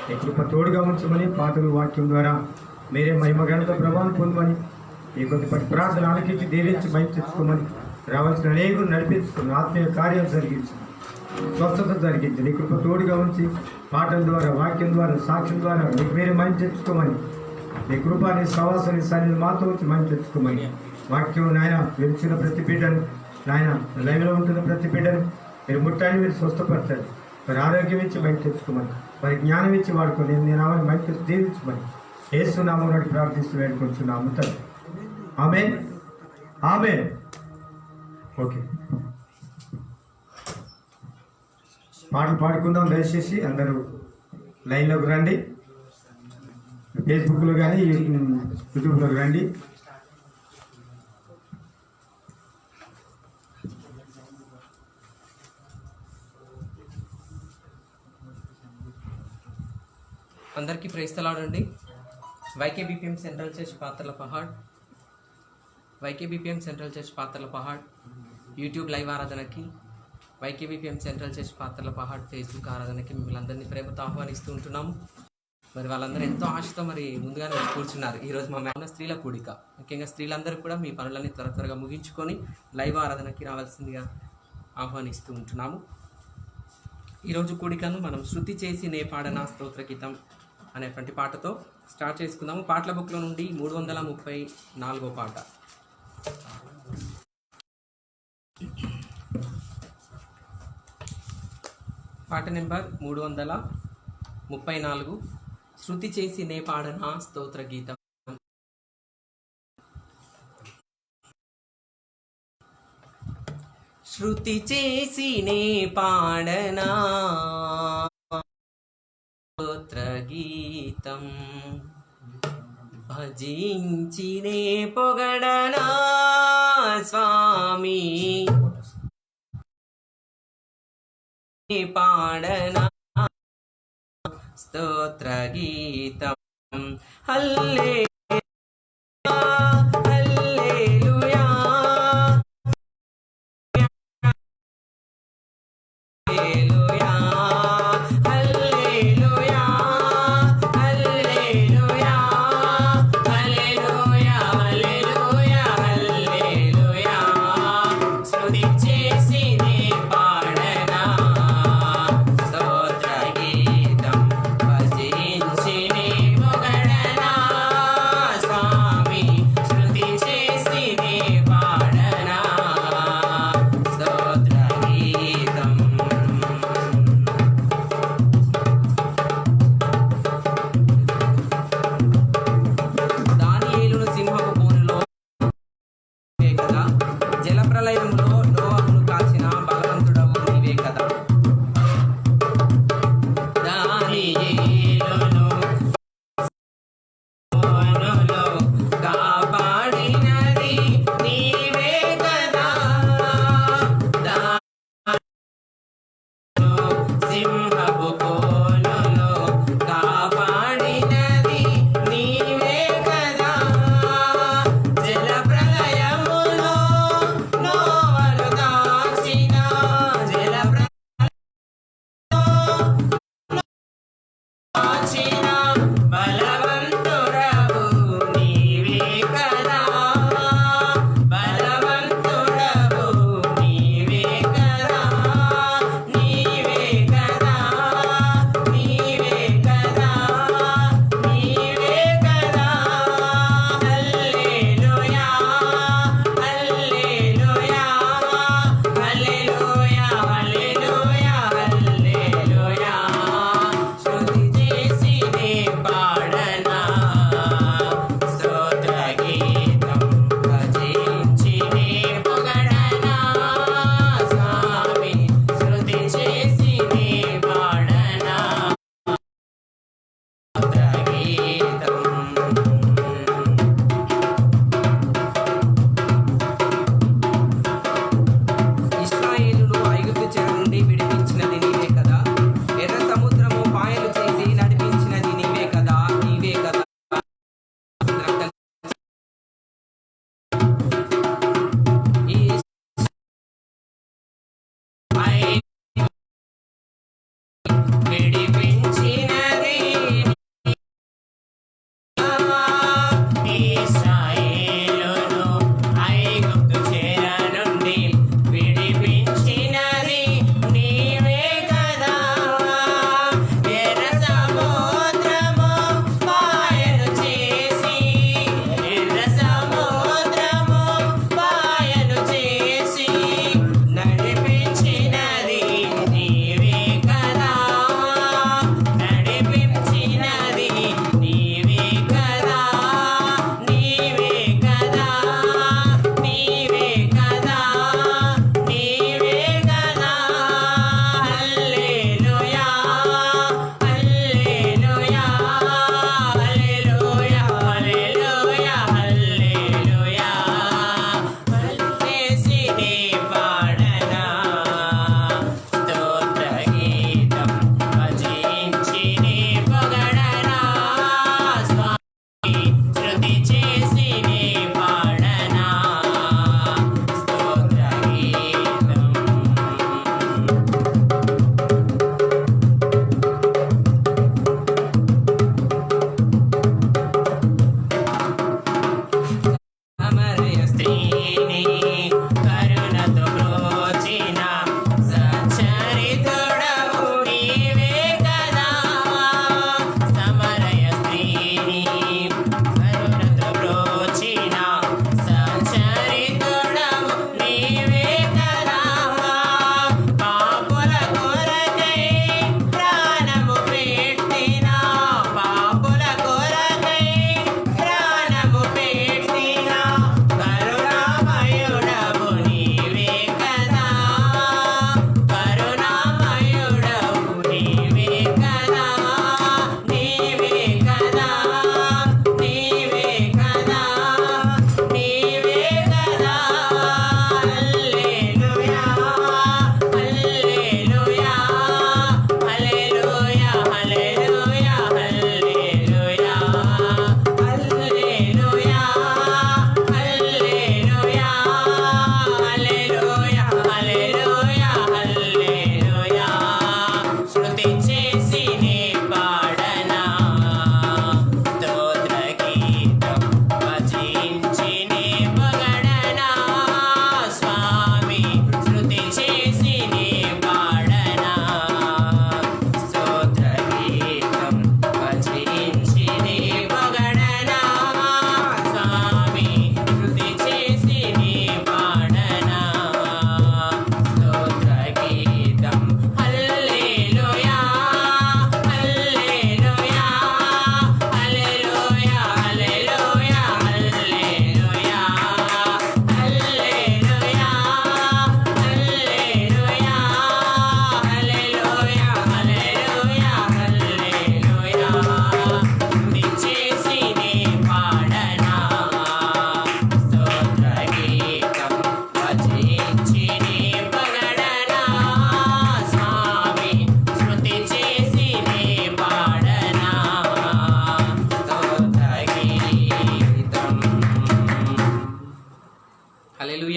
నీ కృప తోడుగా ఉంచమని పాటలు వాక్యం ద్వారా మీరే మహిమగణత ప్రభావం పొందమని ఈ కొద్దిపాటి ప్రార్థన ఆలకించి దీవించి మహిమ తెచ్చుకోమని రావాల్సిన అనేకులు నడిపించుకుని ఆత్మీయ కార్యాలు జరిగించి స్వస్థత జరిగించి నీ కృప తోడుగా ఉంచి పాటల ద్వారా వాక్యం ద్వారా సాక్ష్యం ద్వారా నీకు మీరే మహిమ తెచ్చుకోమని నీ కృపాని సవాసాన్ని సన్ని మాతో వచ్చి మహిమ తెచ్చుకోమని వాక్యం నాయన వెలిచిన ప్రతి బిడ్డను నాయన లైవ్లో ఉంటున్న ప్రతి బిడ్డను మీరు ముట్టాన్ని మీరు స్వస్థపరచాలి మరి ఆరోగ్యం ఇచ్చి బయట తెచ్చుకోమని మరి జ్ఞానం ఇచ్చి వాడుకొని నేను ఆమె బయట దీవించమని ఏసునామం నాటి ప్రార్థిస్తూ వేడుకొంచున్నాము తండ్రి. ఆమేన్ ఆమేన్. ఓకే, పాటలు పాడుకుందాం. దయచేసి అందరూ లైన్లోకి రండి. ఫేస్బుక్లో కానీ యూట్యూబ్లోకి రండి. అందరికీ ప్రేస్తలాడండి. వైకేబీపీఎం సెంట్రల్ చర్చ్ పాత్రల పహాడ్, వైకేబీపీఎం సెంట్రల్ చర్చ్ పాత్రల పహాడ్ యూట్యూబ్ లైవ్ ఆరాధనకి, వైకేబీపీఎం సెంట్రల్ చర్చ్ పాత్రల పహాడ్ ఫేస్బుక్ ఆరాధనకి మిమ్మల్ని అందరినీ ప్రేమతో ఆహ్వానిస్తూ ఉంటున్నాము. మరి వాళ్ళందరూ ఎంతో ఆశతో మరి ముందుగానే కూర్చున్నారు. ఈరోజు మా మేన స్త్రీల కూడిక, ముఖ్యంగా స్త్రీలందరూ కూడా మీ పనులన్నీ త్వరగా ముగించుకొని లైవ్ ఆరాధనకి రావాల్సిందిగా ఆహ్వానిస్తూ ఉంటున్నాము. ఈరోజు కూడికను మనం శృతి చేసి నే పాడనా స్తోత్ర గీతం అనేటువంటి పాటతో స్టార్ట్ చేసుకుందాము. పాటల బుక్లో నుండి 334 పాట. పాట నెంబర్ 334, శృతి చేసి నే పాడనా స్తోత్ర గీతం. శృతి చేసి నే పాడనా స్తోత్ర గీతం, భజించి నే పొగడనా స్వామి, పాడనా స్తోత్ర గీతం. హల్లెలూయా హల్లెలూయా హల్లెలూయా హల్లెలూయా హల్లెలూయా హల్లెలూయా హల్లెలూయా హల్లెలూయా. స్తుతి చేసి నే పాడనా స్తోత్ర గీతం, భజించి నే పొగడనా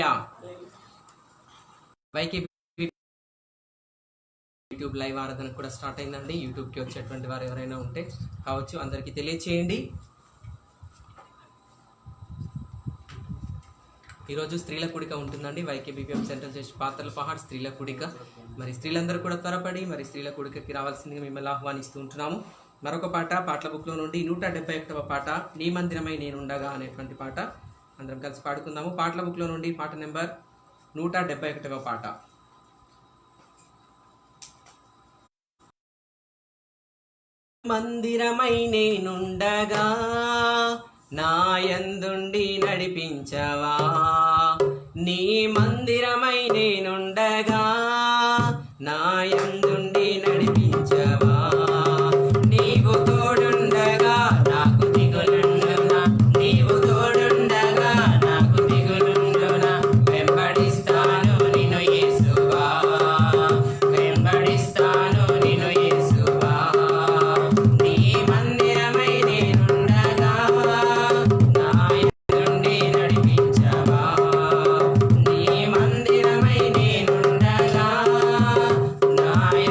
హల్లెలూయా. వైకేపీ యూట్యూబ్ లైవ్ ఆరాధన కూడా స్టార్ట్ అయిందండి. యూట్యూబ్కి వచ్చేటువంటి వారు ఎవరైనా ఉంటే కావచ్చు, అందరికీ తెలియచేయండి. ఈరోజు స్త్రీల కూడిక ఉంటుందండి. వైకేబీపీఎం సెంట్రల్ చర్చ్ పాత్రల పహాడ్ స్త్రీల కూడిక. మరి స్త్రీలందరూ కూడా త్వరపడి మరి స్త్రీల కూడికకి రావాల్సిందిగా మిమ్మల్ని ఆహ్వానిస్తూ ఉంటున్నాము. మరొక పాట పాటల బుక్లో నుండి 171వ పాట, నీ మందిరమై నేనుండగా అనేటువంటి పాట అందరం కలిసి పాడుకుందాము. పాటల బుక్లో నుండి పాట నెంబర్ 171వ పాట. మందిరమై నేనుండగా నాయందుండి నడిపించవా, నీ మందిరమై నేనుండగా నాయందుండి నడిపించవా, నీవు తోడుండగా నాకు దిగులుండునా, నీవు తోడుండగా నాకు దిగులుండునా, వెంబడిస్తాను నిన్ను యేసువా, వెంబడిస్తాను నిన్ను యేసువా, నీ మందిరమై నేనుండగా నాయందుండి నడిపించవా, నీ మందిరమై నేనుండగా నాయ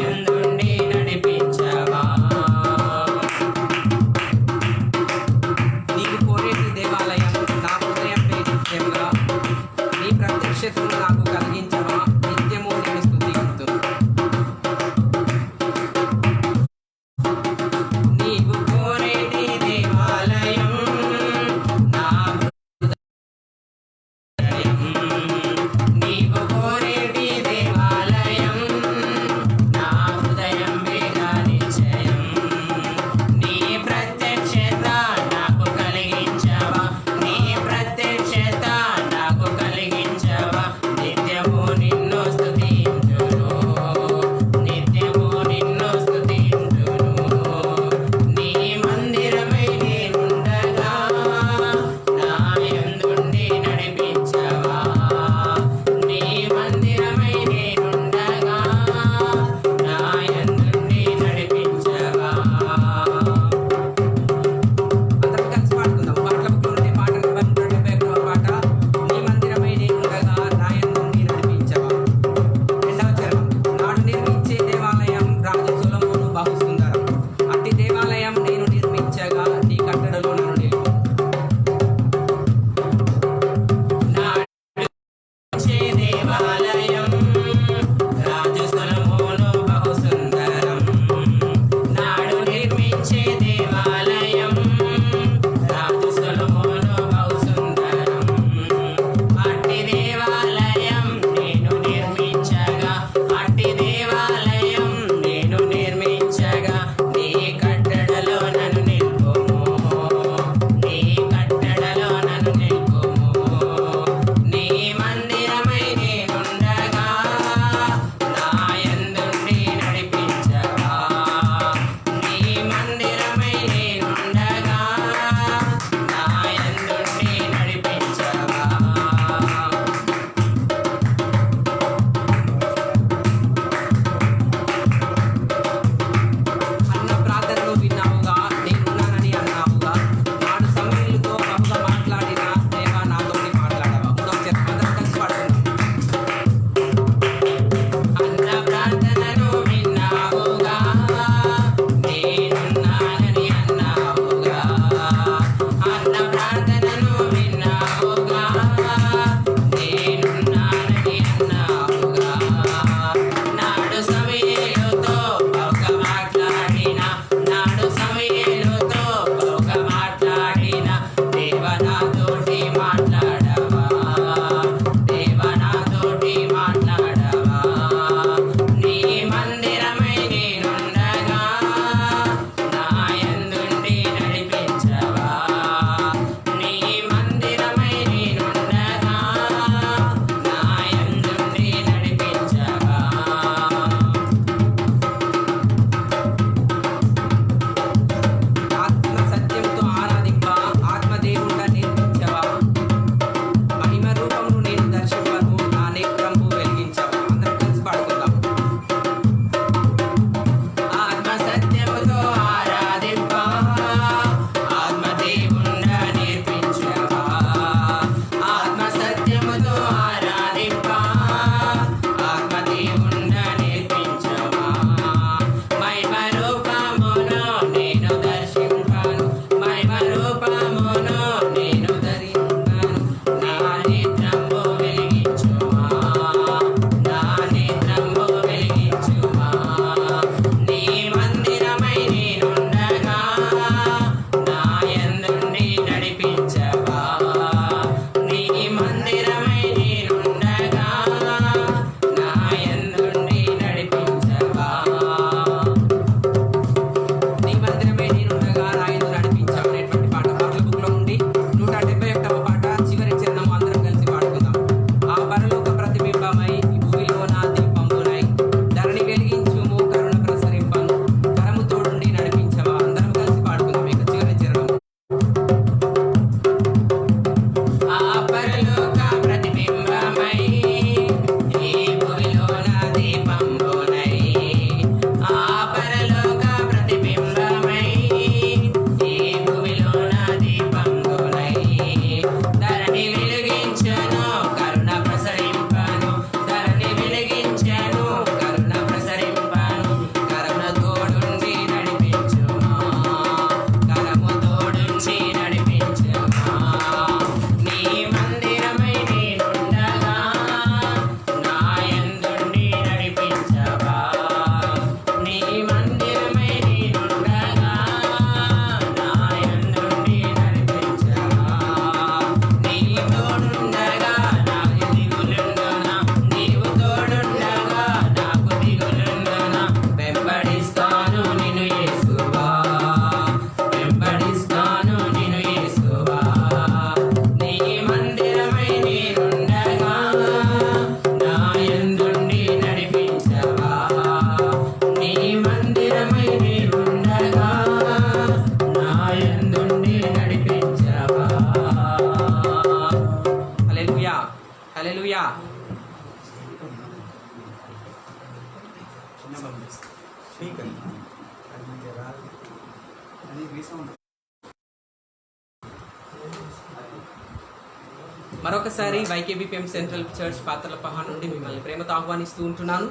మరొకసారి వైకేబీపీఎం సెంట్రల్ చర్చ్ పాత్రలపహాడ్ నుండి మిమ్మల్ని ప్రేమతో ఆహ్వానిస్తూ ఉంటున్నాను.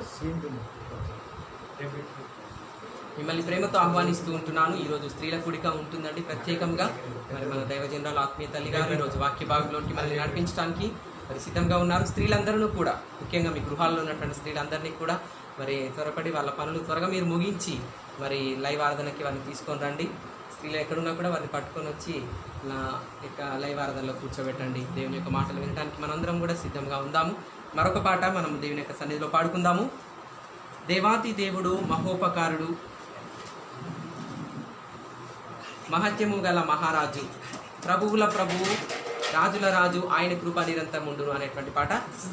ఈరోజు స్త్రీల కూడిక ఉంటుందండి. ప్రత్యేకంగా మరి మన దైవజనరాలు ఆత్మీయ తల్లి గారు ఈరోజు వాక్య భాగంలోకి మనల్ని నడిపించడానికి మరి సిద్ధంగా ఉన్నారు. స్త్రీలందరూ కూడా, ముఖ్యంగా మీ గృహాల్లో ఉన్నటువంటి స్త్రీలందరినీ కూడా మరి త్వరపడి వాళ్ళ పనులు త్వరగా మీరు ముగించి మరి లైవ్ ఆరాధనకి వారిని తీసుకొని రండి. స్త్రీలు ఎక్కడున్నా కూడా వారిని పట్టుకొని వచ్చి నా యొక్క లైవ్ ఆరాధనలో కూర్చోబెట్టండి. దేవుని యొక్క మాటలు వినడానికి మనందరం కూడా సిద్ధంగా ఉందాము. మరొక పాట మనం దేవుని యొక్క సన్నిధిలో పాడుకుందాము. దేవాతి దేవుడు మహోపకారుడు, మహత్యము గల మహారాజు, ప్రభువుల ప్రభువు, రాజుల రాజు, ఆయన కృప నిరంతరం ఉండును అనేటువంటి పాట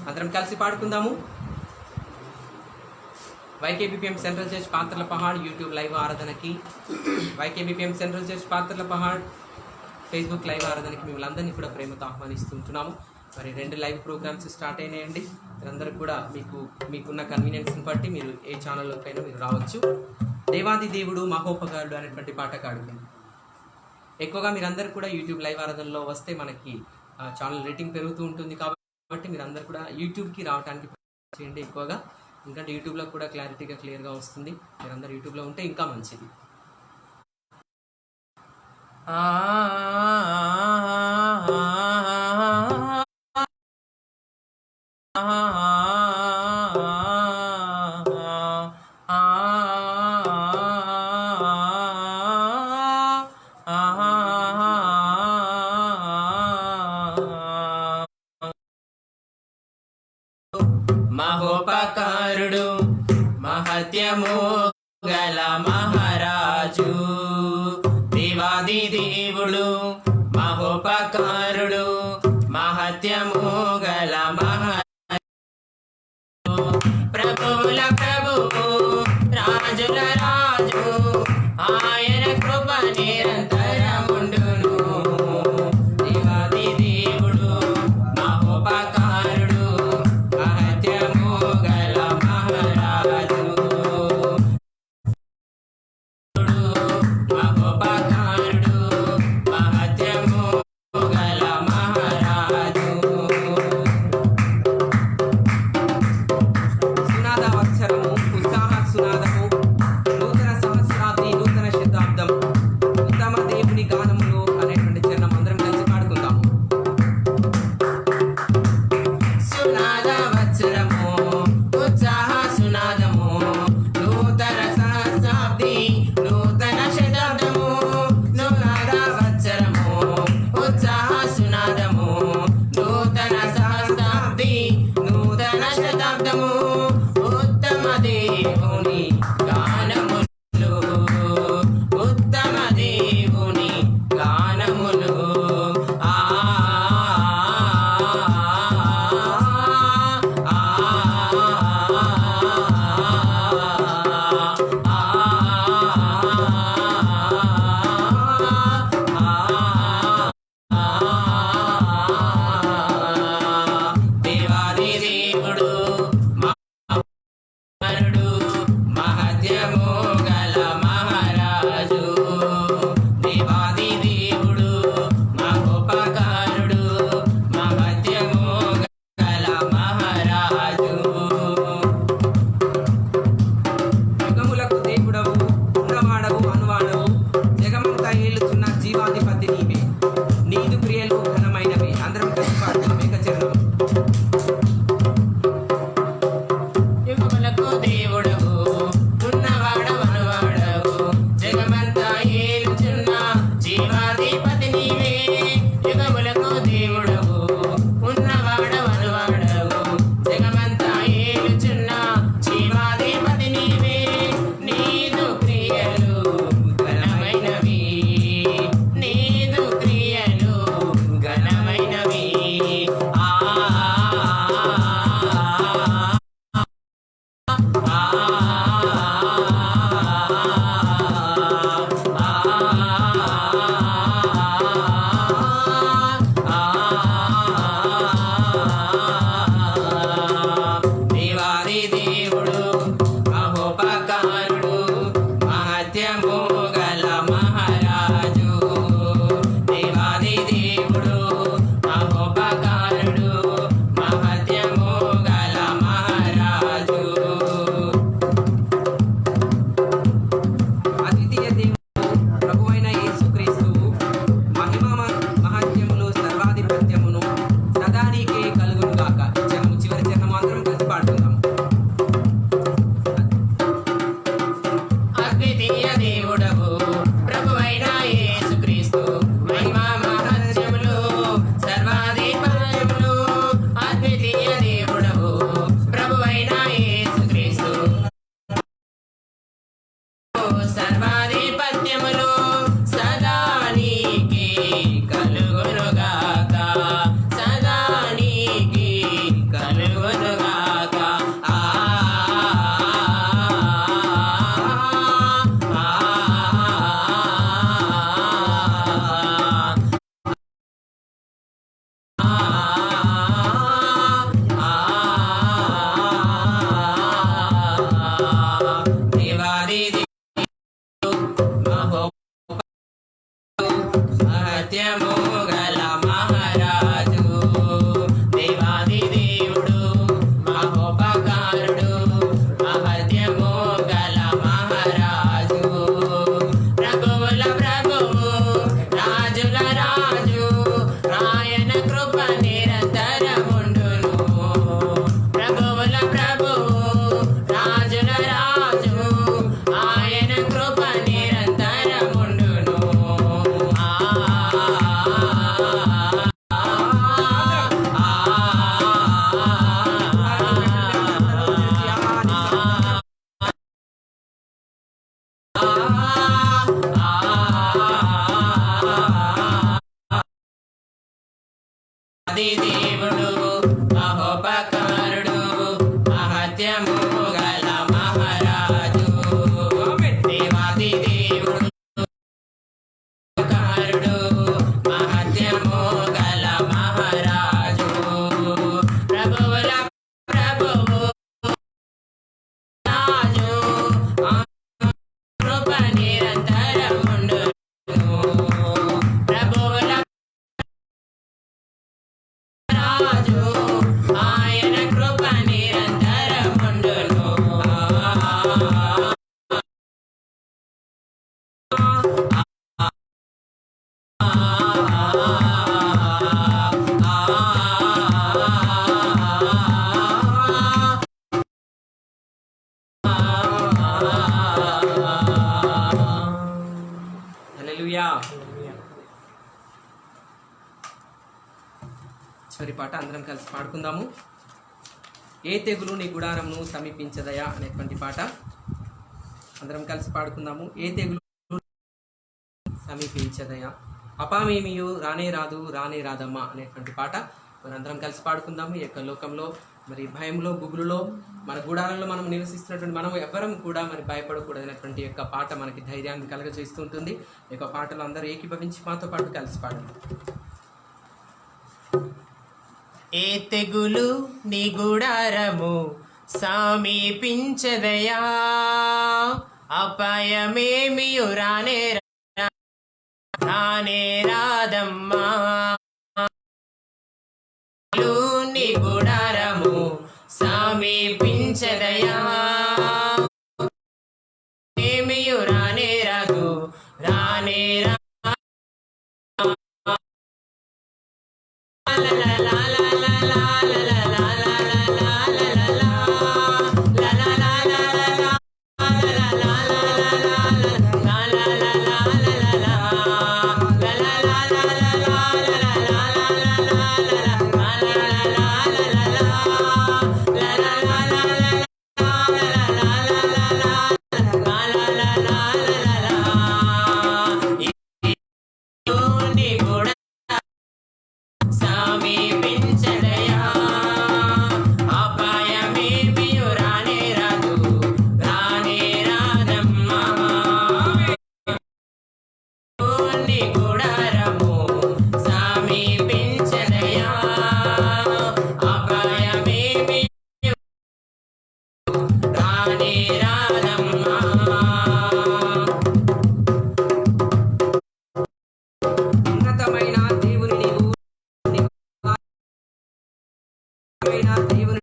అందరం కలిసి పాడుకుందాము. YKBPM central church Patralapahad YouTube live ఆరాధనకి, YKBPM central church Patralapahad Facebook live ఆరాధనకి మిమ్మల్ని అందరినీ కూడా ప్రేమతో ఆహ్వానిస్తుంటున్నాము. మరి 2 లైవ్ ప్రోగ్రామ్స్ స్టార్ట్ అయినాయండి. మీరందరూ కూడా మీకున్న కన్వీనియన్స్ని బట్టి మీరు ఏ ఛానల్లోకైనా మీరు రావచ్చు. దేవాది దేవుడు మహోపకారుడు అనేటువంటి పాట కాడుకుంది. ఎక్కువగా మీరందరూ కూడా యూట్యూబ్ లైవ్ ఆరాధనలో వస్తే మనకి ఛానల్ రేటింగ్ పెరుగుతూ ఉంటుంది. కాబట్టి మీరందరూ కూడా యూట్యూబ్కి రావడానికి చేయండి ఎక్కువగా, ఎందుకంటే యూట్యూబ్లో కూడా క్లియర్గా వస్తుంది. మీరందరూ యూట్యూబ్లో ఉంటే ఇంకా మంచిది. మహోపకారుడు, మహత్యము గల మహారాజు, దేవాది దేవుడు మహోపకారుడు, మహత్యము గల మహారాజు, ప్రభువుల ప్రభువు, రాజుల రాజు, ఆయన కృప నిరంతరముండును. దేవాది దేవుడు మహోపకారుడు, మహత్యము గల మహారాజు, మహోపకారుడు, మహత్యము గల మహారాజు. సునాద వత్సరము, ఉత్సాహ సునాదము, నూతన సంవత్సరాది, నూతన శతాబ్దం, ఉత్తమ దేవుని గానములు అనేటువంటి చరణం అందరం కలిసి పాడుకుందాము. సునాద వత్సరము, ఉత్సాహ సునాదము, నూతన సహస్రాబ్ది, నూతన శతాబ్దము. సునాద వత్సరము, ఉత్సాహ సునాదము, నూతన సహస్రాబ్ది, నూతన శతాబ్దము. ఉత్తమ దేవుని గానములు, ఉత్తమ దేవుని గానములు. ఆ దేవాది దేవుడు మహోపకారుడు, మహత్యము గల మహారాజు, దేవాది దేవుడు మహోపకారుడు, మహత్యము గల మహారాజు. యుగములకు దేవుడవు, ఉన్నవాడవు, అనువాడవు, జగమంతా ఏలుచున్న జీవాధిపతి నీవే. నీదు క్రియలు ఘనమైనవి. అందరం కలిసి పాడుకుందాం ఏకచరణం. యుగములకు దేవుడవు, ఉన్నవాడవనువాడవు, జగమంతా ఏలుచున్న జీవాధిపతి నీవే. యుగములకు దేవుడవు, ఉన్నవాడవనువాడవు, జగమంతా ఏలుచున్న జీవాధిపతి నీవే. నీదు క్రియలు ఘనమైనవి, నీదు మహత్యము గల మహారాజు దేవాది దేవుడు మహోపకారుడు మహత్యము గల మహారాజు ప్రభువుల ప్రభువు రాజుల రాజు ఆయన కృప నిరంతరముండును ప్రభువుల ప్రభువు రాజుల రాజు ఆయన కృప నిరంతరముండును ఆది దేవుడు మహోపకారుడు మహత్యము గల మహారాజు దేవాది దేవుడు కారుడు మహత్యము గల మహారాజు ప్రభువుల ప్రభువు రాజు కృప నిరంతరముండును ప్రభువుల రాజు ఆయన కృప నిరంతరముండును హల్లెలూయా. చివరి పాట అందరం కలిసి పాడుకుందాము. ఏ తెగులు నీ గుడారమును సమీపించదయా అనేటువంటి పాట అందరం కలిసి పాడుకుందాము. ఏ తెగులు సమీపించదయా అపామేమియు రానే రాదు రానే రాదమ్మా అనేటువంటి పాట మనందరం కలిసి పాడుకుందాము. ఈ యొక్క లోకంలో మరి భయంలో గుబులులో మన గుడారంలో మనం నివసిస్తున్నటువంటి మనం ఎవ్వరం కూడా మరి భయపడకూడదనేటువంటి యొక్క పాట మనకి ధైర్యాన్ని కలగజేస్తుంటుంది. ఈ యొక్క పాటలు అందరూ ఏకీభవించి మాతో పాటు కలిసి పాడండి. ఏ తెగులు నీ గుడారము సమీపించదయా అపాయమేమియు రానే రానే రాదమ్మా నీ గుడారము సమీపించదయా ఏమియు రానే రాదు రానే రా సమీపించదయా అపాయమేమియు రానే రాదు రానే రాదమ్మా నీ గుడారము సమీపించదయా అపాయమేమియు రానే రాదమ్మా ఉన్నతమైన దేవుని నీవు దేవుని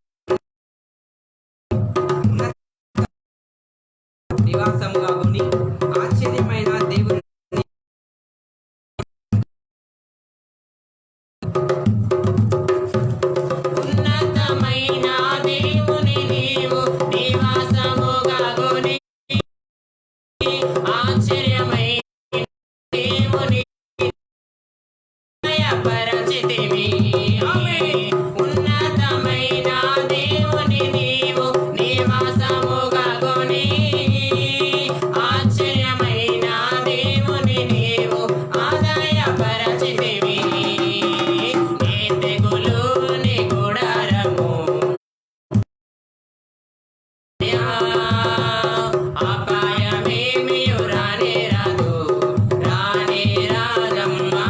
నివాసముగా కొని ఆశ్చర్యమైన దేవుని ఉన్నతమైన దేవుని నీవు నివాసముగా కొని ఆశ్చర్యమైన దేవుని పరిచితివి ఉన్నతమైన దేవుని నీవు నివాసముగా కొని ఆశ్చర్యమైన దేవుని నీవు ఆదాయపరచితివి ఏ తెగులు నీ గుడారము అపాయమేమియు రానే రాదు రానే రాదమ్మా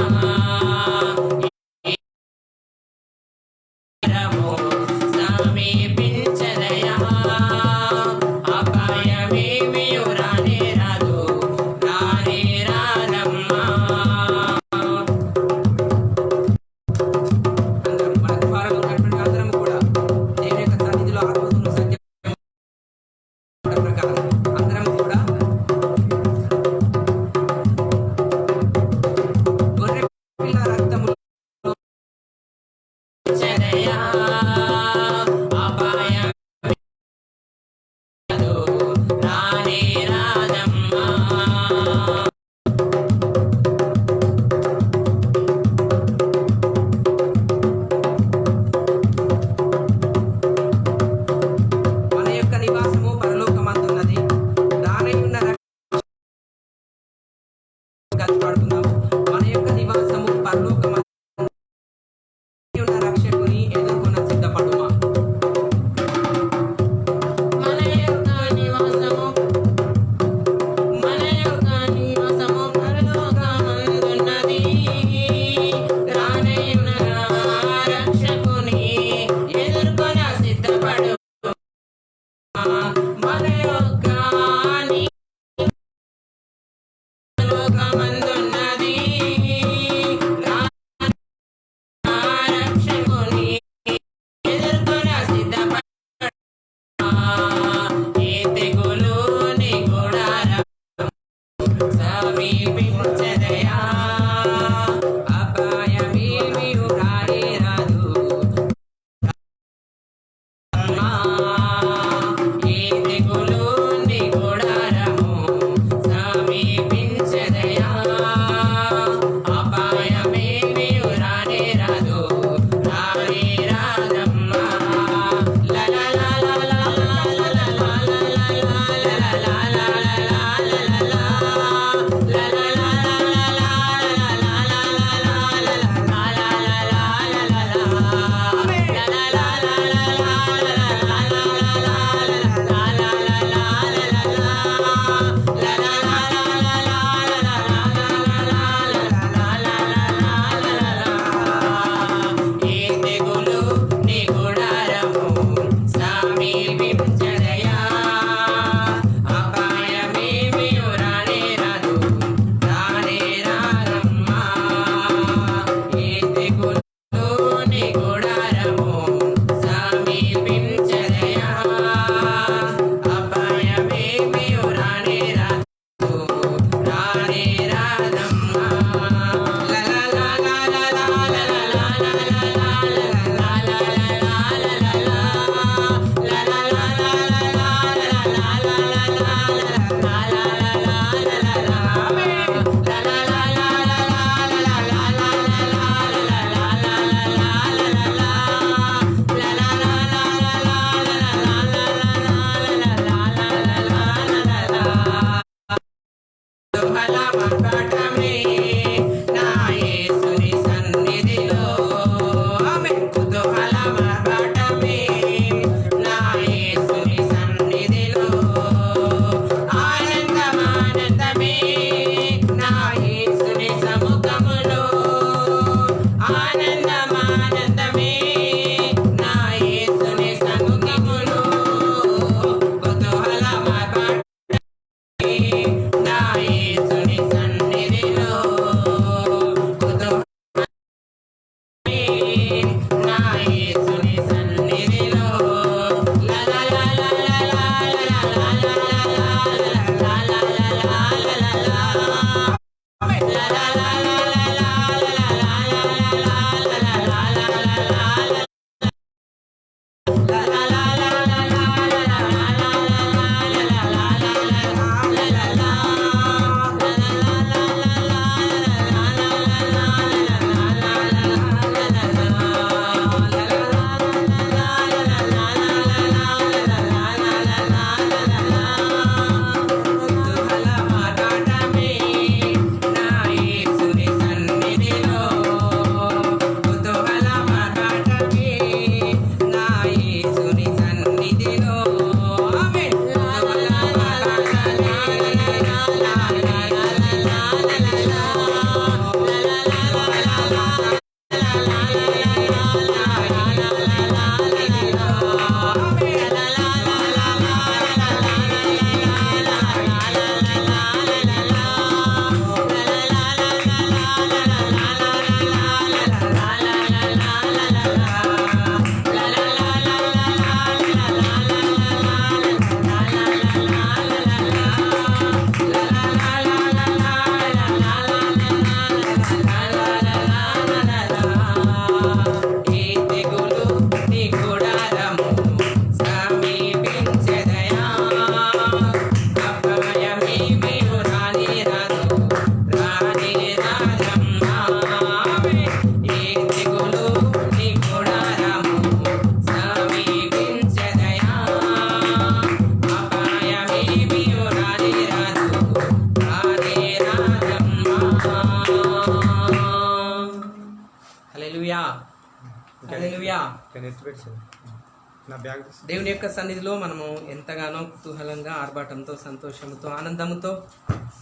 దేవుని యొక్క సన్నిధిలో మనము ఎంతగానో కుతూహలంగా ఆర్భాటంతో సంతోషంతో ఆనందంతో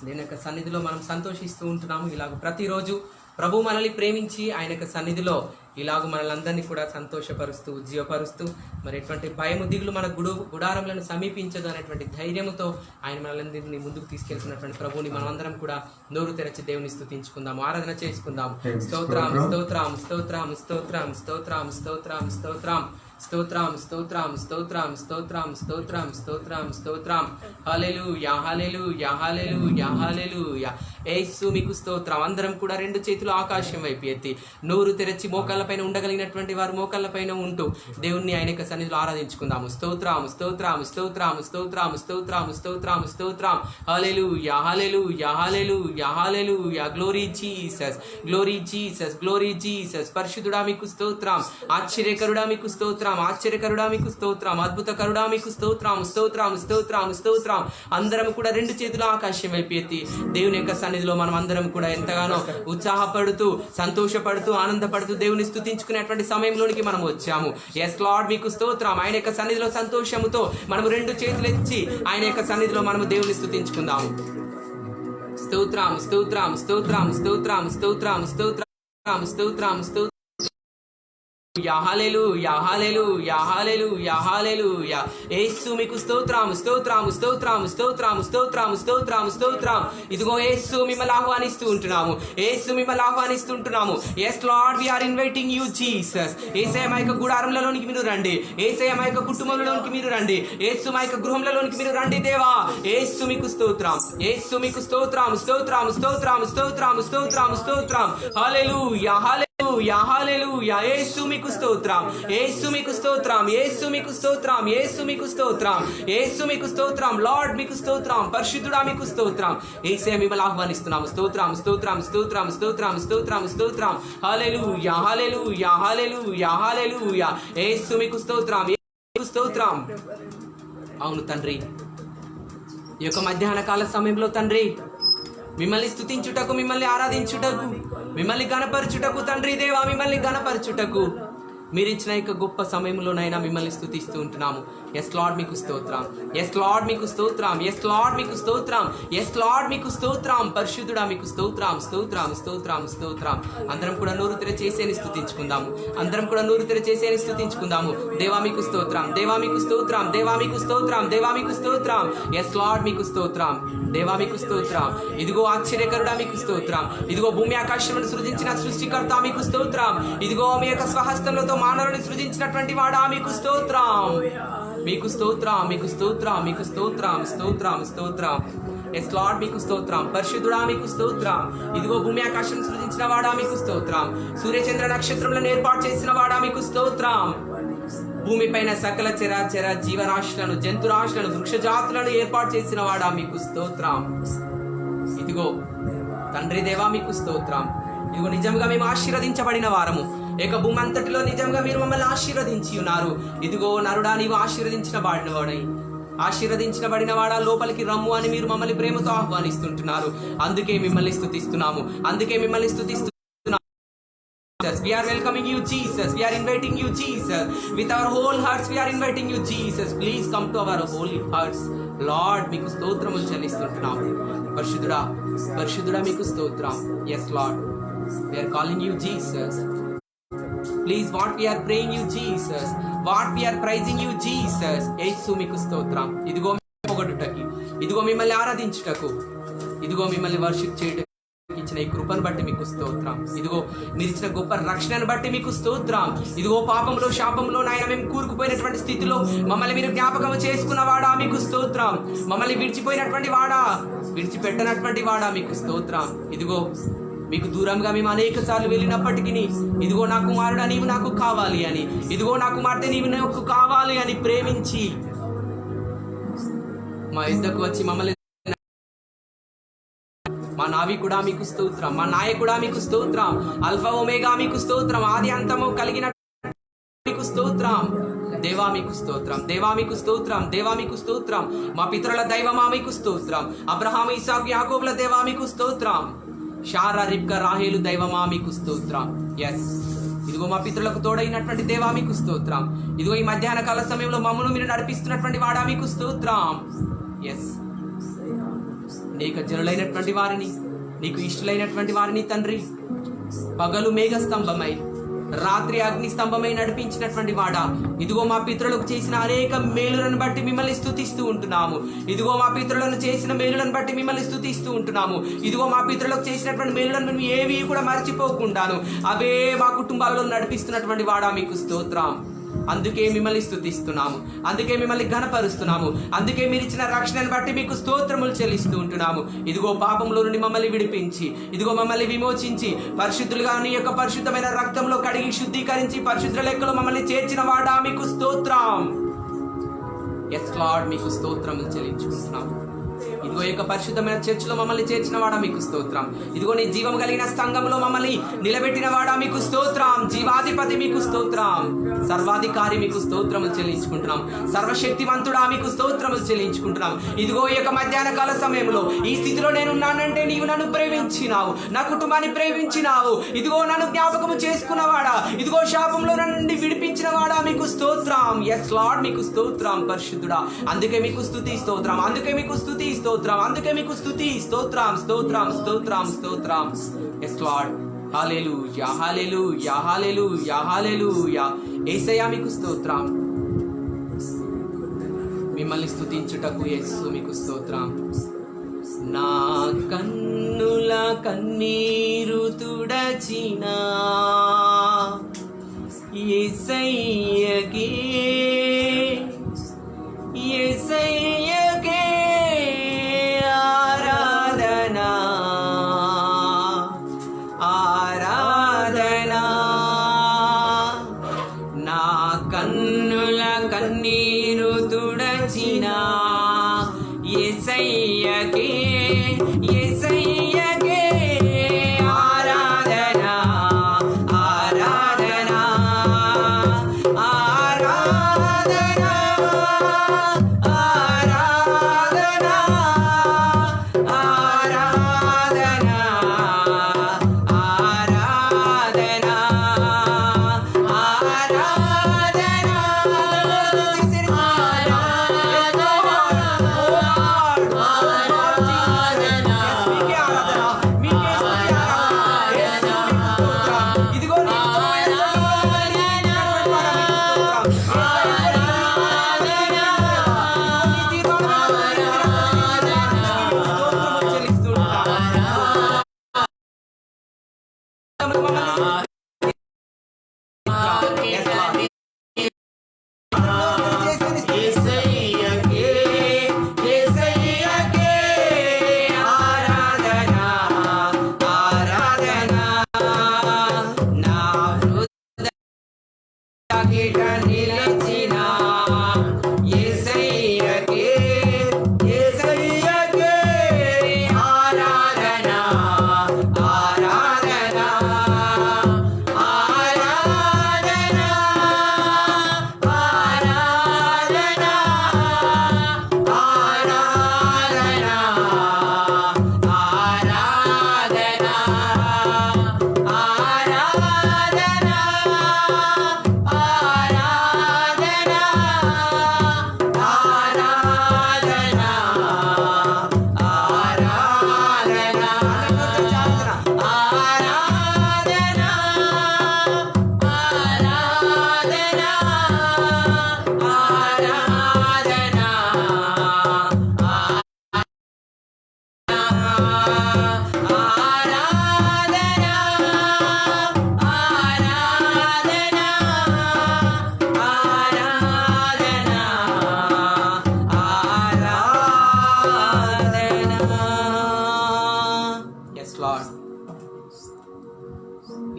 దేవుని యొక్క సన్నిధిలో మనం సంతోషిస్తూ ఉంటున్నాము. ఇలాగ ప్రతిరోజు ప్రభు మనల్ని ప్రేమించి ఆయన యొక్క సన్నిధిలో ఇలాగ మనలందరినీ కూడా సంతోషపరుస్తూ ఉజ్జీవపరుస్తూ మరి ఎటువంటి భయము దిగులు మన గుడారములను సమీపించదు అనేటువంటి ధైర్యముతో ఆయన మనలందరినీ ముందుకు తీసుకెళ్తున్నటువంటి ప్రభువుని మనమందరం కూడా నోరు తెరచి దేవుని స్తుతించుకుందాము, ఆరాధన చేసుకుందాము. స్తోత్రం స్తోత్రం స్తోత్రం స్తోత్రం స్తోత్రం స్తోత్రం స్తోత్రం స్తోత్రం స్తోత్రం స్తోత్రం స్తోత్రం స్తోత్రం స్తోత్రం స్తోత్రం హల్లెలూయా హల్లెలూయా హల్లెలూయా హల్లెలూయా. యేసు మీకు స్తోత్రం. అందరం కూడా రెండు చేతులు ఆకాశం వైపు ఎత్తి నోరు తెరచి మోకాళ్ళపైన ఉండగలిగినటువంటి వారు మోకాళ్ళపైన ఉంటూ దేవుణ్ణి ఆయన యొక్క సన్నిధిలో ఆరాధించుకుందాము. స్తోత్రం స్తోత్రం స్తోత్రం స్తోత్రం స్తోత్రం స్తోత్రం స్తోత్రం హల్లెలూయా హల్లెలూయా హల్లెలూయా హల్లెలూయా. Glory Jesus glory Jesus glory Jesus. పరిశుద్ధుడా మీకు స్తోత్రం, ఆశ్చర్యకరుడా మీకు స్తోత్రం, ఆశ్చర్యకరుడా మీకు స్తోత్రం, అద్భుతకరుడా మీకు స్తోత్రం స్తోత్రం స్తోత్రం స్తోత్రం. అందరం కూడా రెండు చేతులు ఆకాశం వైపు ఎత్తి దేవుని యొక్క సన్నిధిలో మనం అందరం కూడా ఎంతగానో ఉత్సాహపడుతూ సంతోషపడుతూ ఆనందపడుతూ దేవుని స్తుతించుకునేటువంటి సమయంలోనికి మనం వచ్చాము. ఎస్ లార్డ్ మీకు స్తోత్రం. ఆయన యొక్క సన్నిధిలో సంతోషముతో మనము రెండు చేతులు ఎత్తి ఆయన యొక్క సన్నిధిలో మనము దేవుని స్తుతించుకుందాము. స్తోత్రం స్తోత్రం స్తోత్రం స్తోత్రం స్తోత్రం స్తోత్రం స్తోత్రం స్తోత్రం. హల్లెలూయా హల్లెలూయా హల్లెలూయా హల్లెలూయా. యేసు మీకు స్తోత్రం స్తోత్రం స్తోత్రం స్తోత్రం స్తోత్రం స్తోత్రం స్తోత్రం. ఇదిగో యేసు మిమ్మల్ని ఆహ్వానిస్తూ ఉంటున్నాము, యేసు మిమ్మల్ని ఆహ్వానిస్తుంటున్నాము. Yes Lord we are inviting you Jesus. యేసయ్య మా యొక్క గుడారంలోనికి మీరు రండి, యేసయ్య మా యొక్క కుటుంబంలోనికి మీరు రండి, యేసు మా యొక్క గృహంలోనికి మీరు రండి దేవా. యేసు మీకు స్తోత్రం, యేసు మీకు స్తోత్రం స్తోత్రం స్తోత్రం స్తోత్రం స్తోత్రం స్తోత్రం. హల్లెలూయా హల్లెలూయా హల్లెలూయా. యేసు మీకు స్తోత్రం, యేసు మీకు స్తోత్రం, యేసు మీకు స్తోత్రం, యేసు మీకు స్తోత్రం, యేసు మీకు స్తోత్రం. లార్డ్ మీకు స్తోత్రం, పరిశుద్ధుడా మీకు స్తోత్రం. యేసే మిమ్మల్ని ఆహ్వానిస్తున్నాము. స్తోత్రం స్తోత్రం స్తోత్రం స్తోత్రం స్తోత్రం స్తోత్రం. హల్లెలూయా హల్లెలూయా హల్లెలూయా హల్లెలూయా. యేసు మీకు స్తోత్రం, యేసు స్తోత్రం. అవును తండ్రి, ఈ యొక్క మధ్యాహ్న కాల సమయంలో తండ్రి మిమ్మల్ని స్తుతించుటకు, మిమ్మల్ని ఆరాధించుటకు, మిమ్మల్ని గణపరచుటకు తండ్రి దేవా, మిమ్మల్ని గణపరచుటకు మీరు ఇచ్చిన యొక్క గొప్ప సమయంలోనైనా మిమ్మల్ని స్తుతిస్తూ ఉంటున్నాము. ఎస్ లార్డ్ మీకు స్తోత్రం, ఎస్ లార్డ్ మీకు స్తోత్రం, ఎస్ లార్డ్ మీకు స్తోత్రం, ఎస్ లార్డ్ మీకు స్తోత్రం. పరిశుద్ధుడా మీకు స్తోత్రం స్తోత్రం స్తోత్రం స్తోత్రం. అందరం కూడా నోరు తెరచేసేని స్తుతించుకుందాము, అందరం కూడా నోరు తెరచేసేని స్తుతించుకుందాము. దేవా మీకు స్తోత్రం, దేవా మీకు స్తోత్రం, దేవా మీకు స్తోత్రం, దేవా మీకు స్తోత్రం. ఎస్ లార్డ్ మీకు స్తోత్రం, దేవా మీకు స్తోత్రం. ఇదిగో ఆశ్చర్యకరుడా మీకు స్తోత్రం, ఇదిగో భూమి ఆకాశమును సృజించిన సృష్టికర్త మీకు స్తోత్రం, ఇదిగో మీ యొక్క స్వహస్తములతో మానవుని సృజించినటువంటి వాడా మీకు స్తోత్రం, మీకు స్తోత్రం, మీకు స్తోత్రం, మీకు స్తోత్రం స్తోత్రం స్తోత్రం. ఎస్ లార్డ్ మీకు స్తోత్రం. పరిశుద్ధుడా మీకు స్తోత్రం. ఇదిగో భూమి ఆకాశం సృజించిన వాడా మీకు స్తోత్రం. సూర్యచంద్ర నక్షత్రములను ఏర్పాటు చేసిన వాడా మీకు స్తోత్రం. భూమిపైన సకల చరాచర జీవరాశులను, జంతురాశులను, వృక్షజాతులను ఏర్పాటు చేసిన వాడా మీకు స్తోత్రం. ఇదిగో తండ్రి దేవా మీకు స్తోత్రం. ఇదిగో నిజంగా మేము ఆశీర్వదించబడిన వారము. ఏక భూమి అంతటిలో నిజంగా మీరు మమ్మల్ని ఆశీర్వదించి ఉన్నారు. ఇదిగో నరుడా నీవు ఆశీర్వదించబడిన వాడా లోపలికి రమ్ము అని మీరు మమ్మల్ని ప్రేమతో ఆహ్వానిస్తుంటున్నారు. అందుకే మిమ్మల్ని స్తుతిస్తున్నాము. We are welcoming you, Jesus. We are inviting you, Jesus. With our whole hearts, we are inviting you, Jesus. Please come to our holy hearts. Lord, మీకు స్తోత్రములు చెల్లిస్తుంటున్నాం. పరిశుద్ధుడా మీకు స్తోత్రం. Yes, Lord. We are calling you, Jesus. Please, what we are praying you, Jesus. What we are praising you, Jesus. యేసు మీకు స్తోత్రం. ఇదిగో పొగడుటకి, ఇదిగో మిమ్మల్ని ఆరాధించుటకు, ఇదిగో మిమ్మల్ని వర్షిప్ చేయుటకు ఇచ్చిన ఈ కృపను బట్టి మీకు స్తోత్రం. ఇదిగో మీరు ఇచ్చిన గొప్ప రక్షణను బట్టి మీకు స్తోత్రం. ఇదిగో పాపంలో శాపంలో నాయన మేము కూరుకుపోయినటువంటి స్థితిలో మమ్మల్ని మీరు జ్ఞాపకం చేసుకున్న వాడా మీకు స్తోత్రం. మమ్మల్ని విడిచిపెట్టనటువంటి వాడా మీకు స్తోత్రం. ఇదిగో మీకు దూరంగా మేము అనేక సార్లు వెళ్ళినప్పటికీ ఇదిగో నా కుమారుడా నీవు నాకు కావాలి అని, ఇదిగో నా కుమార్తె నీవు నాకు కావాలి అని ప్రేమించి మా యుద్ధకు వచ్చి మమ్మల్ని, మా నావికుడా మీకు స్తోత్రం, మా నాయకుడా మీకు స్తోత్రం, అల్ఫా ఒమేగా మీకు స్తోత్రం, ఆది అంతము కలిగిన మీకు స్తోత్రం. దేవా మీకు స్తోత్రం, దేవా మీకు స్తోత్రం, దేవా మీకు స్తోత్రం. మా పితరుల దైవమా మీకు స్తోత్రం. అబ్రహాము, ఇస్సాకు, యాకోబుల దేవా మీకు స్తోత్రం. షారా, రిబ్కా, రాహేలు దైవమా మీకు స్తోత్రం. ఎస్, ఇదిగో మా పితరులకు తోడైనటువంటి దేవా మీకు స్తోత్రం. ఇదిగో ఈ మధ్యాహ్న కాల సమయంలో మమ్మను మీరు నడిపిస్తున్నటువంటి వాడా మీకు స్తోత్రం. ఎస్, నీకు జనులైనటువంటి వారిని, నీకు ఇష్టలైనటువంటి వారిని తండ్రి పగలు మేఘ స్తంభమై రాత్రి అగ్ని స్తంభమై నడిపించినటువంటి వాడా, ఇదిగో మా పితరులకు చేసిన అనేక మేలులను బట్టి మిమ్మల్ని స్తుతిస్తూ ఉంటున్నాము. ఇదిగో మా పితరులను చేసిన మేలులను బట్టి మిమ్మల్ని స్తుతిస్తూ ఉంటున్నాము. ఇదిగో మా పితరులకు చేసినటువంటి మేలులను మేము ఏవి కూడా మర్చిపోకుండాను అవే మా కుటుంబాలలో నడిపిస్తున్నటువంటి వాడా మీకు స్తోత్రం. అందుకే మిమ్మల్ని స్తుతిస్తున్నాము, అందుకే మిమ్మల్ని ఘనపరుస్తున్నాము, అందుకే మీరు ఇచ్చిన రక్షణను బట్టి మీకు స్తోత్రములు చెల్లిస్తూ ఉంటున్నాము. ఇదిగో పాపంలో నుండి మమ్మల్ని విడిపించి, ఇదిగో మమ్మల్ని విమోచించి పరిశుద్ధులుగా నీ యొక్క పరిశుద్ధమైన రక్తంలో కడిగి శుద్ధీకరించి పరిశుద్ధ లెక్కలో మమ్మల్ని చేర్చిన వాడా మీకు స్తోత్రం. ఎస్ లార్డ్, మీకు స్తోత్రములు చెల్లించుకుంటున్నాము. ఇదిగో యొక్క పరిశుద్ధమైన చర్చిలో మమ్మల్ని చేర్చిన వాడా మీకు స్తోత్రం. ఇదిగో నీ జీవం కలిగిన సంఘంలో మమ్మల్ని నిలబెట్టిన వాడా మీకు స్తోత్రం. జీవాధిపతి మీకు స్తోత్రం. సర్వాధికారి మీకు స్తోత్రములు చెల్లించుకుంటున్నాం. సర్వశక్తివంతుడా మీకు స్తోత్రములు చెల్లించుకుంటున్నాం. ఇదిగో ఈ యొక్క మధ్యాహ్న కాల సమయంలో ఈ స్థితిలో నేనున్నానంటే నీవు నన్ను ప్రేమించినావు, నా కుటుంబాన్ని ప్రేమించినావు. ఇదిగో నన్ను జ్ఞాపకము చేసుకున్నవాడా, ఇదిగో శాపంలో నుండి విడిపించిన వాడా మీకు స్తోత్రం. ఎస్ లార్డ్, మీకు స్తోత్రం పరిశుద్ధుడా. అందుకే మీకు స్తుతి స్తోత్రం, అందుకే మీకు స్తుతి స్తోత్రం, అందుకే మీకు స్తుతి స్తోత్రం, స్తోత్రం, స్తోత్రం, స్తోత్రం. ఎస్ లార్డ్, హల్లెలూయా, హల్లెలూయా, హల్లెలూయా, హల్లెలూయా. యేసయ్యా మీకు స్తోత్రం. మిమ్మల్ని స్తుతించుటకు యేసు మీకు స్తోత్రం. నా కన్నుల కన్నీరు తుడచిన యేసయ్యకే, యేసయ్యకే ఆరాధనా, ఆరాధనా. నా కన్నుల కన్నీరు తుడచిన యేసయ్యకే, యేసయ్యకే ఆరాధనా, ఆరాధనా, ఆరాధనా, ఆరాధనా, ఆరాధనా, ఆరాధనా, ఆరాధనా. యేసయ్యకే, యేసయ్యకే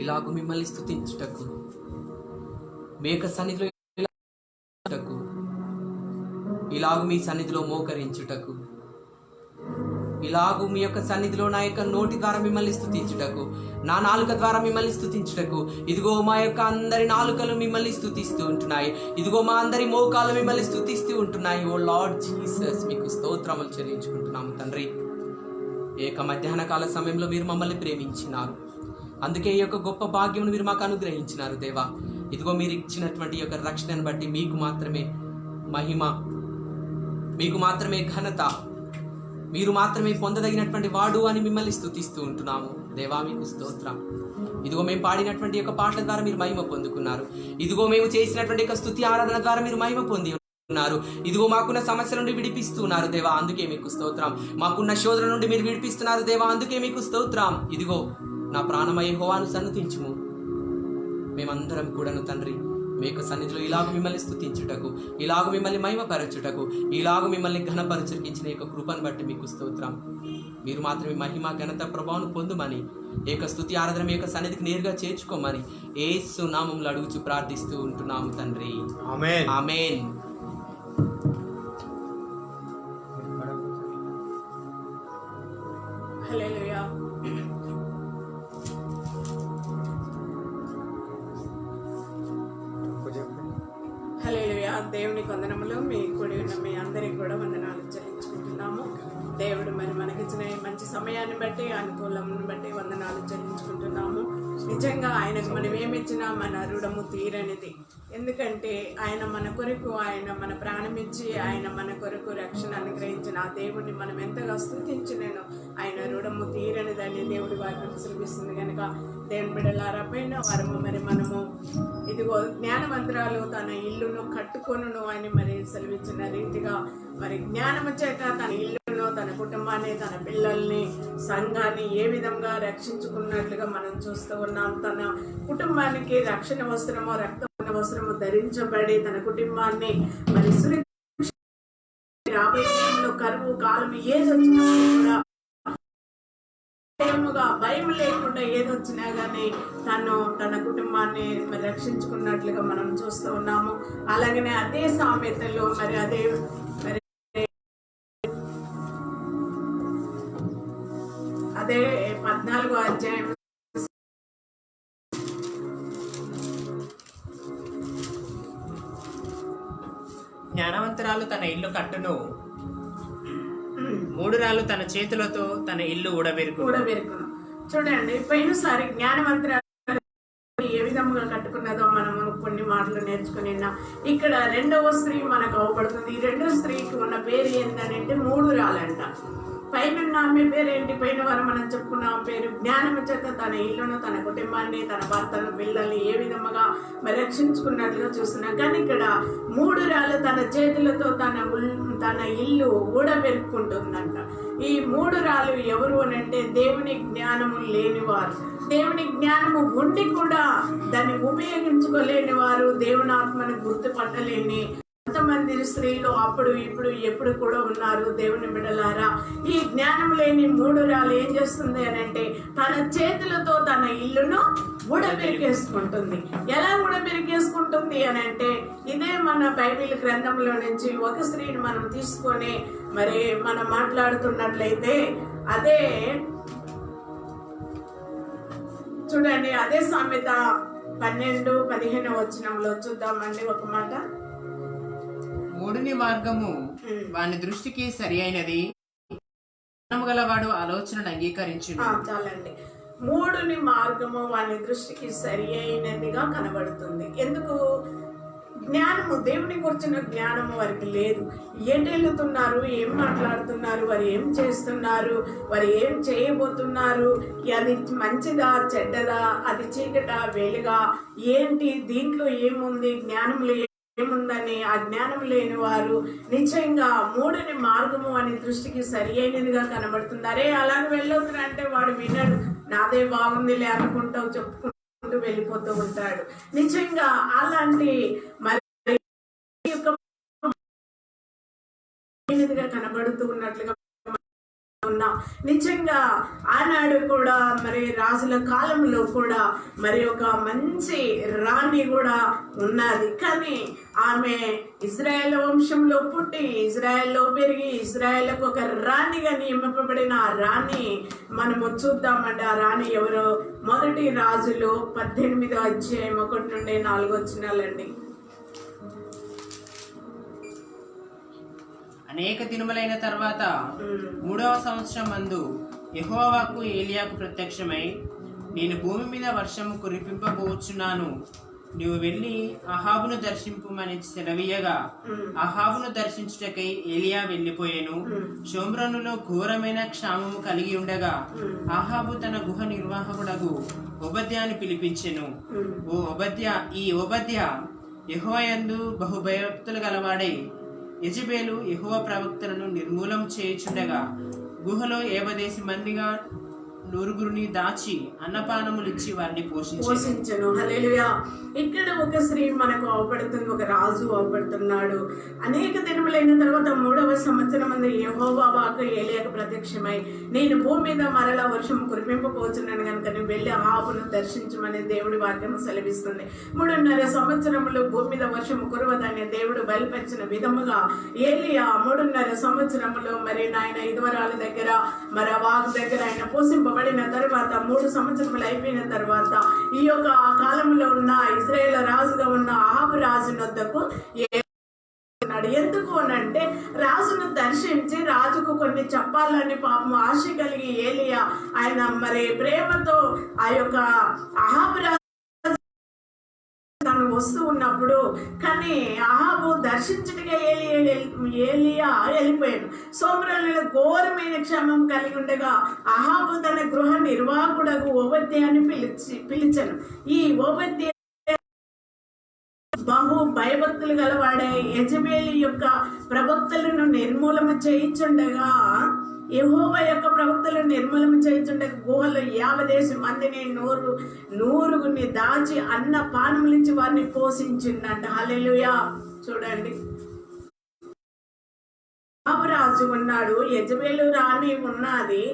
ఇలాగూ మిమ్మల్ని స్తుతించుటకు, మీ యొక్క సన్నిధిలో ఇలాగూ మీ సన్నిధిలో మోకరించుటకు, ఇలాగూ మీ యొక్క సన్నిధిలో నా యొక్క నోటి ద్వారా మిమ్మల్ని స్తుతించుటకు, నా నాలుక ద్వారా మిమ్మల్ని స్తుతించుటకు, ఇదిగో మా యొక్క అందరి నాలుకలు మిమ్మల్ని స్తుతిస్తూ ఉంటున్నాయి, ఇదిగో మా అందరి మోకాలు మిమ్మల్ని స్తుతిస్తూ ఉంటున్నాయి. ఓ లార్డ్ జీసస్, మీకు స్తోత్రములు చెల్లించుకుంటున్నాము తండ్రి. ఏక మధ్యాహ్న కాల సమయంలో మీరు మమ్మల్ని ప్రేమించినారు, అందుకే ఈ యొక్క గొప్ప భాగ్యమును మీరు మాకు అనుగ్రహించినారు దేవా. ఇదిగో మీరు ఇచ్చినటువంటి ఈ యొక్క రక్షణను బట్టి మీకు మాత్రమే మహిమ, మీకు మాత్రమే ఘనత, మీరు మాత్రమే పొందదగినటువంటి వాడు అని మిమ్మల్ని స్తుతిస్తూ ఉంటున్నాము దేవా. మీకు స్తోత్రం. ఇదిగో మేము పాడినటువంటి యొక్క పాటల ద్వారా మీరు మహిమ పొందుకున్నారు, ఇదిగో మేము చేసినటువంటి యొక్క స్తుతి ఆరాధన ద్వారా మీరు మహిమ పొంది ఉన్నారు, ఇదిగో మాకున్న సమస్యల నుండి విడిపిస్తున్నారు దేవా, అందుకే మీకు స్తోత్రం. మాకున్న శోధన నుండి మీరు విడిపిస్తున్నారు దేవా, అందుకే మీకు స్తోత్రం. ఇదిగో నా ప్రాణమయ యెహోవాను సన్నుతించుము. మేమందరం కూడాను తండ్రి మీ యొక్క సన్నిధిలో ఇలాగ మిమ్మల్ని స్తుతించుటకు, ఇలాగ మిమ్మల్ని మహిమపరచుటకు, ఇలాగ మిమ్మల్ని ఘనపరచుకించిన యొక్క కృపను బట్టి మీకు స్తోత్రం. మీరు మాత్రమే మహిమ ఘనత ప్రభావం పొందుమని, ఈ యొక్క స్తుతి ఆరాధన మీ యొక్క సన్నిధికి నేరుగా చేర్చుకోమని యేసు నామములో అడుగుచు ప్రార్థిస్తూ ఉంటున్నాము తండ్రి. ఆమేన్. ఆమేన్. హల్లెలూయా. హల్లెలూయా. దేవుని వందనములు. మీ కూడి ఉన్న మీ అందరికి కూడా వందనాలు చెల్లించుకుంటున్నాము. దేవుడు మరి మనకిచ్చిన ఈ మంచి సమయాన్ని బట్టి, అనుకూలాన్ని బట్టి వందనాలు చెల్లించుకుంటున్నాము. నిజంగా ఆయనకు మనం ఏమిచ్చినా మన రుణము తీరనిది. ఎందుకంటే ఆయన మన కొరకు, ఆయన మన ప్రాణమిచ్చి, ఆయన మన కొరకు రక్షణ అనుగ్రహించిన ఆ దేవుడిని మనం ఎంతగా స్తుతించినను ఆయన రుణము తీరనిదని దేవుడి వాక్యం శ్రమిస్తుంది. కనుక దేవుని బిడ్డలారా పైన వారము మరి మనము ఇదిగో జ్ఞానవంతురాలు తన ఇల్లును కట్టుకొనును అని మరి సెలవిచ్చిన రీతిగా మరి జ్ఞానము చేత తన ఇల్లును, తన కుటుంబాన్ని, తన పిల్లల్ని, సంఘాన్ని ఏ విధంగా రక్షించుకున్నట్లుగా మనం చూస్తూ ఉన్నాం. తన కుటుంబానికి రక్షణ వస్త్రము, రక్త వస్త్రము ధరించబడి తన కుటుంబాన్ని మరి రాబోయే కరువు కాలం ఏదొచ్చినా కూడా భయం లేకుండా ఏదొచ్చినా గానీ తన కుటుంబాన్ని మరి రక్షించుకున్నట్లుగా మనం చూస్తూ ఉన్నాము. అలాగనే అదే సామెతలో మరి అదే మరి అదే 14వ అధ్యాయం జ్ఞానవంతురాలు తన ఇల్లు కట్టును, మూడురాలు తన చేతులతో తన ఇల్లు ఊడబెరుకును. చూడండి, పోయినసారి జ్ఞానవంతురాలు ఏ విధముగా కట్టుకున్నదో మనము కొన్ని మాటలు నేర్చుకుని ఇక్కడ రెండవ స్త్రీ మనకు అవపడుతుంది. ఈ రెండవ స్త్రీకి ఉన్న పేరు ఏంటంటే మూడురాలంట. పైన ఆమె పేరేంటి? పైన వారు మనం చెప్పుకున్న పేరు జ్ఞానము చేత తన ఇల్లును, తన కుటుంబాన్ని, తన భర్తను, పిల్లల్ని ఏ విధముగా మరి రక్షించుకున్నట్లుగా చూస్తున్నాం. కానీ ఇక్కడ మూడురాలు తన చేతులతో తన ఇల్లు ఊడబెరుక్కుంటుందంట. ఈ మూడురాలు ఎవరు అని అంటే దేవుని జ్ఞానము లేనివారు, దేవుని జ్ఞానము ఉండి కూడా దాన్ని ఉపయోగించుకోలేని వారు, దేవుని ఆత్మను గుర్తుపట్టలేని కొంతమంది స్త్రీలు అప్పుడు ఇప్పుడు ఎప్పుడు కూడా ఉన్నారు. దేవుని బిడ్డలారా, ఈ జ్ఞానం లేని మూడురాలు ఏం చేస్తుంది అని అంటే తన చేతులతో తన ఇల్లును ఊడబెరికేసుకుంటుంది. ఎలా ఊడబెరికేసుకుంటుంది అని అంటే ఇదే మన బైబిల్ గ్రంథంలో నుంచి ఒక స్త్రీని మనం తీసుకొని మరి మనం మాట్లాడుతున్నట్లయితే అదే చూడండి, అదే సామెత 12-15 వచనంలో చూద్దామండి ఒక మాట. మూడుని మార్గము వాని దృష్టికి సరి అయినది, గలవాడు ఆలోచనను అంగీకరించును. చాలండి. మూడుని మార్గము వాని దృష్టికి సరి అయినదిగా కనబడుతుంది. ఎందుకు? జ్ఞానము, దేవుని గురించిన జ్ఞానము వారికి లేదు. ఎటు వెళ్తున్నారు, ఏం మాట్లాడుతున్నారు, వారు ఏం చేస్తున్నారు, వారు ఏం చేయబోతున్నారు, అది మంచిదా చెడ్డదా, అది చీకట వెలుగా, ఏంటి దీంట్లో ఏముంది, జ్ఞానంలో ఏముందని ఆ జ్ఞానం లేని వారు నిశ్చయంగా మూడుని మార్గము అని దృష్టికి సరి అయినదిగా కనబడుతుంది. అరే అలాగే వెళ్ళొద్దురా అంటే వాడు వినడు, నాదే బాగుందిలే అనుకుంటూ చెప్పుకుంటూ వెళ్ళిపోతూ ఉంటాడు. నిశ్చయంగా అలాంటి మరి కనబడుతూ ఉన్నట్లుగా ఉన్నాం. నిజంగా ఆనాడు కూడా మరి రాజుల కాలంలో కూడా మరి ఒక మంచి రాణి కూడా ఉన్నది. కానీ ఆమె ఇజ్రాయెల్ వంశంలో పుట్టి ఇజ్రాయెల్లో పెరిగి ఇజ్రాయెల్కు ఒక రాణిగా నియమింపబడిన ఆ రాణి మనము చూద్దామంటే ఆ రాణి ఎవరో మొదటి రాజులు 18వ అధ్యాయం 1 నుండి 4 వచనాలండి. అనేక దినములైన తర్వాత 3వ సంవత్సరం మందు యెహోవాకు ఏలియాకు ప్రత్యక్షమై, నేను భూమి మీద వర్షము కురిపింపబోచున్నాను, నీవు వెళ్ళి అహాబును దర్శింపుమని సెలవీయగా అహాబును దర్శించుటకై ఏలియా వెళ్ళిపోయాను. షోమ్రోనులో ఘోరమైన క్షామము కలిగి ఉండగా అహాబు తన గుహ నిర్వాహకుడగు ఓబద్యాను పిలిపించెను. ఈ ఓబద్యా యెహోవా యందు బహుభయభక్తులు గలవాడై యెజబేలు యెహోవా ప్రవక్తలను నిర్మూలం చేయుచుండగా గుహలో 50 మందిగా 9 దాచి అన్నపానములిచ్చి వారిని పోషించెను. హల్లెలూయా. ఇక్కడ ఒక స్త్రీ మనకు అవపడుతుంది, ఒక రాజు అవపడుతున్నాడు. అనేక దినములైన తర్వాత 3వ సంవత్సరం మంది యెహోవా వాక్కు ఏలియాకు ప్రత్యక్షమై, నేను భూమి మీద మరలా వర్షం కురిపింపబోతున్నాను కనుక నువ్వు వెళ్ళి అహాబును దర్శించమని దేవుడి వాక్యం సెలవిస్తుంది. 3.5 సంవత్సరములు భూమి మీద వర్షం కురవదని దేవుడు బయలుపరిచిన విధముగా ఏలియా 3.5 సంవత్సరములు మరి నాయన ఇదివరాల దగ్గర మరి వాగు దగ్గర ఆయన పోషింపబడిన తర్వాత 3 సంవత్సరములు అయిపోయిన తర్వాత ఈ యొక్క కాలంలో ఉన్న ఇశ్రాయేలు రాజుగా ఉన్న అహాబు రాజు వద్దకు ఎందుకు అనంటే రాజును దర్శించి రాజుకు కొన్ని చెప్పాలని పాపం ఆశ కలిగి ఏలియా ఆయన మరి ప్రేమతో ఆ యొక్క అహాబు రాజు తను వస్తూ ఉన్నప్పుడు కానీ అహాబు దర్శించుటగా ఏలియా వెళ్ళిపోయాడు. సోమరులలో ఘోరమైన క్షేమం కలిగి ఉండగా అహాబు తన గృహ నిర్వాహకుడకు ఓబద్యాన్ని పిలిచను. ఈ ఓబద్య బహు భయభక్తులు గలవాడే యెజబేలు యొక్క ప్రవక్తలను నిర్మూలన చేయించుండగా యెహోవా యొక్క ప్రవక్తలను నిర్మూలన చేయించుండగా గుహలో 50 మందిని 100 దాచి అన్న పానములించి వారిని పోషించిందంట. హల్లెలూయా. చూడండి, రాజు ఉన్నాడు, యెజబేలు రాణి ఉన్నది.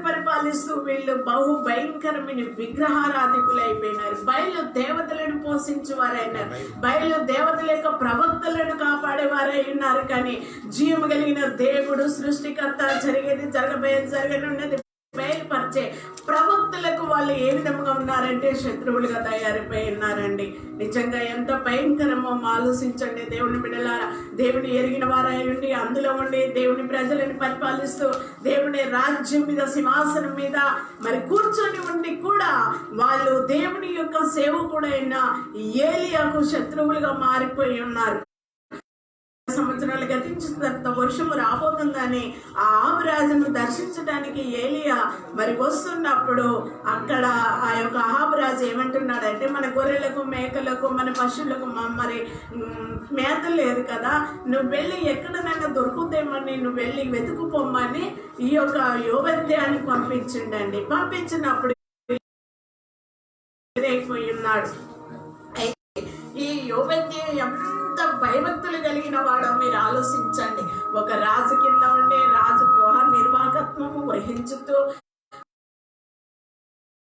పరిపాలిస్తూ వీళ్ళు బహు భయంకరమైన విగ్రహారాధికులు అయిపోయినారు. బయలు దేవతలను పోషించేవారైనారు, బయలు దేవతల యొక్క ప్రవక్తలను కాపాడేవారై ఉన్నారు. కానీ జీవము కలిగిన దేవుడు సృష్టికర్త జరిగేది జరగనున్నది బయలుపరిచే ప్రవక్తలకు వాళ్ళు ఏ విధంగా ఉన్నారంటే శత్రువులుగా తయారైపోయి ఉన్నారండి. నిజంగా ఎంత భయంకరమో ఆలోచించండి. దేవుని బిడ్డలారా, దేవుని ఎరిగిన వారై ఉండి అందులో ఉండి దేవుని ప్రజలను పరిపాలిస్తూ దేవుని రాజ్యం మీద సింహాసనం మీద మరి కూర్చొని ఉండి కూడా వాళ్ళు దేవుని యొక్క సేవకుడైన ఏలియాకు శత్రువులుగా మారిపోయి ఉన్నారు. సంవత్సరాలు గతించిన తర్వాత వర్షము రాబోతుందని ఆ ఆహాబురాజును దర్శించడానికి ఏలియా మరి వస్తున్నప్పుడు అక్కడ ఆ యొక్క ఆహాబురాజు ఏమంటున్నాడంటే, మన గొర్రెలకు మేకలకు మన పశువులకు మరి మేత లేదు కదా, నువ్వు వెళ్ళి ఎక్కడనైనా దొరుకుతామని నువ్వు వెళ్ళి వెతుకుపోమ్మని ఈ యొక్క యోబద్యాన్ని పంపించిండండి. పంపించినప్పుడు అయిపోయి ఉన్నాడు. ఈ యోబద్య ఎంత భయభక్తులు కలిగిన వాడో మీరు ఆలోచించండి. ఒక రాజు కింద ఉండే రాజు గృహ నిర్వాహకత్వము వహించుతూ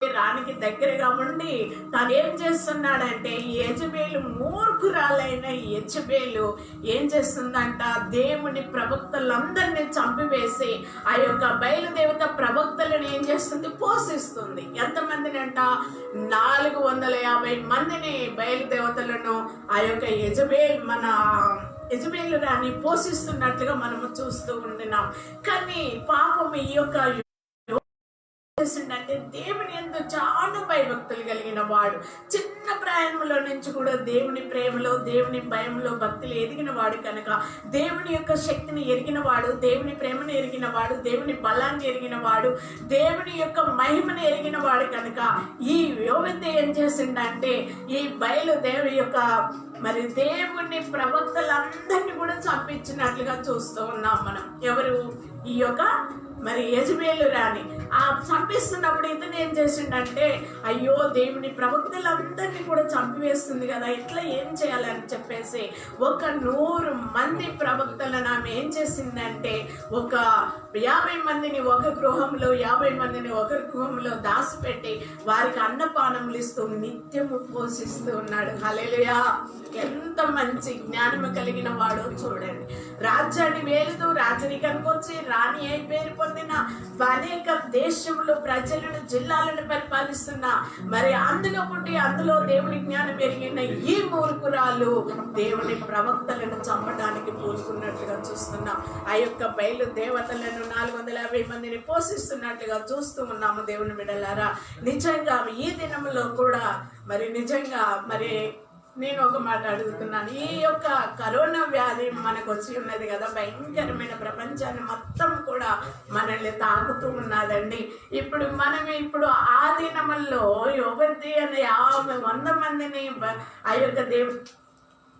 రాణికి దగ్గరగా ఉండి తను ఏం చేస్తున్నాడంటే, యెజబేలు మూర్ఖురాలైన యెజబేలు ఏం చేస్తుందంట, దేవుని ప్రవక్తలందరినీ చంపివేసి ఆ యొక్క బయలుదేవత ప్రవక్తలను ఏం చేస్తుంది, పోషిస్తుంది. ఎంతమందిని అంట, 450 మందిని బయలుదేవతలను ఆ యొక్క యెజబేలు రాణి పోషిస్తున్నట్లుగా మనము చూస్తూ ఉంటున్నాం. కానీ పాపం ఈ యొక్క అంటే దేవుని యందు చాలా భయభక్తులు కలిగిన వాడు, చిన్న ప్రాయంలో నుంచి కూడా దేవుని ప్రేమలో దేవుని భయంలో భక్తులు ఎదిగిన వాడు కనుక దేవుని యొక్క శక్తిని ఎరిగిన వాడు, దేవుని ప్రేమను ఎరిగిన వాడు, దేవుని బలాన్ని ఎరిగిన వాడు, దేవుని యొక్క మహిమను ఎరిగిన వాడు కనుక ఈ యోబద్య ఏం చేసిండంటే ఈ బయలుదేవి యొక్క మరి దేవుని ప్రవక్తలందరినీ కూడా చంపించినట్లుగా చూస్తూ ఉన్నాం మనం. ఎవరు? ఈ యొక్క మరి యెజబేలు రాని ఆ చంపిస్తున్నప్పుడు ఇతను ఏం చేసిండంటే, అయ్యో దేవుని ప్రవక్తలందరినీ కూడా చంపివేస్తుంది కదా, ఇట్లా ఏం చేయాలని చెప్పేసి 100 మంది ప్రవక్తలను ఆమె ఏం చేసిందంటే, 50 మందిని ఒక గృహంలో 50 మందిని ఒక గృహంలో దాచిపెట్టి వారికి అన్నపానములు ఇస్తూ నిత్యము పోషిస్తూ ఉన్నాడు. హల్లెలూయా! ఎంత మంచి జ్ఞానము కలిగిన వాడు చూడండి. రాజ్యాన్ని వేలుతూ రాజరికానికి వచ్చి రాణి అయి పేరు పొందిన అనేక దేశంలో ప్రజలను జిల్లాలను పరిపాలిస్తున్న మరి అందులో పుట్టి అందులో దేవుని జ్ఞానం పెరిగిన ఈ మూర్ఖురాలు దేవుని ప్రవక్తలను చంపడానికి పూనుకున్నట్లుగా చూస్తున్నాం. ఆ యొక్క బయలు దేవతలను 450 మందిని పోషిస్తున్నట్లుగా చూస్తూ ఉన్నాము. దేవుని బిడ్డలారా, నిజంగా ఈ దినంలో కూడా మరి నిజంగా మరి నేను ఒక మాట అడుగుతున్నాను. ఈ యొక్క కరోనా వ్యాధి మనకు వచ్చి ఉన్నది కదా, భయంకరమైన ప్రపంచాన్ని మొత్తం కూడా మనల్ని తాకుతూ ఉన్నదండి. ఇప్పుడు ఆ దినముల్లో 100 మందిని ఆ యొక్క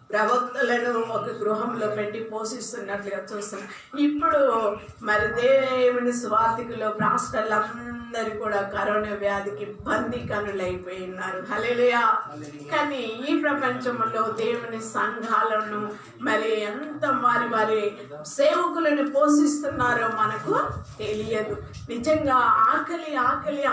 ప్రవక్తలను ఒక గృహంలో పెట్టి పోషిస్తున్నట్లుగా చూస్తున్నాం. ఇప్పుడు మరి దేవుని స్వార్థికులు రాష్ట్రాలందరూ కూడా కరోనా వ్యాధికి బందీకనులైపోయి ఉన్నారు. హల్లెలూయా! కానీ ఈ ప్రపంచంలో దేవుని సంఘాలను మరి ఎంత వారి సేవకులను పోషిస్తున్నారో మనకు తెలియదు. నిజంగా ఆకలి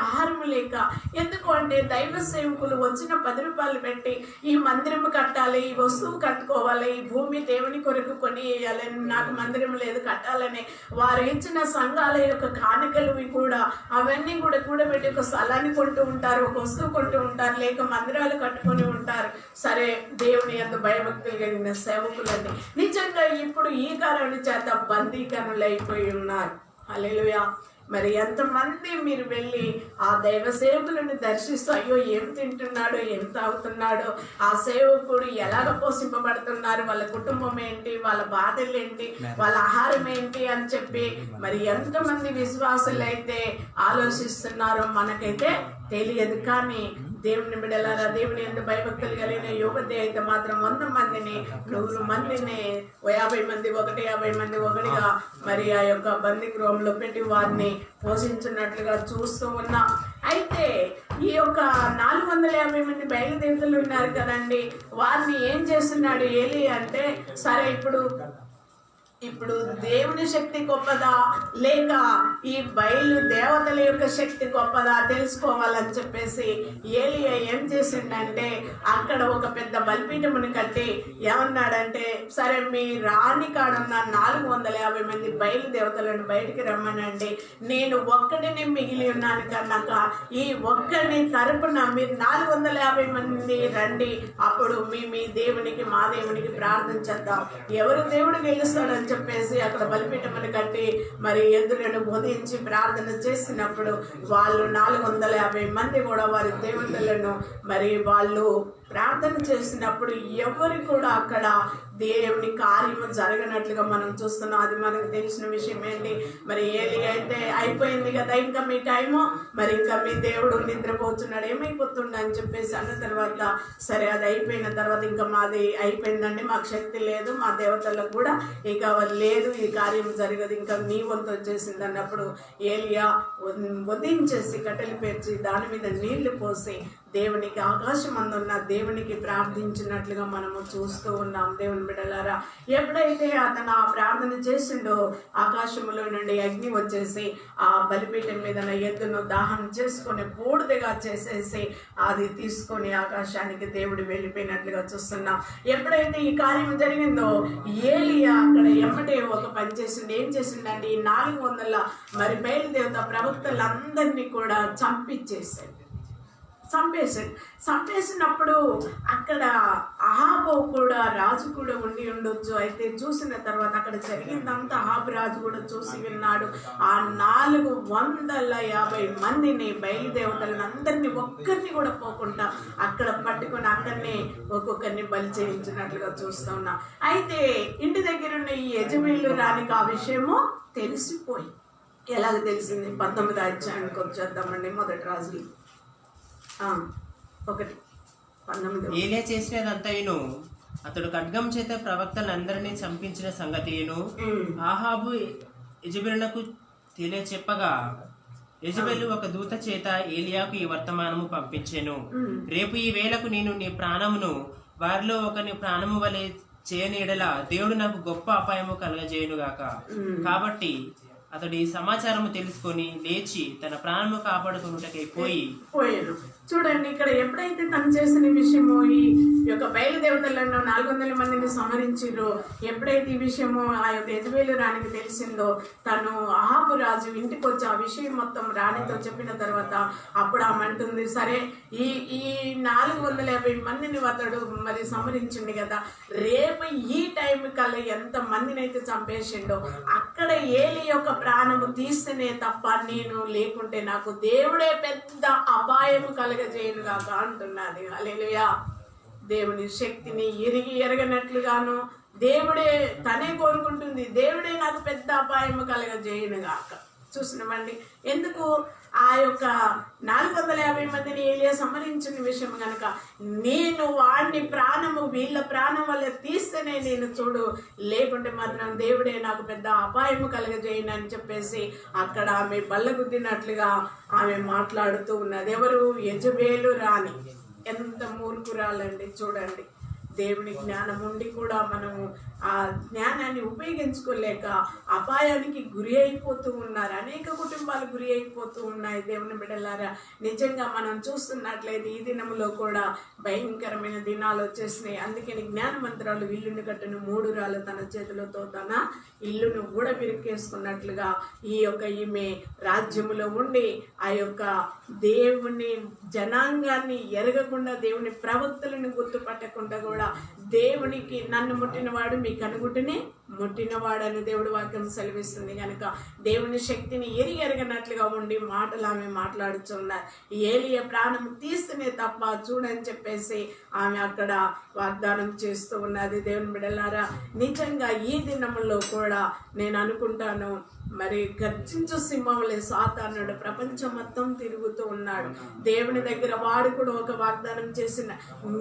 ఆహారం లేక, ఎందుకు అంటే దైవ సేవకులు వచ్చిన 10 రూపాయలు పెట్టి ఈ మందిరం కట్టాలి, ఈ వస్తువు కట్టుకోవాలి, ఈ భూమి దేవుని కొరకు కొని వేయాలని, నాకు మందిరం లేదు కట్టాలని వారు ఇచ్చిన సంఘాల యొక్క కానుకలు కూడా అవన్నీ కూడా కూడబెట్టి ఒక స్థలాన్ని కొంటూ ఉంటారు, ఒక వస్తువు కొంటూ ఉంటారు, లేక మందిరాలు కట్టుకొని ఉంటారు. సరే, దేవుని యందు భయభక్తులు కలిగిన సేవకులండి నిజంగా ఇప్పుడు ఈ కారణం చేత బందీకరణలు అయిపోయి ఉన్నారు. హల్లెలూయా! మరి ఎంతమంది మీరు వెళ్ళి ఆ దైవ సేవకులను దర్శిస్తూ అయ్యో ఏం తింటున్నాడో ఏం తాగుతున్నాడో, ఆ సేవకుడు ఎలాగ పోషింపబడుతున్నారు, వాళ్ళ కుటుంబం ఏంటి, వాళ్ళ బాధలు ఏంటి, వాళ్ళ ఆహారం ఏంటి అని చెప్పి మరి ఎంతమంది విశ్వాసులు అయితే ఆలోచిస్తున్నారో మనకైతే తెలియదు. కానీ దేవుని బిడ్డలారా, దేవుని యందు భయభక్తులు కలిగిన యువతి అయితే మాత్రం 100 మందిని 100 మందిని 50 మంది 50 మంది ఒకటిగా మరి ఆ యొక్క బందీ గృహంలో పెట్టి వారిని పోషించినట్లుగా చూస్తూ ఉన్నాం. అయితే ఈ యొక్క 450 మంది బయలుదేవతలు ఉన్నారు కదండి, వారిని ఏం చేస్తున్నాడు ఏలి అంటే, సరే ఇప్పుడు దేవుని శక్తి గొప్పదా లేక ఈ బయలు దేవతల యొక్క శక్తి గొప్పదా తెలుసుకోవాలని చెప్పేసి ఏలియా ఏం చేసిండంటే, అక్కడ ఒక పెద్ద బలిపీఠముని కట్టి ఏమన్నాడంటే, సరే మీ రాణి కాడున్న 450 మంది బయలు దేవతలను బయటికి రమ్మనండి, నేను ఒక్కడిని మిగిలి ఉన్నాను కనుక ఈ ఒక్కడిని తరపున మీరు 450 మంది రండి, అప్పుడు మీ దేవునికి మా దేవునికి ప్రార్థన చేద్దాం, ఎవరు దేవుడు గెలుస్తాడని చెప్పేసి అక్కడ బలిపీఠముని కట్టి మరి ఎదురును బోధించి ప్రార్థన చేసినప్పుడు వాళ్ళు 450 మంది కూడా వారి దేవతలను మరి వాళ్ళు ప్రార్థన చేసినప్పుడు ఎవరు కూడా అక్కడ దేవుని కార్యము జరగనట్లుగా మనం చూస్తున్నాం. అది మనకు తెలిసిన విషయం ఏంటి, మరి ఏలి అయితే అయిపోయింది కదా, ఇంకా మీ టైము, మరి ఇంకా మీ దేవుడు నిద్రపోతున్నాడు, ఏమైపోతుండ అని చెప్పేసి అన్న తర్వాత, సరే అది అయిపోయిన తర్వాత ఇంకా మాది అయిపోయిందండి, మాకు శక్తి లేదు, మా దేవతలకు కూడా ఇక లేదు, ఈ కార్యం జరగదు, ఇంకా నీ వంతు వచ్చేసింది అన్నప్పుడు ఏలియా వధించేసి కట్టెలు పేర్చి దాని మీద నీళ్లు పోసి దేవునికి ఆకాశం అందున్న దేవునికి ప్రార్థించినట్లుగా మనము చూస్తూ ఉన్నాం. దేవుని బిడ్డలారా, ఎప్పుడైతే అతను ఆ ప్రార్థన చేసిండో ఆకాశంలో నుండి అగ్ని వచ్చేసి ఆ బలిపీఠం మీద ఎద్దును దహనం చేసుకొని బూడిదగా చేసేసి అది తీసుకొని ఆకాశానికి దేవుడు వెళ్ళిపోయినట్లుగా చూస్తున్నాం. ఎప్పుడైతే ఈ కార్యం జరిగిందో ఏలియా అక్కడ ఎమ్మటే ఒక పని చేసిండు. ఏం చేసిండంటే, ఈ 400 మరి బయలుదేవత ప్రవక్తలందరినీ కూడా చంపేసినప్పుడు అక్కడ అహాబు కూడా రాజు కూడా ఉండి ఉండొచ్చు. అయితే చూసిన తర్వాత అక్కడ జరిగిందంతా అహాబు రాజు కూడా చూసి విన్నాడు. ఆ 450 మందిని బయలుదేవతలను అందరినీ ఒక్కరిని కూడా పోకుండా అక్కడ పట్టుకొని అక్కడనే ఒక్కొక్కరిని బలి చేయించినట్లుగా చూస్తూ ఉన్నా. అయితే ఇంటి దగ్గర ఉన్న ఈ యజమేలు రానికి ఆ విషయము తెలిసిపోయి, ఎలాగ తెలిసింది 19వ అధ్యాయానికి వచ్చేద్దామండి. మొదటి రాజులు 1:19. ఏలియా చేసినదంతయును అతడు ఖడ్గం చేత ప్రవక్తలందరినీ చంపించిన సంగతియును, ఆహాబు యెజెబెలునకు తెలియచెప్పగా యెజబెలు ఒక దూత చేత ఏలియాకు ఈ వర్తమానము పంపించెను. రేపు ఈ వేళకు నేను నీ ప్రాణమును వారిలో ఒకని ప్రాణము వలె చేయని ఎడల దేవుడు నాకు గొప్ప అపాయము కలగజేయునుగాక. కాబట్టి అతడు ఈ సమాచారము తెలుసుకొని లేచి తన ప్రాణము కాపాడుకున్నటకై పోయారు. చూడండి, ఇక్కడ ఎప్పుడైతే తను చేసిన విషయము ఈ యొక్క బయలుదేవతలను 400 మందిని సంహరించిరో, ఎప్పుడైతే ఈ విషయము ఆ యొక్క యెజబెలు రాణికి తెలిసిందో, తను అహాబు రాజు ఇంటికి వచ్చి ఆ విషయం మొత్తం రాణితో చెప్పిన తర్వాత అప్పుడు ఆమె అంటుంది, సరే ఈ 450 మందిని అతడు మరి సంహరించింది కదా, రేపు ఈ టైం కల్లా ఎంత మందిని అయితే చంపేసిండో అక్కడ ఏలి యొక్క ప్రాణము తీస్తేనే తప్ప నేను లేకుంటే నాకు దేవుడే పెద్ద అపాయము కలగజేయను కాక అంటున్నది. హల్లెలూయా. దేవుని శక్తిని ఎరగనట్లుగాను దేవుడే తనే కోరుకుంటుంది, దేవుడే నాకు పెద్ద అపాయము కలగజేయను గాక. చూసినామండి, ఎందుకు ఆ యొక్క 450 మందిని ఏలియా సంహరించిన విషయం కనుక, నేను వాడిని ప్రాణము వీళ్ళ ప్రాణం వల్ల తీస్తేనే నేను చూడు, లేకుంటే మాత్రం దేవుడే నాకు పెద్ద అపాయము కలగజేయను అని చెప్పేసి అక్కడ ఆమె బల్లగుద్దినట్లుగా ఆమె మాట్లాడుతూ ఉన్నది. ఎవరు? యెజబెలు రాణి. ఎంత మూర్ఖురాలండి చూడండి. దేవుని జ్ఞానం ఉండి కూడా మనము ఆ జ్ఞానాన్ని ఉపయోగించుకోలేక అపాయానికి గురి అయిపోతూ ఉన్నారు. అనేక కుటుంబాలు గురి అయిపోతూ ఉన్నాయి. దేవుని బిడ్డలారా, నిజంగా మనం చూస్తున్నట్లయితే ఈ దినంలో కూడా భయంకరమైన దినాలు వచ్చేసినాయి. అందుకని జ్ఞానమంత్రాలు ఇల్లుని కట్టిన 3 రాళ్ళు తన చేతులతో తన ఇల్లును కూడా బిరికేసుకున్నట్లుగా ఈ యొక్క ఈమె రాజ్యములో ఉండి ఆ యొక్క దేవుని జనాంగాన్ని ఎరగకుండా, దేవుని ప్రవక్తలను గుర్తుపట్టకుండా కూడా దేవునికి నన్ను ముట్టినవాడు మీ కనుగుట్టుని ముట్టినవాడని దేవుడి వాక్యం సెలవిస్తుంది. కనుక దేవుని శక్తిని ఎరగనట్లుగా ఉండి మాటలు ఆమె మాట్లాడుతున్నారు. ఏలియా ప్రాణం తీస్తేనే తప్ప చూడని చెప్పేసి ఆమె అక్కడ వాగ్దానం చేస్తూ ఉన్నది. దేవుని బిడ్డలారా, నిజంగా ఈ దినములో కూడా నేను అనుకుంటాను, మరి గర్జించు సింహంలే సాతానుడు ప్రపంచం మొత్తం తిరుగుతూ ఉన్నాడు. దేవుని దగ్గర వాడు కూడా ఒక వాగ్దానం చేసిన,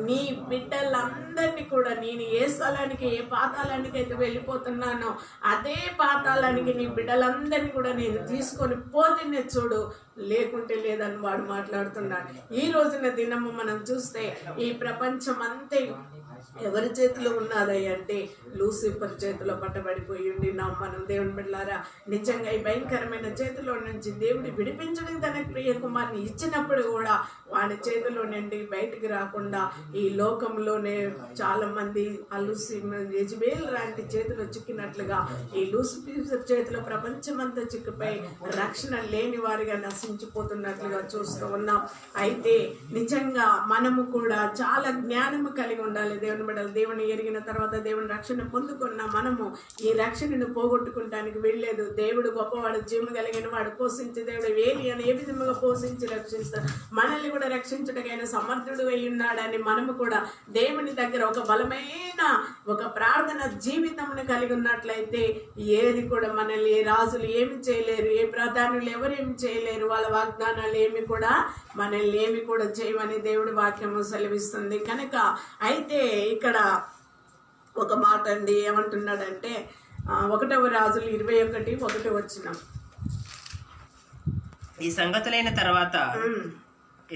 నీ బిడ్డలందరినీ కూడా నేను ఏ స్థలానికి, ఏ పాతాళానికి అయితే వెళ్ళిపోతున్నానో అదే పాతాళానికి నీ బిడ్డలందరినీ కూడా నేను తీసుకొని పోతేనే చూడు, లేకుంటే లేదని వాడు మాట్లాడుతున్నాడు. ఈ రోజున దినము మనం చూస్తే ఈ ప్రపంచం అంతే ఎవరి చేతిలో ఉన్నది అంటే లూసిఫర్ చేతిలో పట్టబడిపోయి ఉండి మనం దేవుని బిడ్డలారా, నిజంగా ఈ భయంకరమైన చేతిలో నుంచి దేవుడు విడిపించడం తన ప్రియ కుమార్ని ఇచ్చినప్పుడు కూడా వాడి చేతిలో నుండి బయటికి రాకుండా ఈ లోకంలోనే చాలా మంది యెజబెలు లాంటి చేతిలో చిక్కినట్లుగా ఈ లూసిఫర్ చేతిలో ప్రపంచమంతా చిక్కిపోయి రక్షణ లేని వారిగా నశించిపోతున్నట్లుగా చూస్తూ ఉన్నాం. అయితే నిజంగా మనము కూడా చాలా జ్ఞానము కలిగి ఉండాలి. దేవుని బిడ్డలు, దేవుని ఎరిగిన తర్వాత దేవుని రక్షణ పొందుకున్న మనము ఈ రక్షణను పోగొట్టుకుంటానికి వెళ్ళలేదు. దేవుడు గొప్పవాడు, జీవము కలిగిన వాడు, పోషించే దేవుడు. ఏలియాను ఏ విధముగా పోషించి రక్షిస్తాడు, మనల్ని కూడా రక్షించటకైనా సమర్థుడు అయి ఉన్నాడని మనము కూడా దేవుని దగ్గర ఒక బలమైన ఒక ప్రార్థన జీవితంను కలిగి ఉన్నట్లయితే ఏది కూడా మనల్ని ఏ రాజులు ఏమి చేయలేరు, ఏ ప్రధానులు ఎవరేమి చేయలేరు, వాళ్ళ వాగ్దానాలు ఏమి కూడా మనల్ని ఏమి కూడా చేయమని దేవుడి వాక్యము సెలవిస్తుంది. కనుక అయితే ఇక్కడ ఒక మాట అండి, ఏమంటున్నాడంటే 1వ రాజులు 21:1 వచ్చిన, ఈ సంగతులైన తర్వాత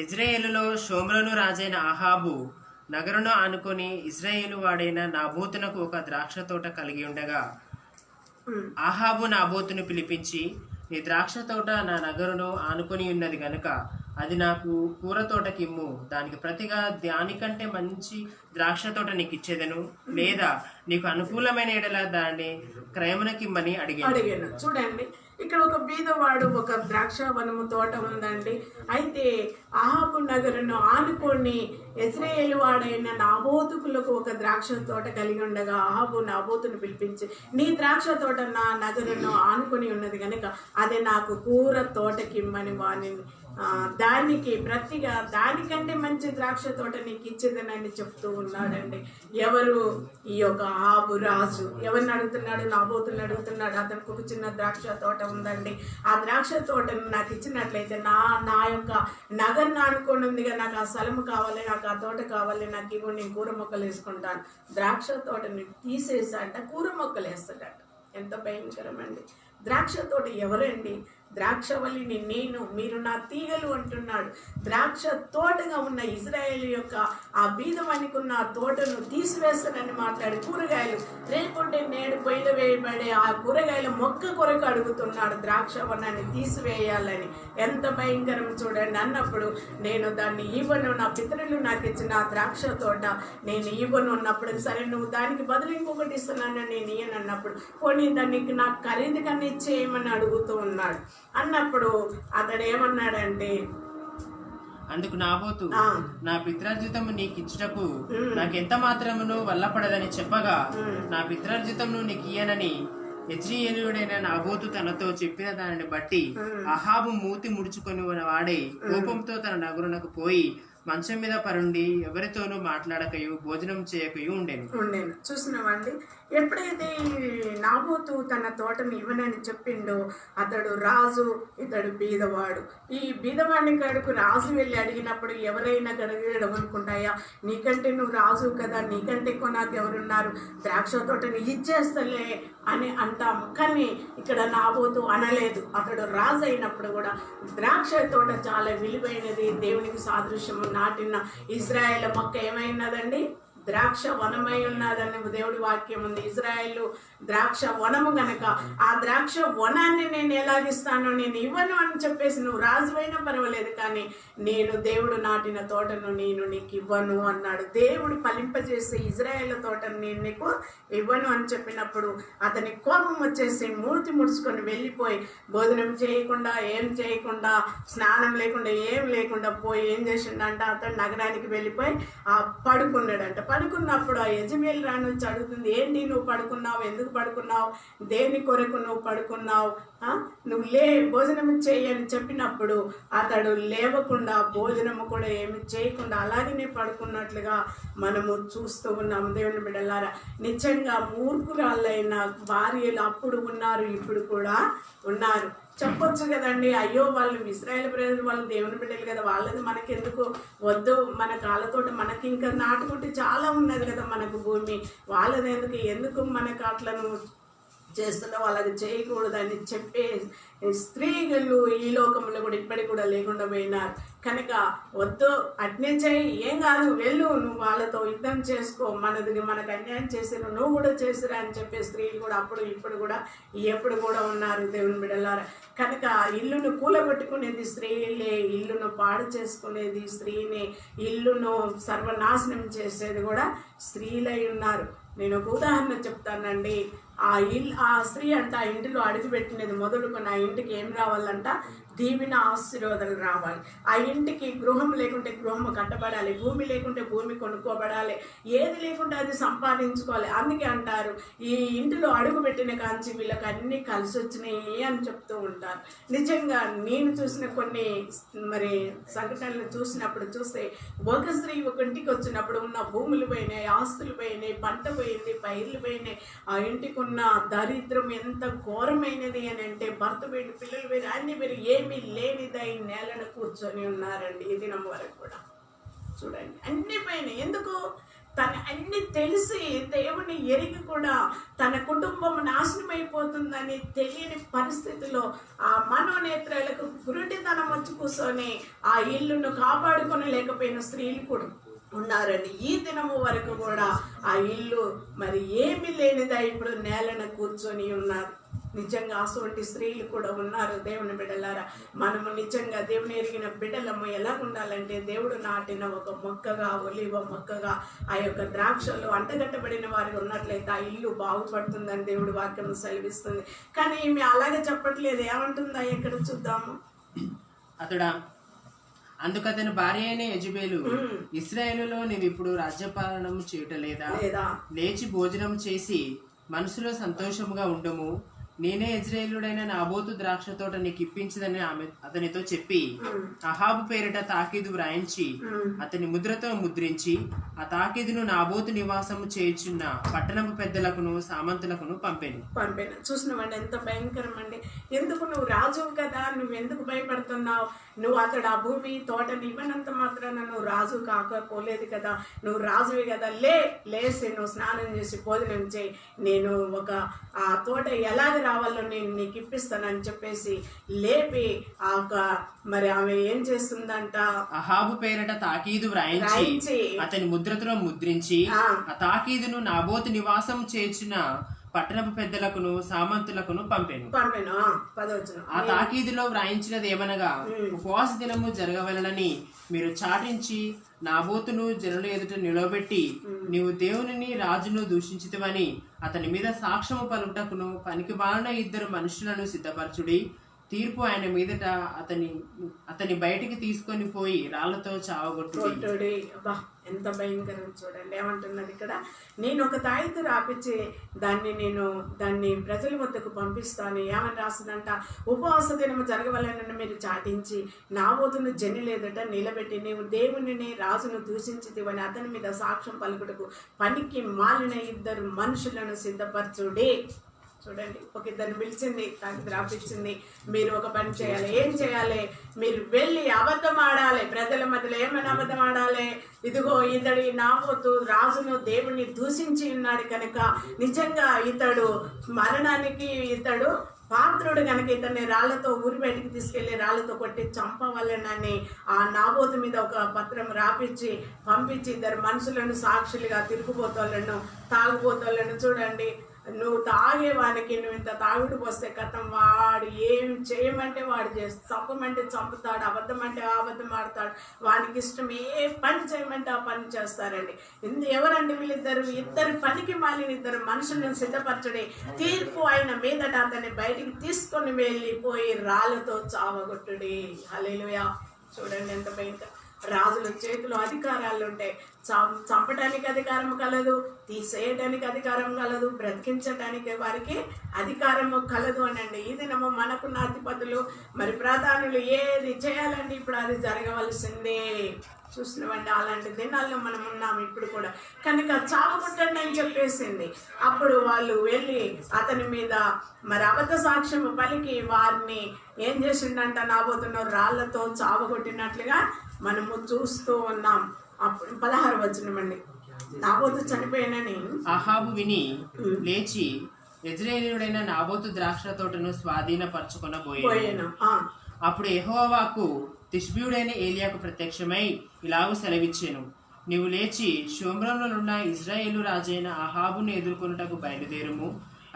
ఇజ్రాయేలులో షోమ్రోను రాజైన అహాబు నగరును ఆనుకొని ఇజ్రాయేలు వాడైన నాబోతునకు ఒక ద్రాక్ష తోట కలిగి ఉండగా అహాబు నాబోతును పిలిపించి, నీ ద్రాక్ష తోట నా నగరును ఆనుకొని ఉన్నది గనుక అది నాకు కూర తోటకిమ్ము, దానికి ప్రతిగా దానికంటే మంచి ద్రాక్ష తోట నీకు ఇచ్చేదను, లేదా నీకు అనుకూలమైన ఎడల దాన్ని క్రయమునకిమ్మని అడిగాను. చూడండి, ఇక్కడ ఒక బీదవాడు ఒక ద్రాక్ష వనము తోట ఉందండి. అయితే అహాబు నగరును ఆనుకొని యెజ్రెయేలు వాడైన నాబోతుకులకు ఒక ద్రాక్ష తోట కలిగి ఉండగా అహాబు నాబోతును పిలిపించి, నీ ద్రాక్ష తోట నా నగరును ఆనుకొని ఉన్నది కనుక అది నాకు కూర తోటకిమ్మని వాని దానికి ప్రతిగా దానికంటే మంచి ద్రాక్ష తోట నీకు ఇచ్చేదనని చెప్తూ ఉన్నాడండి. ఎవరు? ఈ యొక్క అహాబు రాజు ఎవరిని అడుగుతున్నాడు? నాబోతుని అడుగుతున్నాడు. అతనికి ఒక చిన్న ద్రాక్ష తోట ఉందండి. ఆ ద్రాక్ష తోటను నాకు ఇచ్చినట్లయితే నా యొక్క నగర్ను ఆనుకొని ఉందిగా, నాకు ఆ స్థలము కావాలి, నాకు ఆ తోట కావాలి, నాకు ఇవ్వు, నేను కూర మొక్కలు వేసుకుంటాను. ద్రాక్ష తోటని తీసేసాట కూర మొక్కలు వేస్తాడట. ఎంత భయంకరం అండి. ద్రాక్ష తోట ఎవరండి? ద్రాక్షవల్లిని నేను, మీరు నా తీగలు అంటున్నాడు. ద్రాక్ష తోటగా ఉన్న ఇజ్రాయేల్ యొక్క ఆ బీదవానికి ఉన్న ఆ తోటను తీసివేస్తానని మాట్లాడి కూరగాయలు రేపుంటే నేడు పొయ్యిలో వేయబడే ఆ కూరగాయల మొక్క కొరకు అడుగుతున్నాడు ద్రాక్ష వనాన్ని తీసివేయాలని. ఎంత భయంకరం చూడండి. అన్నప్పుడు నేను దాన్ని ఇవ్వను, నా పితరులు నాకు ఇచ్చిన ఆ ద్రాక్ష తోట నేను ఇవ్వను అన్నప్పుడు, సరే నువ్వు దానికి బదులు ఇంకొకటి ఇస్తున్నాను నేను ఇయ్యను అన్నప్పుడు, పోనీ దానికి నాకు ఖరీదు కన్నా ఇచ్చేయమని అడుగుతూ ఉన్నాడు. అన్నప్పుడు అతడు ఏమన్నాడంటే, అందుకు నాబోతు నా పిత్రార్జితము నీకు ఇచ్చుటకు నాకెంత మాత్రమును వల్లపడదని చెప్పగా, నా పిత్రార్జితమును నీకు ఇయ్యనని యెజ్రెయేలీయుడైన నాబోతు తనతో చెప్పిన దానిని బట్టి అహాబు మూతి ముడుచుకొని వాడే కోపంతో తన నగరునకు పోయి మంచం మీద పరుండి ఎవరితోనూ మాట్లాడకయు భోజనం చేయకయు ఉండేను. చూసినామండి, ఎప్పుడైతే నాబోతు తన తోటను ఇవ్వనని చెప్పిండో అతడు రాజు, ఇతడు బీదవాడు. ఈ బీదవాడిని కడుకు రాజు వెళ్ళి అడిగినప్పుడు ఎవరైనా గడగడం అనుకుంటాయా, నీకంటే నువ్వు రాజు కదా, నీకంటే ఎక్కువ నాకు ఎవరున్నారు, ద్రాక్ష తోటని ఇచ్చేస్తలే అని అంటాము. కానీ ఇక్కడ నాబోతు అనలేదు. అతడు రాజు అయినప్పుడు కూడా ద్రాక్ష తోట చాలా విలువైనది, దేవునికి సాదృశ్యము. నాటిన ఇజ్రాయేల్ మొక్క ఏమైనదండి? ద్రాక్ష వనమై ఉన్నదని దేవుడి వాక్యం ఉంది. ఇజ్రాయేలు ద్రాక్ష వనము గనక ఆ ద్రాక్ష వనాన్ని నేను ఎలాగిస్తాను, నేను ఇవ్వను అని చెప్పేసి నువ్వు రాజువైనా పర్వాలేదు, కానీ నేను దేవుడు నాటిన తోటను నేను నీకు ఇవ్వను అన్నాడు. దేవుడు ఫలింపజేసే ఇజ్రాయేల్ తోటను నేను నీకు ఇవ్వను అని చెప్పినప్పుడు అతని కోపం వచ్చేసి మూర్తి ముడుచుకొని వెళ్ళిపోయి భోజనం చేయకుండా, ఏం చేయకుండా, స్నానం లేకుండా, ఏం లేకుండా పోయి ఏం చేసిండంట, అతడు నగరానికి వెళ్ళిపోయి పడుకున్నాడంట. పడుకున్నప్పుడు ఆ యజమేలు రాని వచ్చి అడుగుతుంది, ఏంటి నువ్వు పడుకున్నావు, ఎందుకు పడుకున్నావు, దేని కొరకు నువ్వు పడుకున్నావు, నువ్వు భోజనం చేయి అని చెప్పినప్పుడు అతడు లేవకుండా భోజనము కూడా ఏమి చేయకుండా అలాగనే పడుకున్నట్లుగా మనము చూస్తూ ఉన్నాము. దేవుని బిడ్డలారా, నిజంగా మూర్ఖురాళ్ళైన భార్యలు అప్పుడు ఉన్నారు, ఇప్పుడు కూడా ఉన్నారు. చెప్పొచ్చు కదండి, అయ్యో వాళ్ళు ఇశ్రాయేలు ప్రజలు, వాళ్ళు దేవుని బిడ్డలు కదా, వాళ్ళది మనకెందుకు వద్దు, మన కాళ్ళతోట మనకి ఇంకా నాటుకుంటే చాలా ఉన్నది కదా మనకు భూమి, వాళ్ళది ఎందుకు మనకు అట్లను చేస్తున్నావు, వాళ్ళకి చేయకూడదని చెప్పే స్త్రీలు ఈ లోకంలో కూడా ఇప్పటికి కూడా లేకుండా పోయినారు. కనుక వద్దు, అట్నే చేయి, ఏం కాదు, వెళ్ళు, నువ్వు వాళ్ళతో యుద్ధం చేసుకో, మనకు అన్యాయం చేసిరు, నువ్వు కూడా చేసిరా అని చెప్పే స్త్రీలు కూడా అప్పుడు ఇప్పుడు కూడా ఎప్పుడు కూడా ఉన్నారు. దేవుని బిడ్డలారా, కనుక ఇల్లును కూలగొట్టుకునేది స్త్రీలే, ఇల్లును పాడు చేసుకునేది స్త్రీనే, ఇల్లును సర్వనాశనం చేసేది కూడా స్త్రీలై ఉన్నారు. నేను ఒక ఉదాహరణ చెప్తానండి. ఆ స్త్రీ అంట ఆ ఇంటిలో అడుగుపెట్టినది మొదలుకొని ఆ ఇంటికి ఏం రావాలంట, దీవెన ఆశీర్వాదాలు రావాలి. ఆ ఇంటికి గృహం లేకుంటే గృహం కట్టబడాలి, భూమి లేకుంటే భూమి కొనుక్కోబడాలి, ఏది లేకుంటే అది సంపాదించుకోవాలి. అందుకే అంటారు ఈ ఇంటిలో అడుగు పెట్టిన కాంచి వీళ్ళకి అన్నీ కలిసి వచ్చినాయి అని చెప్తూ ఉంటారు. నిజంగా నేను చూసిన కొన్ని సంఘటనలు చూస్తే ఒక స్త్రీ ఒక ఇంటికి వచ్చినప్పుడు ఉన్న భూములు పోయినాయి, ఆస్తులు పోయినాయి, పంట పోయింది, పైర్లు పోయినాయి, ఆ ఇంటికి ఉన్న దరిద్రం ఎంత ఘోరమైనది అని అంటే భర్త పోయింది, పిల్లలు పోయి అన్ని మీరు ఏమీ లేనిదై నేలను కూర్చొని ఉన్నారండి ఈ దినం వరకు కూడా. చూడండి, అన్ని పైన ఎందుకు, తన అన్ని తెలిసి దేవుని ఎరిగి కూడా తన కుటుంబం నాశనం అయిపోతుందని తెలియని పరిస్థితిలో ఆ మనోనేత్రాలకు గురుటితనం వచ్చి కూర్చొని ఆ ఇల్లును కాపాడుకొని లేకపోయిన స్త్రీలు కూడా ఉన్నారండి. ఈ దినము వరకు కూడా ఆ ఇల్లు ఏమీ లేనిదా ఇప్పుడు నేలన కూర్చొని ఉన్నారు. నిజంగా అటువంటి స్త్రీలు కూడా ఉన్నారు. దేవుని బిడ్డలారా, మనము నిజంగా దేవుని ఎరిగిన బిడ్డలము ఎలా ఉండాలంటే, దేవుడు నాటిన ఒక మొక్కగా, ఒలివ మొక్కగా ఆ యొక్క ద్రాక్షలు అంటగట్టబడిన వారికి ఉన్నట్లయితే ఆ ఇల్లు బాగుపడుతుందని దేవుడి వాక్యం సెలవిస్తుంది. కానీ ఈమె అలాగే చెప్పట్లేదు. ఏమంటుందా ఎక్కడ చూద్దాము. అందుకతని భార్య అయిన యెజబెలు, ఇశ్రాయేలులో నీవు ఇప్పుడు రాజ్యపాలనం చేయటలేదా? లేచి భోజనం చేసి మనసులో సంతోషముగా ఉండము. నేనే యెజ్రెయేలుడైన నాబోతు ద్రాక్ష తోట నీకు ఇప్పించదని ఆమె అతనితో చెప్పి అహాబు పేరిట తాకీదు వ్రాయించి అతని ముద్రతో ముద్రించి ఆ తాకీదును నాబోతు నివాసము చేయుచున్న పట్టణపు పెద్దలకును సామంతులకును పంపాను. చూసినవండి, ఎంత భయంకరం అండి. ఎందుకు నువ్వు రాజువు కదా, నువ్వు ఎందుకు భయపడుతున్నావు? నువ్వు అతడు ఆ భూమి తోటని ఇవ్వనంత మాత్రాన నువ్వు రాజు కాకపోలేదు కదా, నువ్వు రాజువి కదా, లేసి నువ్వు స్నానం చేసి భోజనం చేయి, నేను ఆ తోట ఎలాగ రావాలో నేను నీకు ఇప్పిస్తానని చెప్పేసి లేపి మరి ఆమె ఏం చేస్తుందంట, అహాబు పేరట తాకీదు వ్రాయించి అతని ముద్రతో ముద్రించి ఆ తాకీదును నాబోతు నివాసం చేర్చిన పట్టణపు పెద్దలకును సామంతులకును పంపెను. ఆ తాకీదులో వ్రాయించినది ఏమనగా, ఉపవాస దినము జరగవలనని మీరు చాటించి నాబోతును జనుల ఎదుట నిలబెట్టి నీవు దేవునిని రాజును దూషించితివని అతని మీద సాక్ష్యము పలుటకును పనికి మాలిన 2 మనుషులను సిద్ధపరచుడి. తీర్పు ఆయన మీదట అతని బయటికి తీసుకొని పోయి రాళ్లతో చావగొట్టుడి. ఎంత భయంకరం చూడండి. ఏమంటున్నది ఇక్కడ, నేను ఒక తాయితు రాపిచ్చి దాన్ని ప్రజల వద్దకు పంపిస్తాను. ఏమని రాస్తుందంట, ఉపవాస దినము జరగవలనని మీరు చాటించి నాబోతును జనులేదట నిలబెట్టి నీవు దేవునిని రాజును దూషించితివని అతని మీద సాక్ష్యం పలుకుటకు పనికి మాలిన 2 మనుషులను సిద్ధపరచుడి. చూడండి, ఒక 2 పిలిచింది, తాకి రాపించింది. మీరు ఒక పని చేయాలి. ఏం చేయాలి? మీరు వెళ్ళి అబద్ధం ఆడాలి. ప్రజల మధ్యలో ఏమైనా అబద్ధం ఆడాలి, ఇదిగో ఇతడు నాబోతు రాజును దేవుణ్ణి దూషించి ఉన్నాడు కనుక నిజంగా ఇతడు మరణానికి పాత్రుడు కనుక ఇతన్ని రాళ్లతో ఊరి బయటికి తీసుకెళ్లి రాళ్లతో కొట్టి చంపవలనని ఆ నాబోతు మీద ఒక పత్రం రాపించి పంపించి 2 మనుషులను సాక్షులుగా తిరుగుబోతోళ్ళను తాగుబోతోళ్ళను చూడండి, నువ్వు తాగేవానికి నువ్వు ఇంత తాగుడు పోస్తే కథం వాడు ఏం చేయమంటే వాడు చేస్తాడు, చంపమంటే చంపుతాడు, అబద్ధం అంటే అబద్ధం ఆడతాడు, వానికి ఇష్టం ఏ పని చేయమంటే ఆ పని చేస్తారండి. ఎవరండి వీళ్ళిద్దరు? 2 పనికి మాలిన 2 మనుషులను సిద్ధపరచడి. తీర్పు ఆయన మీదట అతన్ని బయటికి తీసుకొని వెళ్ళిపోయి రాళ్ళతో చావగొట్టుడి. హల్లెలూయా. చూడండి ఎంత భయంకర. రాజుల చేతిలో అధికారాలు ఉంటాయి. చంపడానికి అధికారం కలదు, తీసేయడానికి అధికారం కలదు, బ్రతికించడానికి వారికి అధికారము కలదు అనండి. ఈ దినము మనకున్న అధిపతులు మరి ప్రధానులు ఏది చేయాలండి ఇప్పుడు అది జరగవలసిందే. చూసినవండి, అలాంటి దినాల్లో మనం ఉన్నాము ఇప్పుడు కూడా. కనుక చావగొట్టండి అని చెప్పేసింది. అప్పుడు వాళ్ళు వెళ్ళి అతని మీద మరి అబద్ధ సాక్ష్యం పలికి వారిని ఏం చేసిండంట, నాబోతున్న రాళ్లతో చావగొట్టినట్లుగా మనము చూస్తూ ఉన్నాం. అప్పుడు 16వ వచనం అండి. నాబోతు చనిపోయినని అహాబు విని లేచి యెజ్రెయేలీయుడైన నాబోతు ద్రాక్ష తోటను స్వాధీనపరచుకొనబోయెను. అప్పుడు యెహోవా వాక్కు తిష్బీయుడైన ఏలియాకు ప్రత్యక్షమై ఇలాగు సెలవిచ్చెను, నీవు లేచి షోమ్రోనులో ఇజ్రాయేలు రాజైన అహాబును ఎదుర్కొనుటకు బయలుదేరుము.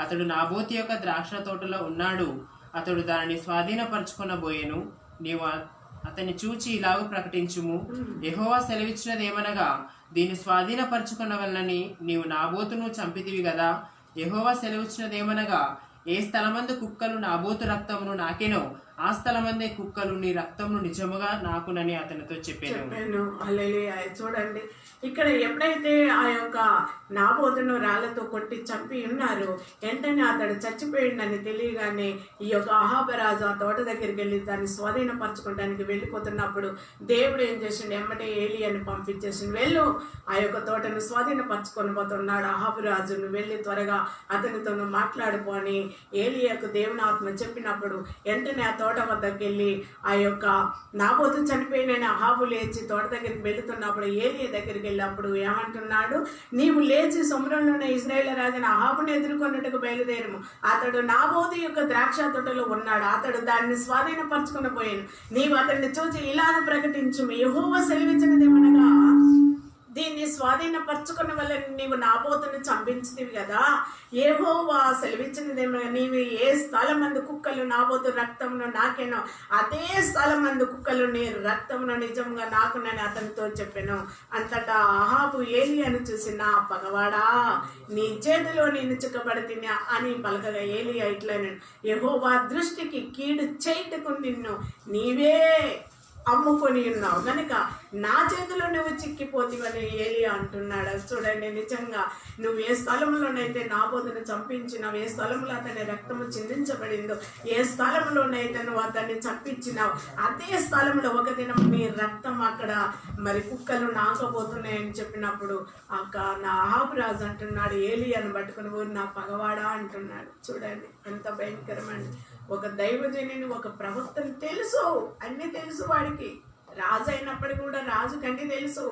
అతడు నాబోతు యొక్క ద్రాక్ష తోటలో ఉన్నాడు. అతడు దానిని స్వాధీనపరచుకొనబోయెను. నీవు అతన్ని చూచి ఇలాగ ప్రకటించుము, యెహోవా సెలవిచ్చినదేమనగా, దీన్ని స్వాధీనపరచుకొనవలనని నీవు నాబోతును చంపితివి గదా. యెహోవా సెలవిచ్చినదేమనగా, ఏ స్థలమందు కుక్కలు నాబోతు రక్తమును నాకెనో ఆ స్థలమందే కుక్కలు నీ రక్తమును నిజముగా నాకునని అతనితో చెప్పాను. హల్లెలూయా. చూడండి, ఇక్కడ ఎప్పుడైతే ఆ యొక్క నాబోతును రాళ్లతో కొట్టి చంపి ఉన్నారు, వెంటనే అతడు చచ్చిపోయిందని తెలియగానే ఈ యొక్క అహాబరాజు ఆ తోట దగ్గరికి వెళ్ళి దాన్ని స్వాధీనపరచుకోవడానికి వెళ్ళిపోతున్నప్పుడు దేవుడు ఏం చేసిండు, ఎమ్మటే ఏలియాని పంపించేసి వెళ్ళు ఆ యొక్క తోటను స్వాధీనపరచుకొని పోతున్నాడు. అహాబరాజును వెళ్ళి త్వరగా అతనితో మాట్లాడుకొని ఏలియాకు దేవుని ఆత్మ చెప్పినప్పుడు వెంటనే ఆ తోట వద్దకు వెళ్ళి ఆ యొక్క నాబోతు చనిపోయిన అహాబు లేచి తోట దగ్గరికి వెళుతున్నప్పుడు ఏలియా దగ్గరికి వెళ్ళినప్పుడు ఏమంటున్నాడు, నీవు లేచి సొమ్రోనులోని ఇశ్రాయేలు రాజైన అహాబును ఎదుర్కొన్నట్టుకు బయలుదేరము. అతడు నాబోతు యొక్క ద్రాక్ష తోటలో ఉన్నాడు. అతడు దాన్ని స్వాధీనపరచుకుని పోయాను. నీవు అతన్ని చూసి ఇలాగ ప్రకటించు, యెహోవా సెలవిచ్చినదేమనగా, దీన్ని స్వాధీనపరచుకున్న వల్ల నీవు నాబోతుని చంపించితివి కదా. యెహోవా సెలవిచ్చినదేమనగా, నీవు ఏ స్థలం మందు కుక్కలు నాబోతు రక్తమును నాకేనో అదే స్థలం మందు కుక్కలు నీ రక్తమును నిజంగా నాకునని అతనితో చెప్పాను. అంతటా అహాబు ఏలియాను చూసి, నా పగవాడా, నీ చేతిలో నేను చిక్కబడితిని అని పలకగా ఏలియా ఇట్లనెను, యెహోవా దృష్టికి కీడు చేయుటకు నిన్ను నీవే అమ్ముకొని ఉన్నావు గనుక నా చేతిలో నువ్వు చిక్కిపోతివని ఏలియా అంటున్నాడు. చూడండి, నిజంగా నువ్వు ఏ స్థలంలోనైతే నాబోతును చంపించినావు, ఏ స్థలంలో అతని రక్తము చిందించబడిందో, ఏ స్థలంలోనైతే నువ్వు అతన్ని చంపించినావు, అదే స్థలంలో ఒక దినం నీ రక్తం అక్కడ మరి కుక్కలు నాకపోతున్నాయని చెప్పినప్పుడు నా అహాబురాజు అంటున్నాడు, ఏలియాను పట్టుకుని నా పగవాడా అంటున్నాడు. చూడండి ఎంత భయంకరమండి. ఒక దైవజనుని, ఒక ప్రవక్తని తెలుసు, అన్ని తెలుసు వాడికి. రాజు అయినప్పటికీ కూడా రాజుకి అన్ని తెలుసు.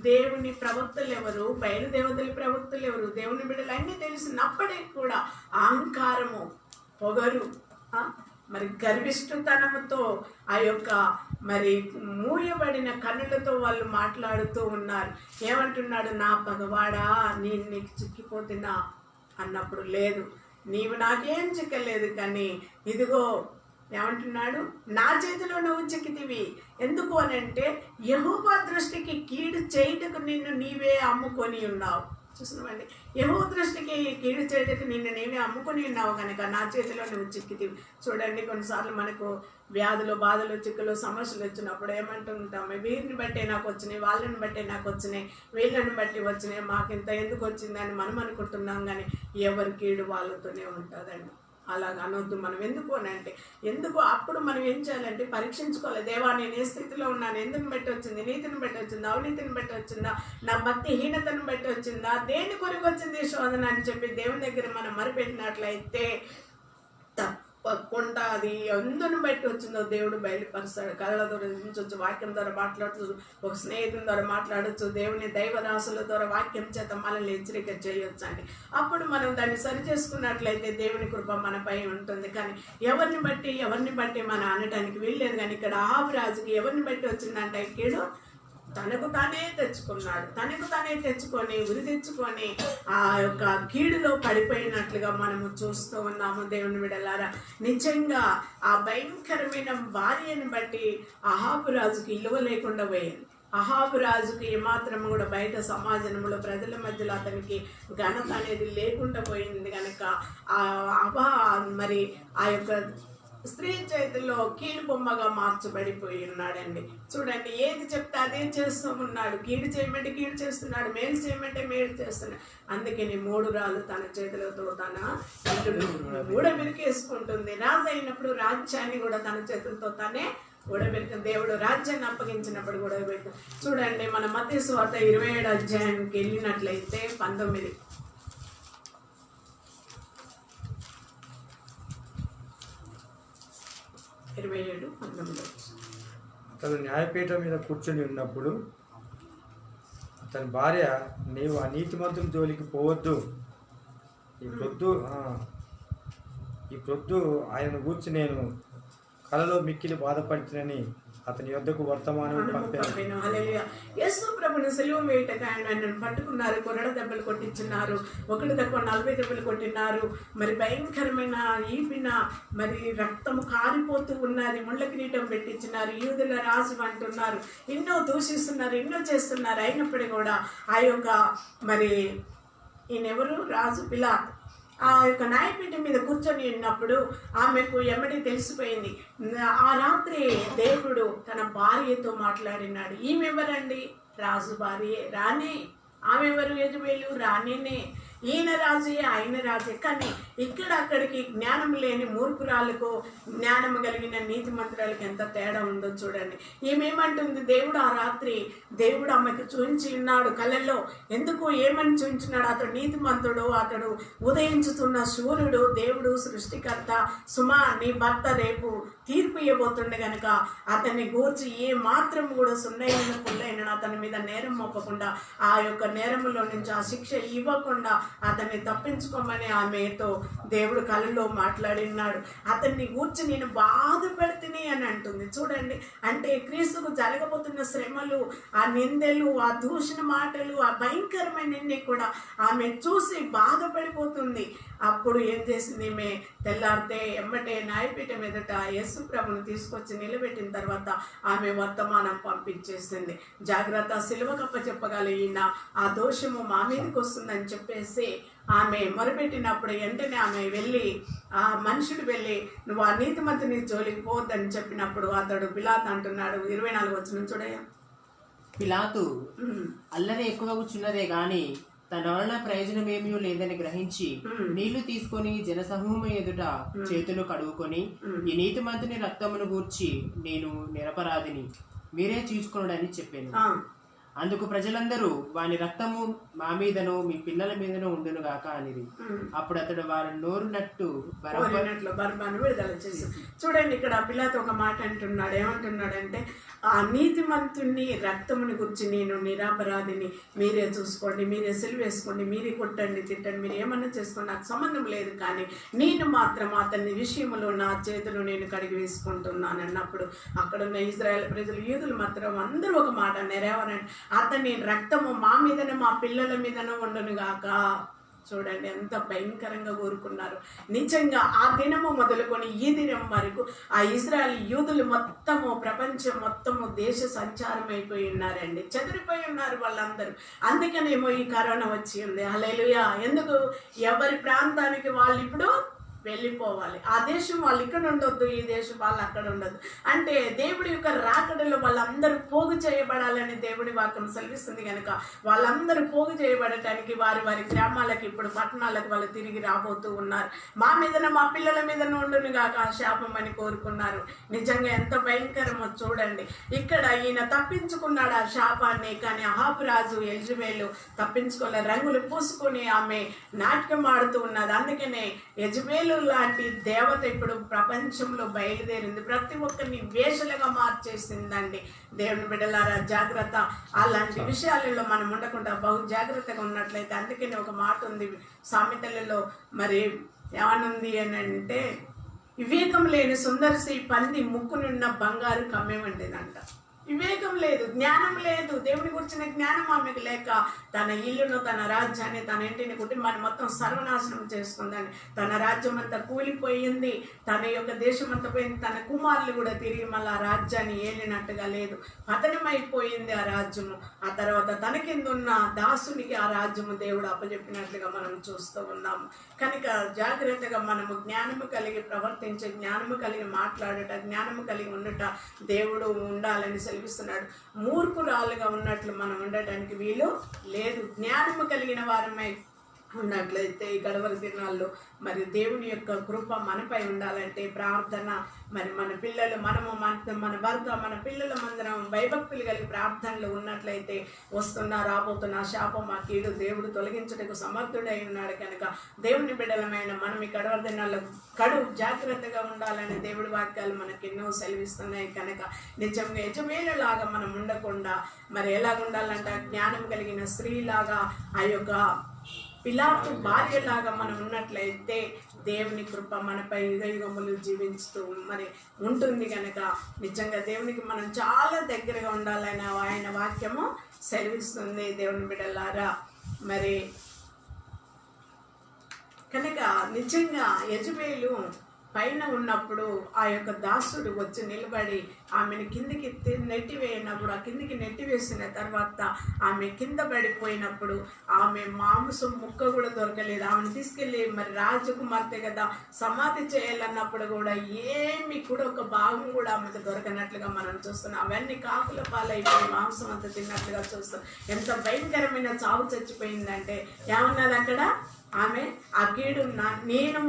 దేవుని ప్రవక్తలు ఎవరు, బయలుదేవతల ప్రవక్తలు ఎవరు, దేవుని బిడ్డలు అన్నీ తెలిసినప్పటికీ కూడా అహంకారము పొగరు, మరి గర్విష్ఠతనంతో ఆ యొక్క మరి మూయబడిన కన్నులతో వాళ్ళు మాట్లాడుతూ ఉన్నారు. ఏమంటున్నాడు? నా పగవాడా, నేను నీకు చిక్కిపోతున్నా అన్నప్పుడు, లేదు నీవు నాకేం చిక్కలేదు, కానీ ఇదిగో ఏమంటున్నాడు? నా చేతిలో నువ్వు చిక్కితివి. ఎందుకు అని అంటే యెహోవా దృష్టికి కీడు చేయుటకు నిన్ను నీవే అమ్ముకొని ఉన్నావు. చూసినామండి, యెహోవా దృష్టికి కీడు చేయటకు నిన్ను నీవే అమ్ముకొని ఉన్నావు కనుక నా చేతిలో నువ్వు చిక్కితివి. చూడండి, కొన్నిసార్లు మనకు వ్యాధులు, బాధలు, చిక్కులు, సమస్యలు వచ్చినప్పుడు ఏమంటుంటాము? వీరిని బట్టే నాకు వచ్చినాయి, వాళ్ళని బట్టే నాకు వచ్చినాయి, వీళ్ళని బట్టి వచ్చినాయి, మాకింత ఎందుకు వచ్చిందని మనం అనుకుంటున్నాం. కానీ ఎవరి కీడు వాళ్ళతోనే ఉంటుందండి. అలాగ అనొద్దు. మనం ఎందుకు అని అంటే, ఎందుకు అప్పుడు మనం ఏం చేయాలంటే పరీక్షించుకోవాలి. దేవా, నేను ఏ స్థితిలో ఉన్నాను? ఎందుకు బట్టి వచ్చింది? నీతిని బట్టి వచ్చిందా? అవినీతిని బట్టి వచ్చిందా? నా భక్తిహీనతను బట్టి వచ్చిందా? దేని కొరకు వచ్చింది శోధన అని చెప్పి దేవుని దగ్గర మనం మరిపెట్టినట్లయితే తప్పకుండా అది ఎందుని బట్టి వచ్చిందో దేవుడు బయలుపరుస్తాడు. కళల ద్వారా దించవచ్చు, వాక్యం ద్వారా మాట్లాడచ్చు, ఒక స్నేహితుల ద్వారా మాట్లాడచ్చు, దేవుని దైవదాసుల ద్వారా వాక్యం చేత మనల్ని హెచ్చరిక చేయొచ్చు అండి. అప్పుడు మనం దాన్ని సరి చేసుకున్నట్లయితే దేవుని కృప మనపై ఉంటుంది. కానీ ఎవరిని బట్టి మనం అనటానికి వీల్లేదు. కానీ ఇక్కడ ఆహాబు రాజుకి ఎవరిని బట్టి వచ్చిందంటే కీడు తనకు తానే తెచ్చుకొని ఉరి తెచ్చుకొని ఆ యొక్క కీడులో పడిపోయినట్లుగా మనము చూస్తూ ఉన్నాము. దేవుని బిడ్డలారా, నిజంగా ఆ భయంకరమైన భార్యను బట్టి అహాబు రాజుకి ఇలువ లేకుండా పోయింది. అహాబు రాజుకి ఏమాత్రం కూడా బయట సమాజంలో ప్రజల మధ్యలో అతనికి ఘనత అనేది లేకుండా పోయింది కనుక మరి ఆ యొక్క స్త్రీ చేతిలో కీడు బొమ్మగా మార్చబడిపోయి ఉన్నాడండి. చూడండి, ఏది చెప్తే అదే చేస్తూ ఉన్నాడు. కీడు చేయమంటే కీడు చేస్తున్నాడు, మేలు చేయమంటే మేలు చేస్తున్నాడు. అందుకని 3 రాళ్ళు తన చేతులతో తన ఊడబిరికేసుకుంటుంది. రాజు అయినప్పుడు రాజ్యాన్ని కూడా తన చేతులతో తనే ఊడబెడుతుంది. దేవుడు రాజ్యాన్ని అప్పగించినప్పుడు కూడా ఊడబెడుతుంది. చూడండి, మన మత్తయి సువార్త 27వ అధ్యాయానికి వెళ్ళినట్లయితే 19 27:19 అతను న్యాయపీఠం మీద కూర్చొని ఉన్నప్పుడు అతని భార్య, నీవు ఆ నీతిమంతుల జోలికి పోవద్దు, ఈ ప్రొద్దు ఆయనను గూర్చి నేను కలలో మిక్కిలి బాధపడుతునని అతని యొద్దకు వర్తమానం పంపాను. యేసు ప్రభుని సిలువ వేయటకు ఆయనను పట్టుకున్నారు, కొరడ దెబ్బలు కొట్టించున్నారు, ఒకటి తక్కువ 40 దెబ్బలు కొట్టినారు. మరి భయంకరమైన ఈపిన మరి రక్తము కారిపోతూ ఉన్నది, ముళ్ళ కిరీటం పెట్టించినారు, యూదుల రాజు అంటున్నారు, ఎన్నో దూషిస్తున్నారు, ఎన్నో చేస్తున్నారు. అయినప్పటికీ కూడా ఆ యొక్క మరి ఈయనెవరు? రాజు పిలాతు ఆ యొక్క న్యాయపీఠం మీద కూర్చొని ఉన్నప్పుడు ఆమెకు ఎమ్మడి తెలిసిపోయింది. ఆ రాత్రి దేవుడు తన భార్యతో మాట్లాడినాడు. ఈమె ఎవరండి? రాజు భార్యే, రానే. ఆమె ఎవరు? యజబేలు, రానేనే. ఈయన రాజే, ఆయన రాజే. కానీ ఇక్కడ అక్కడికి జ్ఞానం లేని మూర్ఖురాలకు జ్ఞానం కలిగిన నీతిమంతురాలకు ఎంత తేడా ఉందో చూడండి. ఏమేమంటుంది? దేవుడు ఆ రాత్రి దేవుడు ఆమెకు చూపించి ఉన్నాడు కళ్ళల్లో. ఎందుకు ఏమని చూపించినాడు? అతడు నీతిమంతుడు, అతడు ఉదయించుతున్న సూర్యుడు, దేవుడు సృష్టికర్త. సుమా, నీ భర్త రేపు తీర్పు ఇవ్వబోతుండే కనుక అతన్ని గూర్చి ఏ మాత్రం కూడా సున్నైన పుల్లైన అతని మీద నేరం మోపకుండా, ఆ యొక్క నేరములో నుంచి ఆ శిక్ష ఇవ్వకుండా అతన్ని తప్పించుకోమని ఆమెతో దేవుడు కళ్ళలో మాట్లాడినాడు. అతన్ని గూర్చి నేను బాధపడితేనే అని అంటుంది. చూడండి, అంటే క్రీస్తుకు జరగబోతున్న శ్రమలు, ఆ నిందలు, ఆ దూషణ మాటలు, ఆ భయంకరమైన కూడా ఆమె చూసి బాధపడిపోతుంది. అప్పుడు ఏం చేసింది? ఈమె తెల్లారితే ఎమ్మటే న్యాయపీఠం ఎదుట యేసు ప్రభుని తీసుకొచ్చి నిలబెట్టిన తర్వాత ఆమె వర్తమానం పంపించేసింది. జాగ్రత్త, సిలువ కప్ప చెప్పగలిగిన ఆ దోషము మా మీదకి వస్తుందని చెప్పేసి ఆమె మొరపెట్టినప్పుడు వెంటనే ఆమె వెళ్ళి, ఆ మనుషుడు వెళ్ళి, నువ్వు ఆ నీతిమంతుని జోలికి పోవద్దని చెప్పినప్పుడు అతడు పిలాతు అంటున్నాడు. 24 వచనం చూడయ్యా. పిలాతు అల్లరి ఎక్కువ కూర్చున్నదే గాని తన వలన ప్రయోజనం ఏమీ లేదని గ్రహించి నీళ్లు తీసుకొని జనసమూహం ఎదుట చేతులు కడుగుకొని, ఈ నీతిమంతుని రక్తమును గూర్చి నేను నిరపరాధిని, మీరే చూసుకున్నాడని చెప్పాను. అందుకు ప్రజలందరూ వాని రక్తము మా మీదను మీ పిల్లల మీదను ఉండును గాక అనిది. అప్పుడు అతడు వారు నోరునట్టు బరబ్బను విడుదల చేశాడు. చూడండి, ఇక్కడ పిల్లతో ఒక మాట అంటున్నాడు. ఏమంటున్నాడంటే, ఆ నీతిమంతుని రక్తముని గురించి నేను నిరపరాధిని, మీరే చూసుకోండి, మీరే సిలువేసుకోండి, మీరే కొట్టండి, తిట్టండి, మీరు ఏమన్నా చేసుకోండి, నాకు సంబంధం లేదు, కానీ నేను మాత్రం అతని విషయంలో నా చేతులు నేను కడిగి వేసుకుంటున్నాను అన్నప్పుడు అక్కడున్న ఇజ్రాయెల్ ప్రజలు, యూదులు మాత్రం అందరూ ఒక మాట నెరవేరండి, అతని రక్తము మా మీదనే మా పిల్లల మీదనే ఉండను గాక. చూడండి ఎంత భయంకరంగా కోరుకున్నారు. నిజంగా ఆ దినము మొదలుకొని ఈ దినం వరకు ఆ ఇజ్రాయెల్ యూదులు మొత్తము, ప్రపంచం మొత్తము దేశ సంచారం అయిపోయి ఉన్నారండి, చెదిరిపోయి ఉన్నారు వాళ్ళందరూ. అందుకనేమో ఈ కరోనా వచ్చి ఉంది. హల్లెలూయా. ఎందుకు? ఎవరి ప్రాంతానికి వాళ్ళు ఇప్పుడు వెళ్ళిపోవాలి. ఆ దేశం వాళ్ళు ఇక్కడ ఉండొద్దు, ఈ దేశం వాళ్ళు అక్కడ ఉండొద్దు. అంటే దేవుడి యొక్క రాకడలో వాళ్ళందరూ పోగు చేయబడాలని దేవుడి వాక్యం సెలవిస్తుంది కనుక వాళ్ళందరూ పోగు చేయబడటానికి వారి వారి గ్రామాలకు, ఇప్పుడు పట్టణాలకు వాళ్ళు తిరిగి రాబోతూ ఉన్నారు. మా మీదన మా పిల్లల మీద ఉండును గాక శాపం అని కోరుకున్నారు. నిజంగా ఎంత భయంకరమో చూడండి. ఇక్కడ ఈయన తప్పించుకున్నాడు ఆ శాపాన్ని, కానీ అహాబు రాజు యెజబెలు తప్పించుకోలే. రంగులు పూసుకొని ఆమె నాట్యం ఆడుతూ ఉన్నది. అందుకనే యెజబెలు లాంటి దేవత ఇప్పుడు ప్రపంచంలో బయలుదేరింది, ప్రతి ఒక్కరిని వేషలుగా మార్చేసిందండి. దేవుని బిడ్డలారా జాగ్రత్త. అలాంటి విషయాలలో మనం ఉండకుండా బహు జాగ్రత్తగా ఉన్నట్లయితే, అందుకని ఒక మాట ఉంది సామెతలలో, మరి ఏమనుంది అని అంటే, వివేకం లేని సుందరసి పంది ముక్కునున్న బంగారు కమ్మేమంటేదంట. వివేకం లేదు, జ్ఞానం లేదు, దేవుని గురించిన జ్ఞానం ఆమెకు లేక తన ఇల్లును, తన రాజ్యాన్ని, తన ఇంటిని, కుటుంబాన్ని మొత్తం సర్వనాశనం చేసుకుందండి. తన రాజ్యం అంతా కూలిపోయింది, తన యొక్క దేశం అంతా పోయింది, తన కుమారులు కూడా తిరిగి మళ్ళీ ఆ రాజ్యాన్ని ఏలినట్టుగా లేదు, పతనమైపోయింది ఆ రాజ్యము. ఆ తర్వాత తన కింద ఉన్న దాసునికి ఆ రాజ్యము దేవుడు అప్పచెప్పినట్లుగా మనం చూస్తూ ఉన్నాము. కనుక జాగ్రత్తగా మనము జ్ఞానము కలిగి ప్రవర్తించే, జ్ఞానము కలిగి మాట్లాడట, జ్ఞానము కలిగి ఉండట దేవుడు ఉండాలని సెలవిస్తున్నాడు. మూర్ఖురాలుగా ఉన్నట్లు మనం ఉండటానికి వీలు లేదు. జ్ఞానము కలిగిన వారమై ఉన్నట్లయితే ఈ గడవరి దినాల్లో మరి దేవుని యొక్క కృప మనపై ఉండాలంటే ప్రార్థన, మరి మన పిల్లలు, మనము మన భర్త, మన పిల్లల మందరం భయభక్తులు కలిగి ప్రార్థనలు ఉన్నట్లయితే రాబోతున్న శాపం, ఆ కీడు దేవుడు తొలగించటకు సమర్థుడై ఉన్నాడు. కనుక దేవుని బిడ్డలమైన మనం ఈ గడవరి దినాల్లో జాగ్రత్తగా ఉండాలని దేవుడి వాక్యాలు మనకి ఎన్నో సెలవిస్తున్నాయి. కనుక నిజంగా యజమేలులాగా మనం ఉండకుండా మరి ఎలాగ ఉండాలంటే జ్ఞానం కలిగిన స్త్రీలాగా, ఆ యొక్క పిలాతు భార్యలాగా మనం ఉన్నట్లయితే దేవుని కృప మనపై యుగములు జీవిస్తూ మరి ఉంటుంది. కనుక నిజంగా దేవునికి మనం చాలా దగ్గరగా ఉండాలని ఆయన వాక్యము సెలవిస్తుంది. దేవుని బిడ్డలారా, మరి కనుక నిజంగా యెజబెలు పైన ఉన్నప్పుడు ఆ యొక్క దాసుడు వచ్చి నిలబడి ఆమెను కిందికి నెట్టివేయినప్పుడు, ఆ కిందికి నెట్టివేసిన తర్వాత ఆమె కింద పడిపోయినప్పుడు ఆమె మాంసం ముక్క కూడా దొరకలేదు. ఆమెను తీసుకెళ్ళి మరి రాజకుమార్తె కదా సమాధి చేయాలన్నప్పుడు కూడా ఏమి కూడా ఒక భాగం కూడా ఆమెకు దొరకనట్లుగా మనం చూస్తున్నాం. అవన్నీ కాకుల పాలైపోయి మాంసం అంతా తిన్నట్లుగా చూస్తాం. ఎంత భయంకరమైన చావు చచ్చిపోయిందంటే ఏమన్నది అక్కడ ఆమె, ఆ కీడు నేను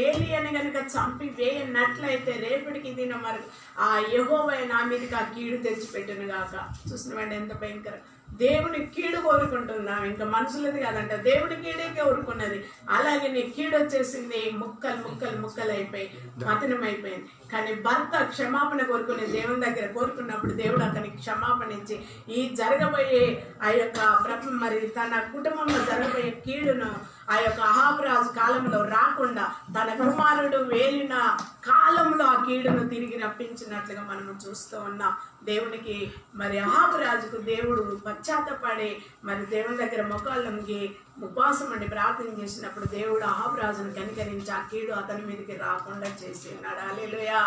ఏలి అని కనుక చంపి వేయనట్లయితే రేపటికి దిన మరి ఆ యెహోవా నా మీదకి ఆ కీడు తెచ్చిపెట్టును గాక. చూసినవాడి ఎంత భయంకరం. దేవుని కీడు కోరుకుంటున్నాం, ఇంకా మనుషులది కాదంట, దేవుడి కీడే కోరుకున్నది. అలాగే నీ కీడు వచ్చేసింది, ముక్కలు అయిపోయి పతనం అయిపోయింది. కానీ భర్త క్షమాపణ కోరుకుని దేవుని దగ్గర కోరుకున్నప్పుడు దేవుడు అతనికి క్షమాపణ ఇచ్చి ఈ జరగబోయే ఆ యొక్క మరి తన కుటుంబంలో జరగబోయే కీడును ఆ యొక్క అహాబు రాజు కాలంలో రాకుండా తన కుమారుడు వేలిన కాలంలో ఆ కీడును తిరిగి రప్పించినట్లుగా మనము చూస్తూ ఉన్నాం. దేవునికి మరి అహాబు రాజుకు దేవుడు పశ్చాత్తపడి మరి దేవుని దగ్గర మొక్కాళ్ళకి ఉపవాసం అండి ప్రార్థన చేసినప్పుడు దేవుడు అహాబు రాజును కనికరించి ఆ కీడు అతని మీదకి రాకుండా చేసి ఉన్నాడు. హల్లెలూయా.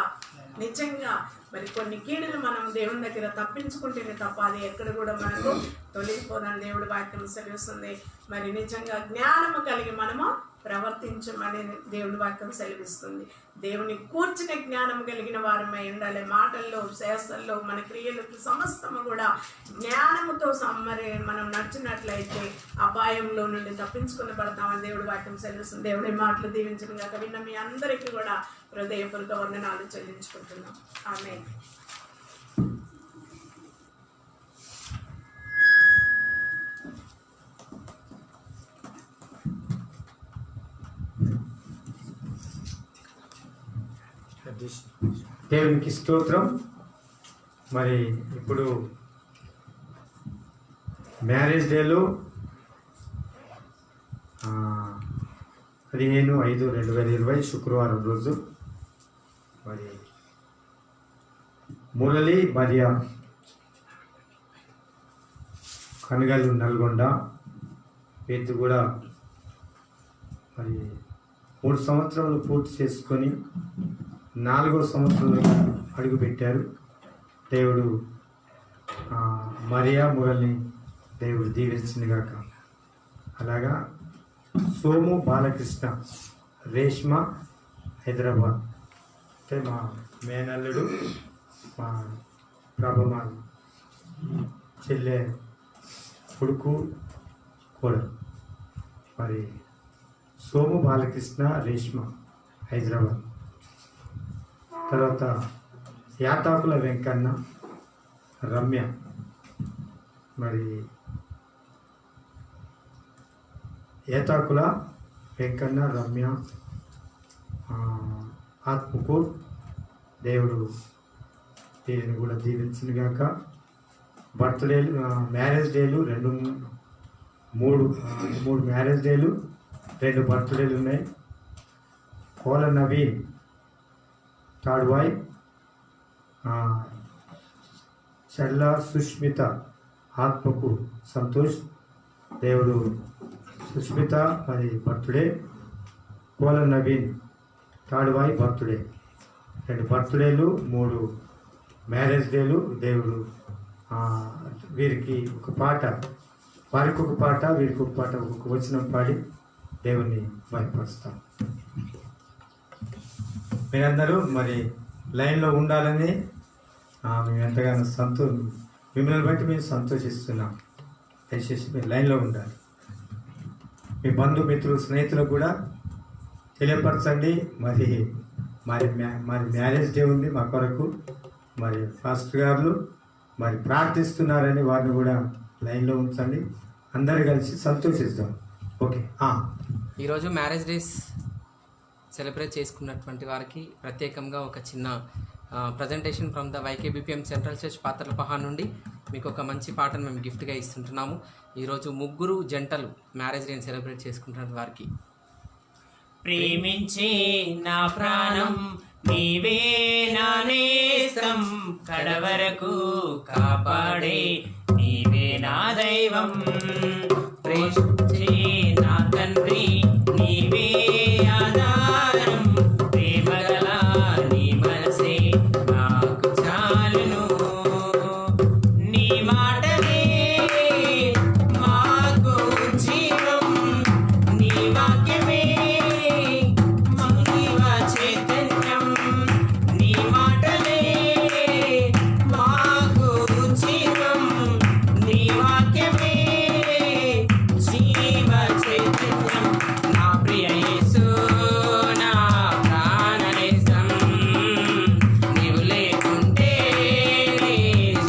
నిజంగా మరి కొన్ని కీడులు మనం దేవుని దగ్గర తప్పించుకుంటేనే తప్ప అది ఎక్కడ కూడా మనకు తొలగిపోదని దేవుడి వాక్యం సెలవిస్తుంది. మరి నిజంగా జ్ఞానము కలిగి మనము ప్రవర్తించమని దేవుడి వాక్యం సెలవిస్తుంది. దేవుని కూర్చిన జ్ఞానం కలిగిన వారమై ఉండాలి. మాటల్లో, శాస్త్రంలో, మన క్రియలకు సమస్తము కూడా జ్ఞానముతో మరి మనం నడిచినట్లయితే అపాయంలో నుండి తప్పించుకుని పడతామని దేవుడి వాక్యం సెలవిస్తుంది. దేవుడి మాటలు దీవించడం కాక విన్న మీ అందరికీ కూడా హృదయపూర్వక వందనాలు చెల్లించుకుంటున్నాం. ఆమేన్. దేవునికి స్తోత్రం. మరి ఇప్పుడు మ్యారేజ్ డేలో 15/5/2020 శుక్రవారం రోజు మరి మురళి మరియా కనగల్లు నల్గొండ వీటి కూడా మరి 3 సంవత్సరాలు పూర్తి చేసుకొని 4వ సంవత్సరంలో అడుగుపెట్టారు. దేవుడు మరియా మురళిని దేవుడు దీవించిందిగాక. అలాగా సోము బాలకృష్ణ రేష్మ హైదరాబాద్, అంటే మా మేనల్లుడు, మా ప్రభమా చెల్లె కొడుకు కూడా. మరి సోము బాలకృష్ణ రేష్మ హైదరాబాద్. తర్వాత యాతాకుల వెంకన్న రమ్య, మరి ఏతాకుల వెంకన్న రమ్య ఆత్మకూర్, దేవుడు వీరిని కూడా దీవించినగాక. బర్త్డేలు మ్యారేజ్ డేలు 3 మ్యారేజ్ డేలు, 2 బర్త్డేలు ఉన్నాయి. కోల నవీన్ తాడ్వాయ్, చల్లా సుష్మిత ఆత్మకు సంతోష్, దేవుడు సుష్మిత మరి బర్త్డే, కోల నవీన్ తాడ్వాయ్ బర్త్డే, 2 బర్త్డేలు, 3 మ్యారేజ్ డేలు. దేవుడు వీరికి ఒక పాట, వారికి ఒక పాట, వీరికి ఒక పాట, ఒక్కొక్క వచనం పాడి దేవుణ్ణి బయపరుస్తాం. మీరందరూ మరి లైన్లో ఉండాలని మేము ఎంతగానో మిమ్మల్ని బట్టి మేము సంతోషిస్తున్నాం. దయచేసి మీరు లైన్లో ఉండాలి. మీ బంధుమిత్రులు స్నేహితులకు కూడా తెలియపరచండి. మరి మ్యారేజ్ డే ఉంది మా కొరకు. మరి ఫాస్టర్ గారు మరి ప్రార్థిస్తున్నారని వారిని కూడా లైన్లో ఉంచండి. అందరు కలిసి సంతోషిస్తాం. ఓకే. ఈరోజు మ్యారేజ్ డేస్ సెలబ్రేట్ చేసుకున్నటువంటి వారికి ప్రత్యేకంగా ఒక చిన్న presentation from the YKBPM central church Patharlapahad నుండి మీకు ఒక మంచి పాటను మేము గిఫ్ట్గా ఇస్తుంటున్నాము. ఈరోజు 3 జంటలు మ్యారేజ్ డేని సెలబ్రేట్ చేసుకుంటున్న వారికి. ప్రేమించే నా ప్రాణం నీవే నా నేస్తం, కడవరకు కాపాడే నీవే నా దైవం. ప్రేమించే నా తండ్రి నీవే ఆధారం, ప్రేమగల నీ మనసే నాకు చాలును. నీ మాటలే మాకు జీవం, నీ వాక్యమే జీవ చైతన్యం. నీ మాటలే మాకు జీవం, నీ వాక్యమే జీవ చైతన్యం. నా ప్రియ యేసు నా ప్రాణనేసం, నీవు లేకుంటే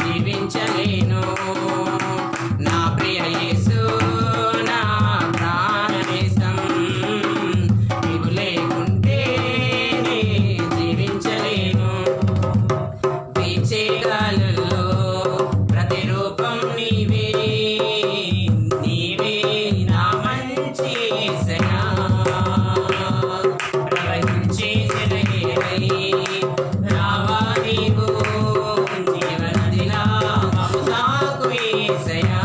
జీవించలేను. నా ప్రియ యేసు నా ప్రాణనేసం, నీవు లేకుంటే జీవించలేను. వీచే గాలుల్లో ప్రతిరూపం నీవే, నీవే నా మంచి యేసయ్యా. ప్రవహించే జలయేరై రావా నీవు, జీవనదిలా మము తాకు యేసయ్యా.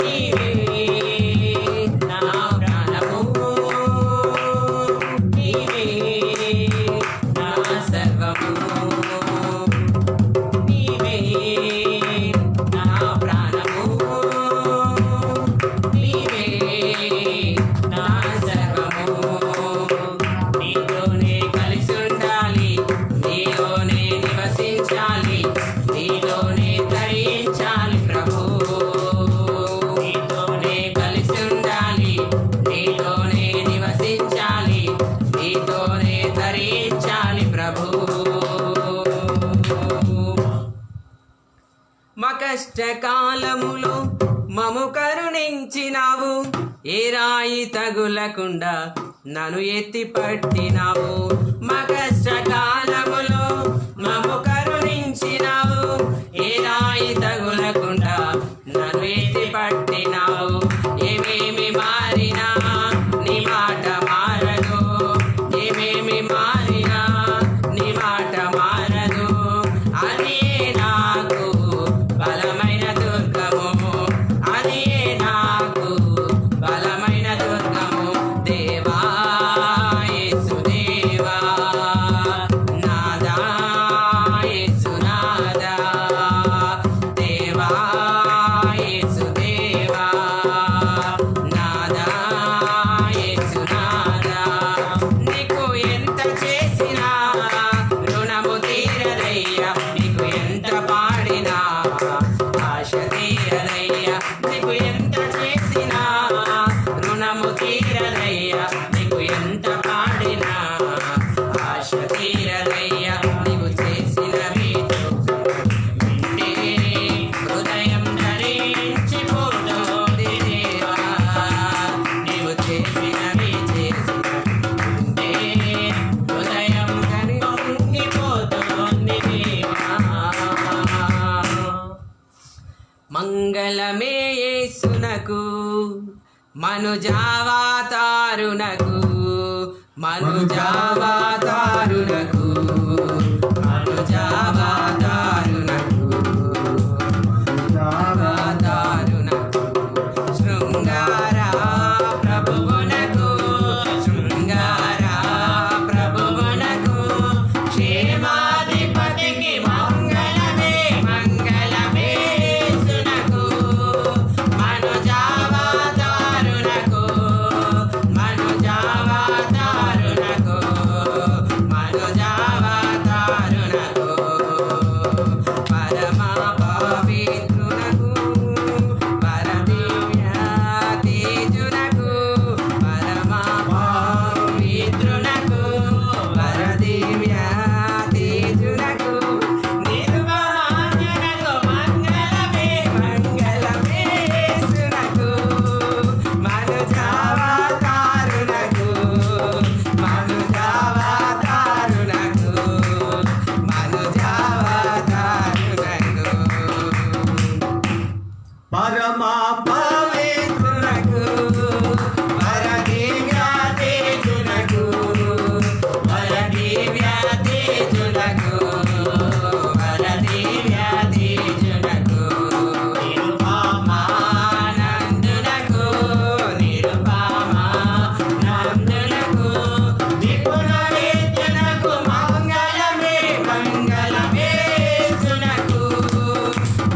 నీవే నా ప్రాణము, నీవే నా సర్వము, నీవే నా ప్రాణము, నీవే నా సర్వము. నీతోనే కలిసి ఉండాలి, నీలోనే నివసించాలి, నీలోనే తరించాలి ప్రభు. నీతోనే కలిసి ఉండాలి, నీలోనే నివసించాలి, నీతోనే తరించాలి ప్రభు. మా కష్టకాలములో మము కరుణించినావు, ఏ రాయి తగులకుండా నన్ను ఎత్తి పట్టినావు. మా కష్ట రాయి తగులకుండా నన్ను ఎత్తి పట్టినావు. ఏమేమి మారినా నీ మాట మారదు, ఏమేమి మారినా నీ మాట మారదు. అది నాకు బలమైన దుర్గము, అది నాకు బలమైన దుర్గము. దేవా యేసు దేవా నాదా యేసు నాదా, దేవా యేసు దేవా నాదా యేసు నాదా. నీకు ఎంత చేసినా రుణము తీరదయ్యా, నీకు ఎంత పాడినా ఆశ తీరదయ్యా. నీకు ఎంత చేసినా రుణము తీరదయ్యా, నీకు ఎంత పాడినా ఆశ తీరదయ్యా. నీవు చేసినవి వింటే హృదయం ధరించిపోతోంది దేవా, నీవు చేసినవి వింటే హృదయం ధరించిపోతోంది దేవా. మంగళమే యేసునకు మనుజావతారునకు, మనుజావతారునకు, మనుజావతారునకు, మనుజావతారునకు. శృంగార ప్రభువునకు, శృంగార ప్రభువునకు, క్షేమాధిపతికి మంగళమే, మంగళమే యేసునకు. మనుజావతారునకు, మనుజావతారునకు, మనుజావతారునకు. పరమ పవిత్రునకు, పరదివ్య తేజునకు, పరమ పవిత్రునకు, పరదివ్య తేజునకు. నిర్మలాంజనకు మంగళమే, మంగళమే యేసునకు. మనుజావతారునకు, మనుజావతారునకు, మనుజావతారునకు. పరమ పవిత్రునకు, పరదివ్య తేజునకు, పరదివ్య తేజునకు, పరదివ్య తేజునకు. నిరుపమానందునకు, నిరుపమానందునకు, విపుల విద్యునకు మంగళమే, మంగళమే యేసునకు.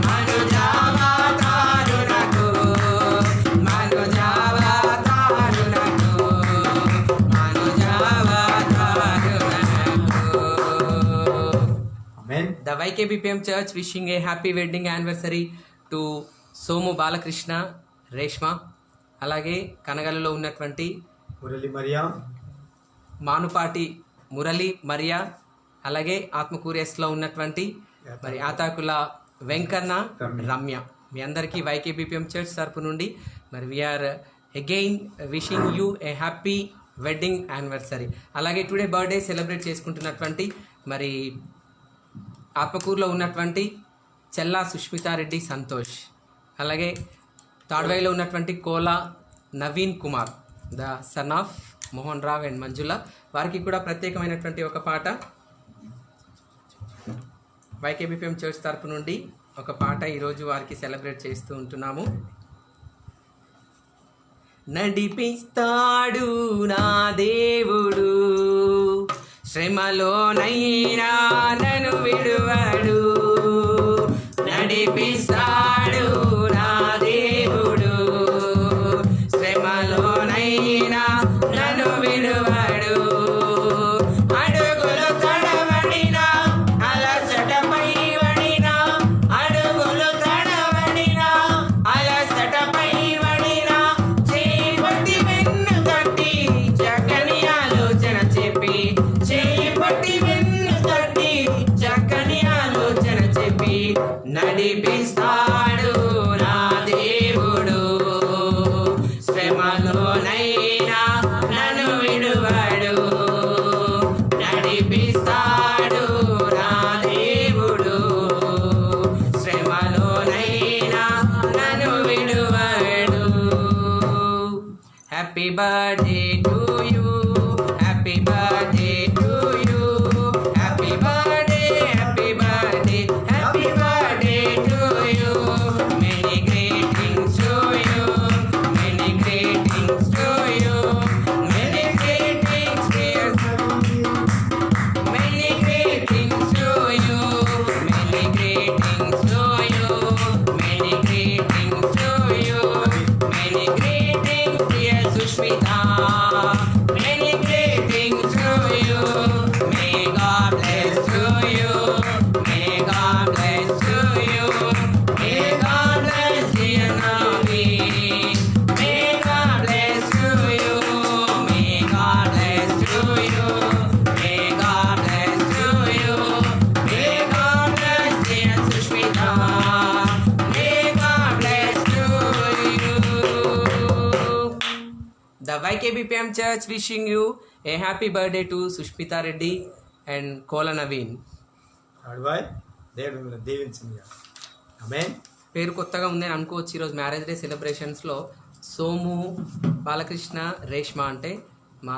మనుజావతారునకు, మనుజావతారునకు, మనుజావతారునకు. ఆమేన్. The YKBPM Church wishing a happy wedding anniversary to Somu Balakrishna Reshma, అలాగే కనగలలో ఉన్నటువంటి మురళి మరియా, మానుపాటి మురళి మరియా, అలాగే ఆత్మకూరేస్లో ఉన్నటువంటి మరి ఆతాకుల వెంకన్న రమ్య. మీ అందరికీ YKBPM చర్చ్ తరపు నుండి మరి we are again wishing you A happy wedding anniversary. అలాగే టుడే బర్త్డే సెలబ్రేట్ చేసుకుంటున్నటువంటి మరి ఆత్మకూరులో ఉన్నటువంటి చెల్లా సుష్మితారెడ్డి సంతోష్, అలాగే తాడ్వాయిలో ఉన్నటువంటి Kola Naveen Kumar, the son of Mohan Rao and మంజుల, వారికి కూడా ప్రత్యేకమైనటువంటి ఒక పాట YKBPM చర్చ్ తరపు నుండి ఒక పాట ఈరోజు వారికి సెలబ్రేట్ చేస్తూ ఉంటున్నాము. నడిపిస్తాడు నా దేవుడు, శ్రమలోనైనా నన్ను విడువడు. నడిపిస్తాడు నా దేవుడు, శ్రమలోనైనా నన్ను విడువడు. అడుగులు తడబడినా అలసటపై పడినా, అడుగులు తడబడినా అలసటపై పడినా, చేపట్టి వెన్ను తట్టి చక్కని ఆలోచన చెప్పి, చేపట్టి వెన్ను తట్టి చక్కని ఆలోచన చెప్పి నడిపిస్తాడు నా దేవుడు. శ్రమలోనైనా నన్ను విడువడు. నడిపిస్తాడు నా దేవుడు, శ్రమ Happy birthday to you. Happy birthday to you. Happy birthday, happy birthday, happy birthday to you. Many greetings to you. Many greetings to you. Many greetings, dear. Many greetings to you. Many greetings to you. Many greetings to you. Many greetings, dear Sushmita. Many greetings to you. May God bless to you. May God bless to you. May God bless dear Naveen. May God bless to you. May God bless to you. May God bless to you. May God bless dear Sushmita. May God bless to you. The YKBPM Church wishing you a happy birthday to Sushmita Reddy and Kola Naveen. అడవాయ్ దేవుడు మిమ్మల్ని దీవించింది. ఆమేన్. పేరు కొత్తగా ఉందని అనుకోవచ్చు. ఈరోజు marriage day సెలబ్రేషన్స్లో Somu, Balakrishna, Reshma అంటే మా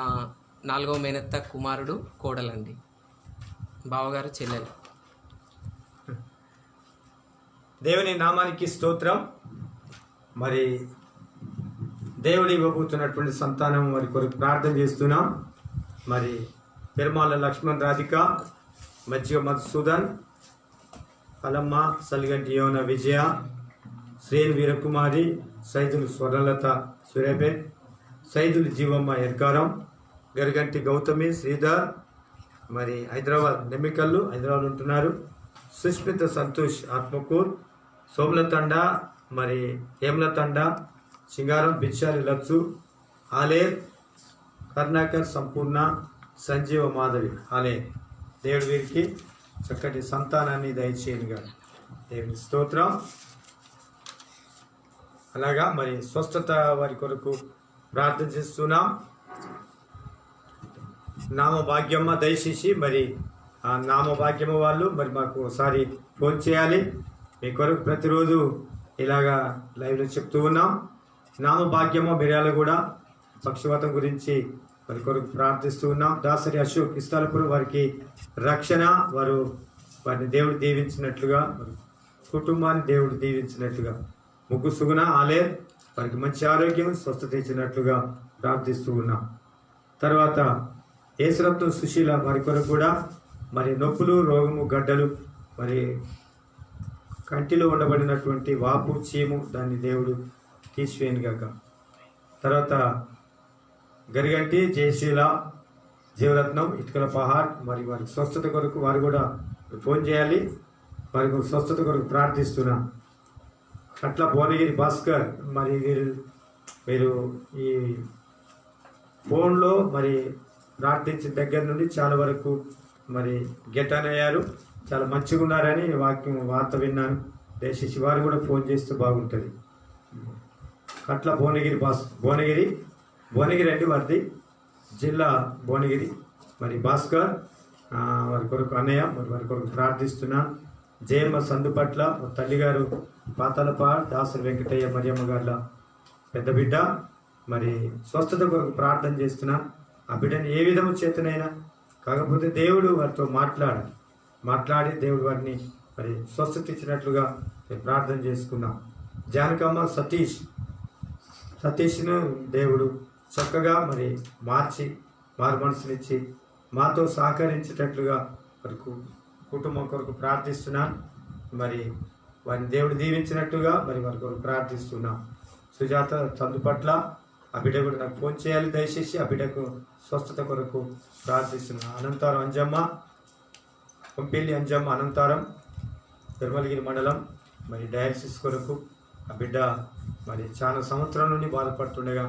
4వ మేనత్త కుమారుడు, కోడలండి, బావగారు చెల్లెలు. దేవుని నామానికి స్తోత్రం. మరి దేవుడు ఇవ్వబోతున్నటువంటి సంతానం వారి కొరకు ప్రార్థన చేస్తున్నాం. మరి పెరుమాళ్ళ లక్ష్మణ్ రాధిక, మజ్జిగ మధుసూదన్, పలమ్మ, సలిగంటి యోన విజయ, శ్రేణి వీరకుమారి, సైదులు స్వర్ణలత సూర్యాపేట్, సైదులు జీవమ్మ ఎర్కారం, గరిగంటి గౌతమి శ్రీధర్, మరి హైదరాబాద్ నెమ్మికల్లు హైదరాబాద్ ఉంటున్నారు, సుష్మిత సంతోష్ ఆత్మకూర్, సోమలతండ, మరి హేమలతండ, సింగారం బిచ్చారి లచ్చు, ఆలేర్, కర్ణాకర్ సంపూర్ణ, సంజీవ మాధవి ఆలేర్. దేవుడు వీరికి చక్కటి సంతానాన్ని దయచేయనుగా. దేవుని స్తోత్రం. అలాగా మరి స్వస్థత వారి కొరకు ప్రార్థన చేస్తున్నాం. నామ భాగ్యమ్మ దయచేసి మరి ఆ నామ భాగ్యమ్మ వాళ్ళు మరి మాకు ఒకసారి ఫోన్ చేయాలి. మీ కొరకు ప్రతిరోజు ఇలాగా లైవ్లో చెప్తూ ఉన్నాం. నామ భాగ్యమ్మ మిర్యాల కూడా పక్షవాతం గురించి వారి కొరకు ప్రార్థిస్తూ ఉన్నాం. దాసరి అశోక్ ఇస్తాలపురం వారికి రక్షణ, వారిని దేవుడు దీవించినట్లుగా, వారి కుటుంబాన్ని దేవుడు దీవించినట్లుగా, ముగ్గు సుగుణ ఆలేర్ వారికి మంచి ఆరోగ్యం స్వస్థత ఇచ్చినట్లుగా ప్రార్థిస్తూ ఉన్నాం. తర్వాత ఏసురత్నం సుశీల వారి కొరకు కూడా మరి నొప్పులు, రోగము, గడ్డలు, మరి కంటిలో ఉండబడినటువంటి వాపు, చీము దాన్ని దేవుడు తీసివేయనుగాక. తర్వాత గరిగంటి జయశీల, జీవరత్నం, ఇటుకల పహాడ్, మరి వారి స్వస్థత కొరకు వారు కూడా ఫోన్ చేయాలి. వారి స్వస్థత కొరకు ప్రార్థిస్తున్నా. అట్లా భువనగిరి భాస్కర్, మరి మీరు ఈ ఫోన్లో మరి ప్రార్థించిన దగ్గర నుండి చాలా వరకు మరి గెటాన్ అయ్యారు, చాలా మంచిగా ఉన్నారని వార్త విన్నాను. దయచేసి వారు కూడా ఫోన్ చేస్తే బాగుంటుంది. అట్లా భువనగిరి అండి వారిది, జిల్లా భువనగిరి. మరి భాస్కర్ వారి కొరకు అన్నయ్య, మరి వారి కొరకు ప్రార్థిస్తున్నా. జయమ్మ సందుపట్ల తల్లిగారు పాతాలపాడ్, దాసరి వెంకటయ్య మరియమ్మ గారుల పెద్ద బిడ్డ, మరి స్వస్థత కొరకు ప్రార్థన చేస్తున్నా. ఆ బిడ్డని ఏ విధము చేతనైనా, కాకపోతే దేవుడు వారితో మాట్లాడి దేవుడు వారిని మరి స్వస్థత ఇచ్చినట్లుగా ప్రార్థన చేసుకున్నాం. జానకమ్మ సతీష్ను దేవుడు చక్కగా మరి మారు మనసునిచ్చి మాతో సహకరించేటట్లుగా వరకు కుటుంబం కొరకు ప్రార్థిస్తున్నాను. మరి వారిని దేవుడు దీవించినట్టుగా మరి వారి కొరకు ప్రార్థిస్తున్నాం. సుజాత చందుపట్ల ఆ బిడ్డ కూడా నాకు ఫోన్ చేయాలి దయచేసి. ఆ బిడ్డకు స్వస్థత కొరకు ప్రార్థిస్తున్నాను. అనంతరం అంజమ్మ, కొంపెల్లి అంజమ్మ అనంతరం, తిరుమలగిరి మండలం, మరి డయాలసిస్ కొరకు ఆ బిడ్డ మరి చాలా సంవత్సరం నుండి బాధపడుతుండగా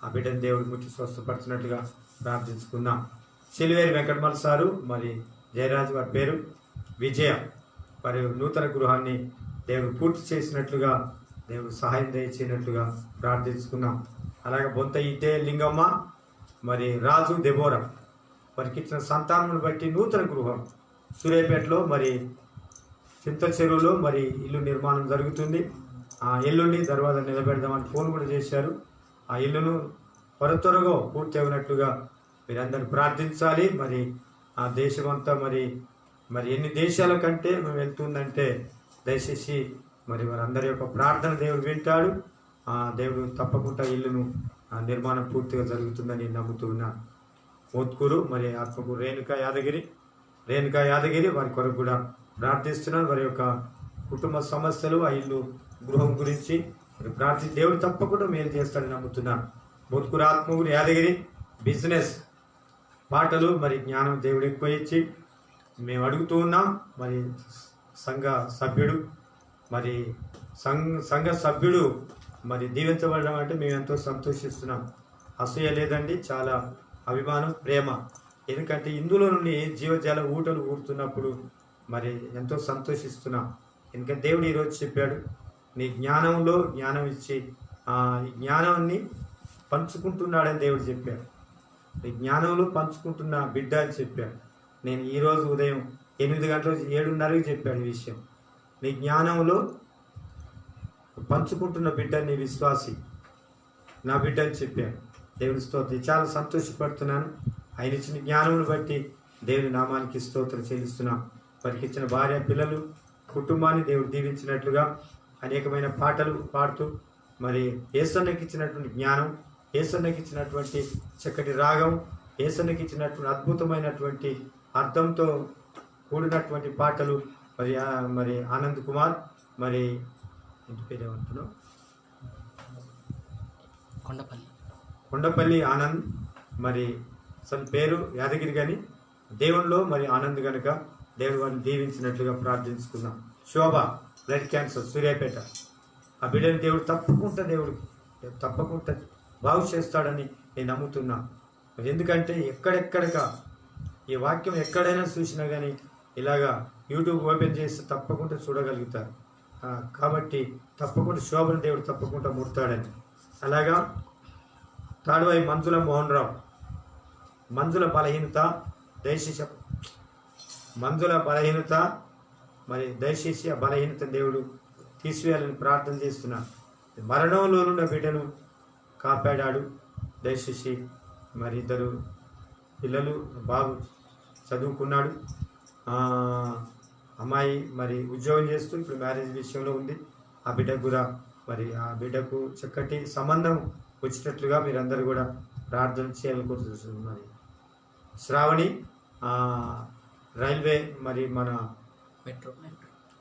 ఆ బిడ్డను దేవుడు ముట్టి స్వస్థపరిచినట్టుగా ప్రార్థించుకుందాం. సిలివేరి వెంకటమల్ సారు, మరి జయరాజు వారి పేరు విజయ, మరి నూతన గృహాన్ని దేవుడు పూర్తి చేసినట్లుగా దేవుడు సహాయం దయచేసినట్లుగా ప్రార్థించుకున్నాం. అలాగే బొంత ఇటే లింగమ్మ, మరి రాజు దెబోరా వారికి ఇచ్చిన సంతానమును బట్టి నూతన గృహం సూర్యాపేటలో, మరి చింత చెరువులో మరి ఇల్లు నిర్మాణం జరుగుతుంది. ఆ ఎల్లుండి దర్వాజా నిలబెడదామని ఫోన్ కూడా చేశారు. ఆ ఇల్లును త్వరగా పూర్తి అయినట్లుగా మీరందరూ ప్రార్థించాలి. మరి ఆ దేశమంతా మరి ఎన్ని దేశాల కంటే మేము వెళ్తుందంటే దయచేసి మరి వారందరి యొక్క ప్రార్థన దేవుడు వింటాడు. దేవుడు తప్పకుండా ఇల్లును నిర్మాణం పూర్తిగా జరుగుతుందని నమ్ముతూ ఉన్నాను. మోత్కూరు మరి ఆత్మకూరు రేణుకా యాదగిరి వారి కొరకు కూడా ప్రార్థిస్తున్నాను. వారి యొక్క కుటుంబ సమస్యలు, ఆ ఇల్లు గృహం గురించి మరి దేవుడు తప్పకుండా మేలు చేస్తాడని నమ్ముతున్నాను. మోత్కూరు ఆత్మకూరు యాదగిరి బిజినెస్ పాటలు మరి జ్ఞానం దేవుడు ఎక్కువ ఇచ్చి మేము అడుగుతూ ఉన్నాం. మరి సంఘ సభ్యుడు మరి దీవించబడడం అంటే మేము ఎంతో సంతోషిస్తున్నాం. అసూయ లేదండి, చాలా అభిమానం, ప్రేమ. ఎందుకంటే ఇందులో నుండి జీవజాల ఊటలు ఊరుతున్నప్పుడు మరి ఎంతో సంతోషిస్తున్నాం. ఎందుకంటే దేవుడు ఈరోజు చెప్పాడు, నీ జ్ఞానంలో జ్ఞానం ఇచ్చి ఈ జ్ఞానాన్ని పంచుకుంటున్నాడని దేవుడు చెప్పాడు. నీ జ్ఞానంలో పంచుకుంటున్న బిడ్డ అని చెప్పాడు. నేను ఈరోజు ఉదయం 8 గంటల 7:30కి చెప్పాడు ఈ విషయం. నీ జ్ఞానంలో పంచుకుంటున్న బిడ్డ నీ విశ్వాసి, నా బిడ్డ అని చెప్పాడు. దేవుడి స్తోత్రం. చాలా సంతోషపడుతున్నాను. ఆయన ఇచ్చిన జ్ఞానమును బట్టి దేవుని నామానికి స్తోత్రం చెల్లిస్తున్నాం. వారికి ఇచ్చిన భార్య, పిల్లలు, కుటుంబాన్ని దేవుడు దీవించినట్లుగా అనేకమైన పాటలు పాడుతూ మరి యేసన్నకి ఇచ్చినటువంటి జ్ఞానం, యేసన్నకి ఇచ్చినటువంటి చక్కటి రాగం, యేసన్నకి ఇచ్చినటువంటి అద్భుతమైనటువంటి అర్థంతో కూడినటువంటి పాటలు మరి ఆనంద్ కుమార్, మరి ఇంటి పేరు ఏమంటున్నావు, కొండపల్లి ఆనంద్, మరి అసలు పేరు యాదగిరి కానీ దేవునిలో మరి ఆనంద్ కనుక దేవుడు వారిని దీవించినట్లుగా ప్రార్థించుకున్నాం. శోభ బ్లడ్ క్యాన్సర్ సూర్యాపేట, ఆ బిడ్డని దేవుడు తప్పకుండా బాగు చేస్తాడని నేను నమ్ముతున్నా. ఎందుకంటే ఎక్కడెక్కడగా ఈ వాక్యం ఎక్కడైనా చూసినా కానీ ఇలాగా యూట్యూబ్ ఓపెన్ చేస్తే తప్పకుండా చూడగలుగుతారు. కాబట్టి తప్పకుండా శోభను దేవుడు తప్పకుండా ముడతాడని. అలాగా తాడువాయి మంజుల మోహన్ రావు, మంజుల బలహీనత మరి దయచేసి ఆ బలహీనత దేవుడు తీసివేయాలని ప్రార్థన చేస్తున్నా. మరణంలో ఉన్న బిడ్డను కాపాడాడు. దయచేసి మరి 2 పిల్లలు, బాబు చదువుకున్నాడు, అమ్మాయి మరి ఉద్యోగం చేస్తూ ఇప్పుడు మ్యారేజ్ విషయంలో ఉంది. ఆ బిడ్డకు కూడా మరి ఆ బిడ్డకు చక్కటి సంబంధం వచ్చినట్లుగా మీరందరూ కూడా ప్రార్థన చేయాలని కోరుతున్నాను. మరి శ్రావణి రైల్వే మరి మన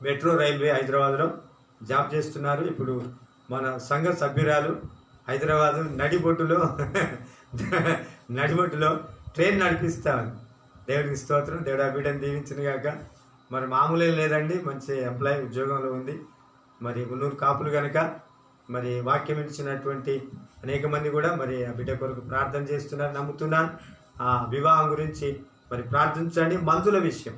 మెట్రో రైల్వే హైదరాబాద్లో జాబ్ చేస్తున్నారు. ఇప్పుడు మన సంఘ సభ్యురాలు హైదరాబాదు నడిబొట్టులో ట్రైన్ నడిపిస్తాను. దేవుడికి స్తోత్రం. దేవుడు ఆ బిడ్డను దీవించిన గాక. మరి మామూలే లేదండి, మంచి ఎంప్లాయీ, ఉద్యోగంలో ఉంది. మరి 300 కాపులు కనుక మరి వాక్యం ఇచ్చినటువంటి అనేక మంది కూడా మరి ఆ బిడ్డ కొరకు ప్రార్థన చేస్తున్నారు, నమ్ముతున్నాను. ఆ వివాహం గురించి మరి ప్రార్థించండి. మందుల విషయం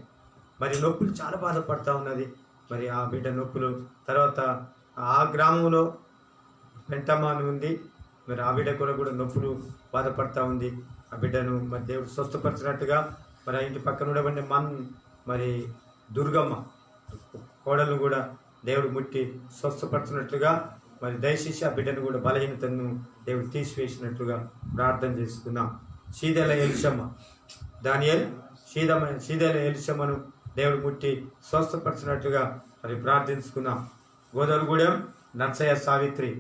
మరి నొప్పులు చాలా బాధపడతా ఉన్నది. మరి ఆ బిడ్డ నొప్పులు, తర్వాత ఆ గ్రామంలో పెంటమ్మ అని ఉంది, మరి ఆ బిడ్డ కూడా నొప్పులు బాధపడతా ఉంది. ఆ బిడ్డను మరి దేవుడు స్వస్థపరిచినట్టుగా మరి ఆ ఇంటి పక్కన ఉండబడిన మరి దుర్గమ్మ కోడలు కూడా దేవుడు ముట్టి స్వస్థపరిచినట్లుగా మరి దయచేసి ఆ బిడ్డను కూడా బలహీనతను దేవుడు తీసివేసినట్లుగా ప్రార్థన చేసుకున్నాం. సీదెల ఎలిషమ్మ దానియేల్ సీదెల ఎలిషమ్మను దేవుడు ముట్టి స్వస్థపరిచినట్లుగా మరి ప్రార్థించుకున్నాం. గోదావరిగూడెం నర్సయ్య సావిత్రి,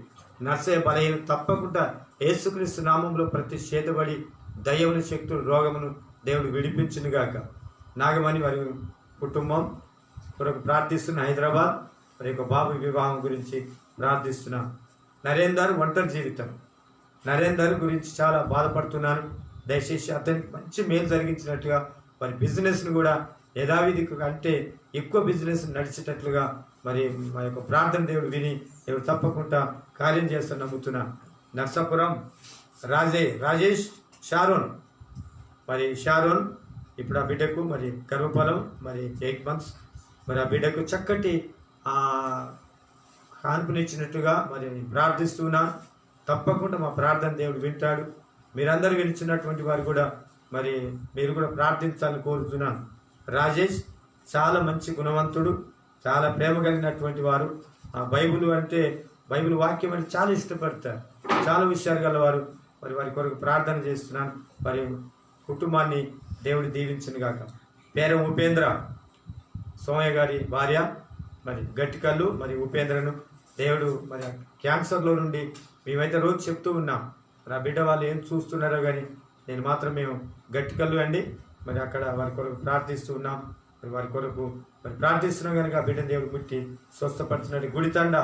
నర్సయ్య బలహీన తప్పకుండా యేసుక్రీస్తు నామంలో ప్రతి చేతబడి దయ్యముని శక్తులు రోగమును దేవుడు విడిపించునుగాక. నాగమణి వారి కుటుంబం కొరకు ప్రార్థిస్తున్న హైదరాబాద్ మరి యొక్క బాబు వివాహం గురించి ప్రార్థిస్తున్నాం. నరేందర్ ఒంటరి జీవితం, నరేందర్ గురించి చాలా బాధపడుతున్నాను. దయచేసి అతనికి మంచి మేలు జరిగించినట్టుగా మరి బిజినెస్ను కూడా యథావిధి కంటే ఎక్కువ బిజినెస్ నడిచేటట్లుగా మరి మా యొక్క ప్రార్థన దేవుడు విని దేవుడు తప్పకుండా కార్యం చేస్తాను నమ్ముతున్నాను. నర్సాపురం రాజేష్ షారోన్, మరి షారోన్ ఇప్పుడు ఆ బిడ్డకు మరి గర్భఫలం మరి 8 months, మరి ఆ బిడ్డకు చక్కటి కాన్పునిచ్చినట్టుగా మరి ప్రార్థిస్తున్నాను. తప్పకుండా మా ప్రార్థన దేవుడు వింటాడు. మీరందరూ వినిచినటువంటి వారు కూడా మరి మీరు కూడా ప్రార్థించాలని కోరుతున్నాను. రాజేష్ చాలా మంచి గుణవంతుడు, చాలా ప్రేమ కలిగినటువంటి వారు. బైబిల్ వాక్యం అంటే చాలా ఇష్టపడతారు, చాలా విషయాలు గలవారు. మరి వారి కొరకు ప్రార్థన చేస్తున్నాను. వారి కుటుంబాన్ని దేవుడు దీవించును గాక. పేర ఉపేంద్ర సోమయ్య గారి భార్య మరి గట్టికల్లు మరి ఉపేంద్రను దేవుడు మరి క్యాన్సర్లో నుండి మేమైతే రోజు చెప్తూ ఉన్నాం. మరి ఆ బిడ్డ వాళ్ళు ఏం చూస్తున్నారో కానీ నేను మాత్రం మేము గట్టికల్లు అండి మరి అక్కడ వారి కొరకు ప్రార్థిస్తూ ఉన్నాం. మరి వారి కొరకు మరి ప్రార్థిస్తున్నాం కనుక ఆ బిడ్డ దేవుడు ముట్టి స్వస్థపరిచినట్టు గుడితండ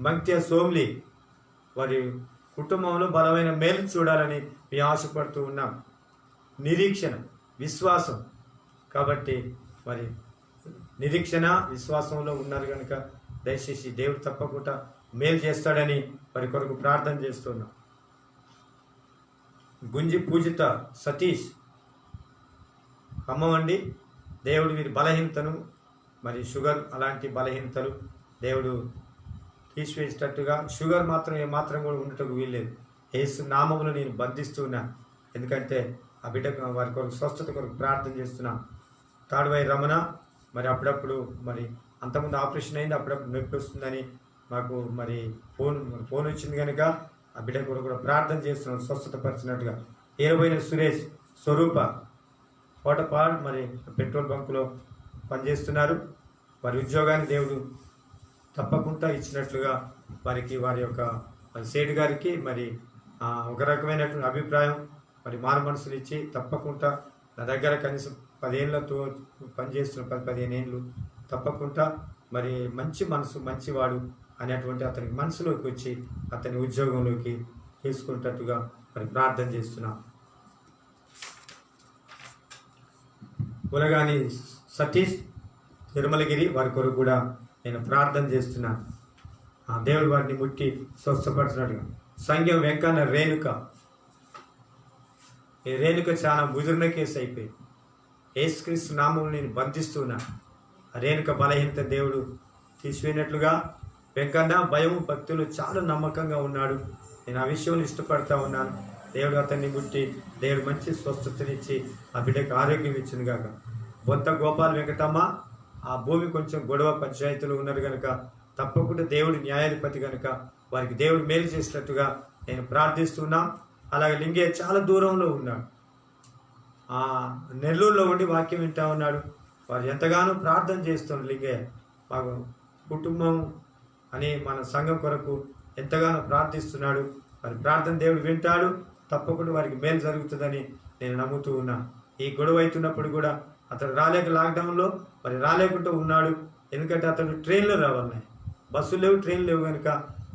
మంక్త్య సోమ్లి వారి కుటుంబంలో బలమైన మేలు చూడాలని మేము ఆశపడుతూ ఉన్నాం. నిరీక్షణ విశ్వాసం కాబట్టి మరి నిరీక్షణ విశ్వాసంలో ఉన్నారు కనుక దయచేసి దేవుడు తప్పకుండా మేలు చేస్తాడని వారి కొరకు ప్రార్థన చేస్తున్నాం. గుంజి పూజిత సతీష్ ఖమ్మం దేవుడు వీరి బలహీనతను మరి షుగర్ అలాంటి బలహీనతలు దేవుడు తీసివేసేటట్టుగా షుగర్ మాత్రం ఏమాత్రం కూడా ఉండటకు వీల్లేదు. యేసు నామములు నేను బంధిస్తున్నాను. ఎందుకంటే ఆ బిడ్డ వారి కొరకు స్వస్థత కొరకు ప్రార్థన చేస్తున్నాను. తాడువై రమణ మరి అప్పుడప్పుడు మరి అంతకుముందు ఆపరేషన్ అయింది, అప్పుడప్పుడు నొప్పి వస్తుందని మాకు మరి ఫోన్ వచ్చింది కనుక ఆ బిడ్డ కొరకు కూడా ప్రార్థన చేస్తున్నాం స్వస్థత పరిచినట్టుగా. ఏరబోయిన సురేష్ స్వరూప కోటపాడ్ మరి పెట్రోల్ బంకులో పనిచేస్తున్నారు. వారి ఉద్యోగాన్ని దేవుడు తప్పకుండా ఇచ్చినట్లుగా వారికి వారి యొక్క సేటు గారికి మరి ఒక రకమైనటువంటి అభిప్రాయం మరి మారు మనసులు ఇచ్చి తప్పకుండా నా దగ్గర కనీసం 10 ఏళ్లతో పనిచేస్తున్న 10-15 ఏళ్ళు తప్పకుండా మరి మంచి మనసు మంచివాడు అనేటువంటి అతనికి మనసులోకి వచ్చి అతని ఉద్యోగంలోకి తీసుకునేటట్టుగా మరి ప్రార్థన చేస్తున్నాం. ఉలగాని సతీష్ తిరుమలగిరి వారి కొరకు కూడా నేను ప్రార్థన చేస్తున్నాను. దేవుడు వారిని ముట్టి స్వస్థపరచినట్టుగా. సంఘం వెంకన్న రేణుక, ఈ రేణుక చాలా ముదిరిన కేసు అయిపోయింది. యేసుక్రీస్తు నామమును నేను బంధిస్తున్నా. ఆ రేణుక బలహీనత దేవుడు తీసివేసినట్లుగా. వెంకన్న భయము భక్తులు చాలా నమ్మకంగా ఉన్నాడు. నేను ఆ విషయంలో ఇష్టపడతా ఉన్నాను. దేవుడు అతన్ని ముట్టి దేవుడు మంచి స్వస్థతనిచ్చి ఆ బిడ్డకు ఆరోగ్యం ఇచ్చింది కాక. బొత్త గోపాల్ వెంకటమ్మ ఆ భూమి కొంచెం గొడవ పంచాయతీలు ఉన్నారు కనుక తప్పకుండా దేవుడు న్యాయాధిపతి కనుక వారికి దేవుడు మేలు చేసినట్టుగా నేను ప్రార్థిస్తున్నాం. అలాగే లింగయ్య చాలా దూరంలో ఉన్నాడు, నెల్లూరులో ఉండి వాక్యం వింటా ఉన్నాడు. వారు ఎంతగానో ప్రార్థన చేస్తున్నారు. లింగయ్య మాకు కుటుంబం అని మన సంఘం కొరకు ఎంతగానో ప్రార్థిస్తున్నాడు. వారి ప్రార్థన దేవుడు వింటాడు. తప్పకుండా వారికి మేలు జరుగుతుందని నేను నమ్ముతూ ఉన్నా. ఈ గొడవ అవుతున్నప్పుడు కూడా అతను లాక్డౌన్లో మరి రాలేకుండా ఉన్నాడు. ఎందుకంటే అతను ట్రైన్లో రావాలి, బస్సులు లేవు, ట్రైన్లు లేవు కనుక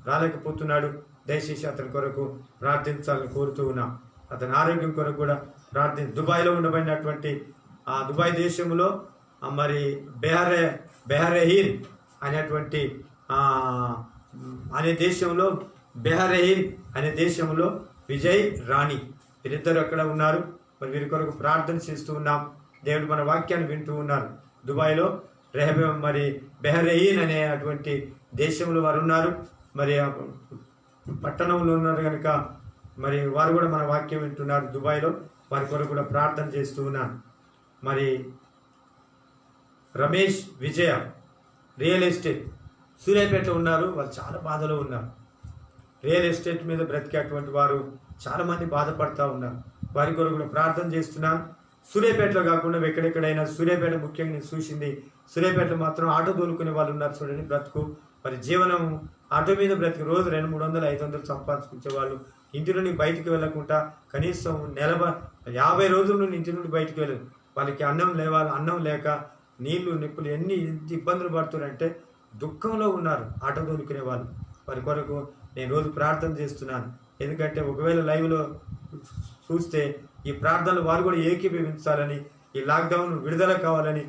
రాలేకపోతున్నాడు. దయచేసి అతని కొరకు ప్రార్థించాలని కోరుతూ ఉన్నాం. అతని ఆరోగ్యం కొరకు కూడా దుబాయ్లో ఉండబడినటువంటి ఆ దుబాయ్ దేశంలో మరి బెహ్రహీన్ అనేటువంటి బెహ్రహీన్ అనే దేశంలో విజయ్ రాణి వీరిద్దరు అక్కడ ఉన్నారు. మరి వీరి కొరకు ప్రార్థన చేస్తూ ఉన్నాం. దేవుడు మన వాక్యాన్ని వింటూ ఉన్నారు. దుబాయ్లో మరి బెహ్రహీన్ అనే అటువంటి దేశంలో వారు ఉన్నారు. మరి పట్టణంలో ఉన్నారు కనుక మరి వారు కూడా మన వాక్యం వింటున్నారు దుబాయ్లో. వారి కొరకు కూడా ప్రార్థన చేస్తూ ఉన్నాను. మరి రమేష్ విజయ రియల్ ఎస్టేట్ సూర్యాపేటలో ఉన్నారు. వాళ్ళు చాలా బాధలో ఉన్నారు. రియల్ ఎస్టేట్ మీద బ్రతికేటువంటి వారు చాలామంది బాధపడతా ఉన్నారు. వారి కొరకు కూడా ప్రార్థన చేస్తున్నాను. సూర్యాపేటలో కాకుండా ఎక్కడెక్కడైనా, సూర్యాపేట ముఖ్యంగా నేను చూసింది, సూర్యాపేటలో మాత్రం ఆటో తోలుకునే వాళ్ళు ఉన్నారు చూడండి. బ్రతుకు మరి జీవనం ఆటో మీద బ్రతికి రోజు 200-300-500 సంపాదించుకునే వాళ్ళు ఇంటి నుండి బయటికి వెళ్ళకుండా కనీసం 50 రోజుల నుండి ఇంటి నుండి బయటికి వెళ్ళరు. వాళ్ళకి అన్నం లేక నీళ్లు నిప్పులు ఎన్ని ఇబ్బందులు పడుతున్నారంటే దుఃఖంలో ఉన్నారు ఆటో తోలుకునే వాళ్ళు. వారి కొరకు నేను రోజు ప్రార్థన చేస్తున్నాను. ఎందుకంటే ఒకవేళ లైవ్లో చూస్తే ఈ ప్రార్థనలు వారు కూడా ఏకీభవించాలని, ఈ లాక్డౌన్ విడుదల కావాలని,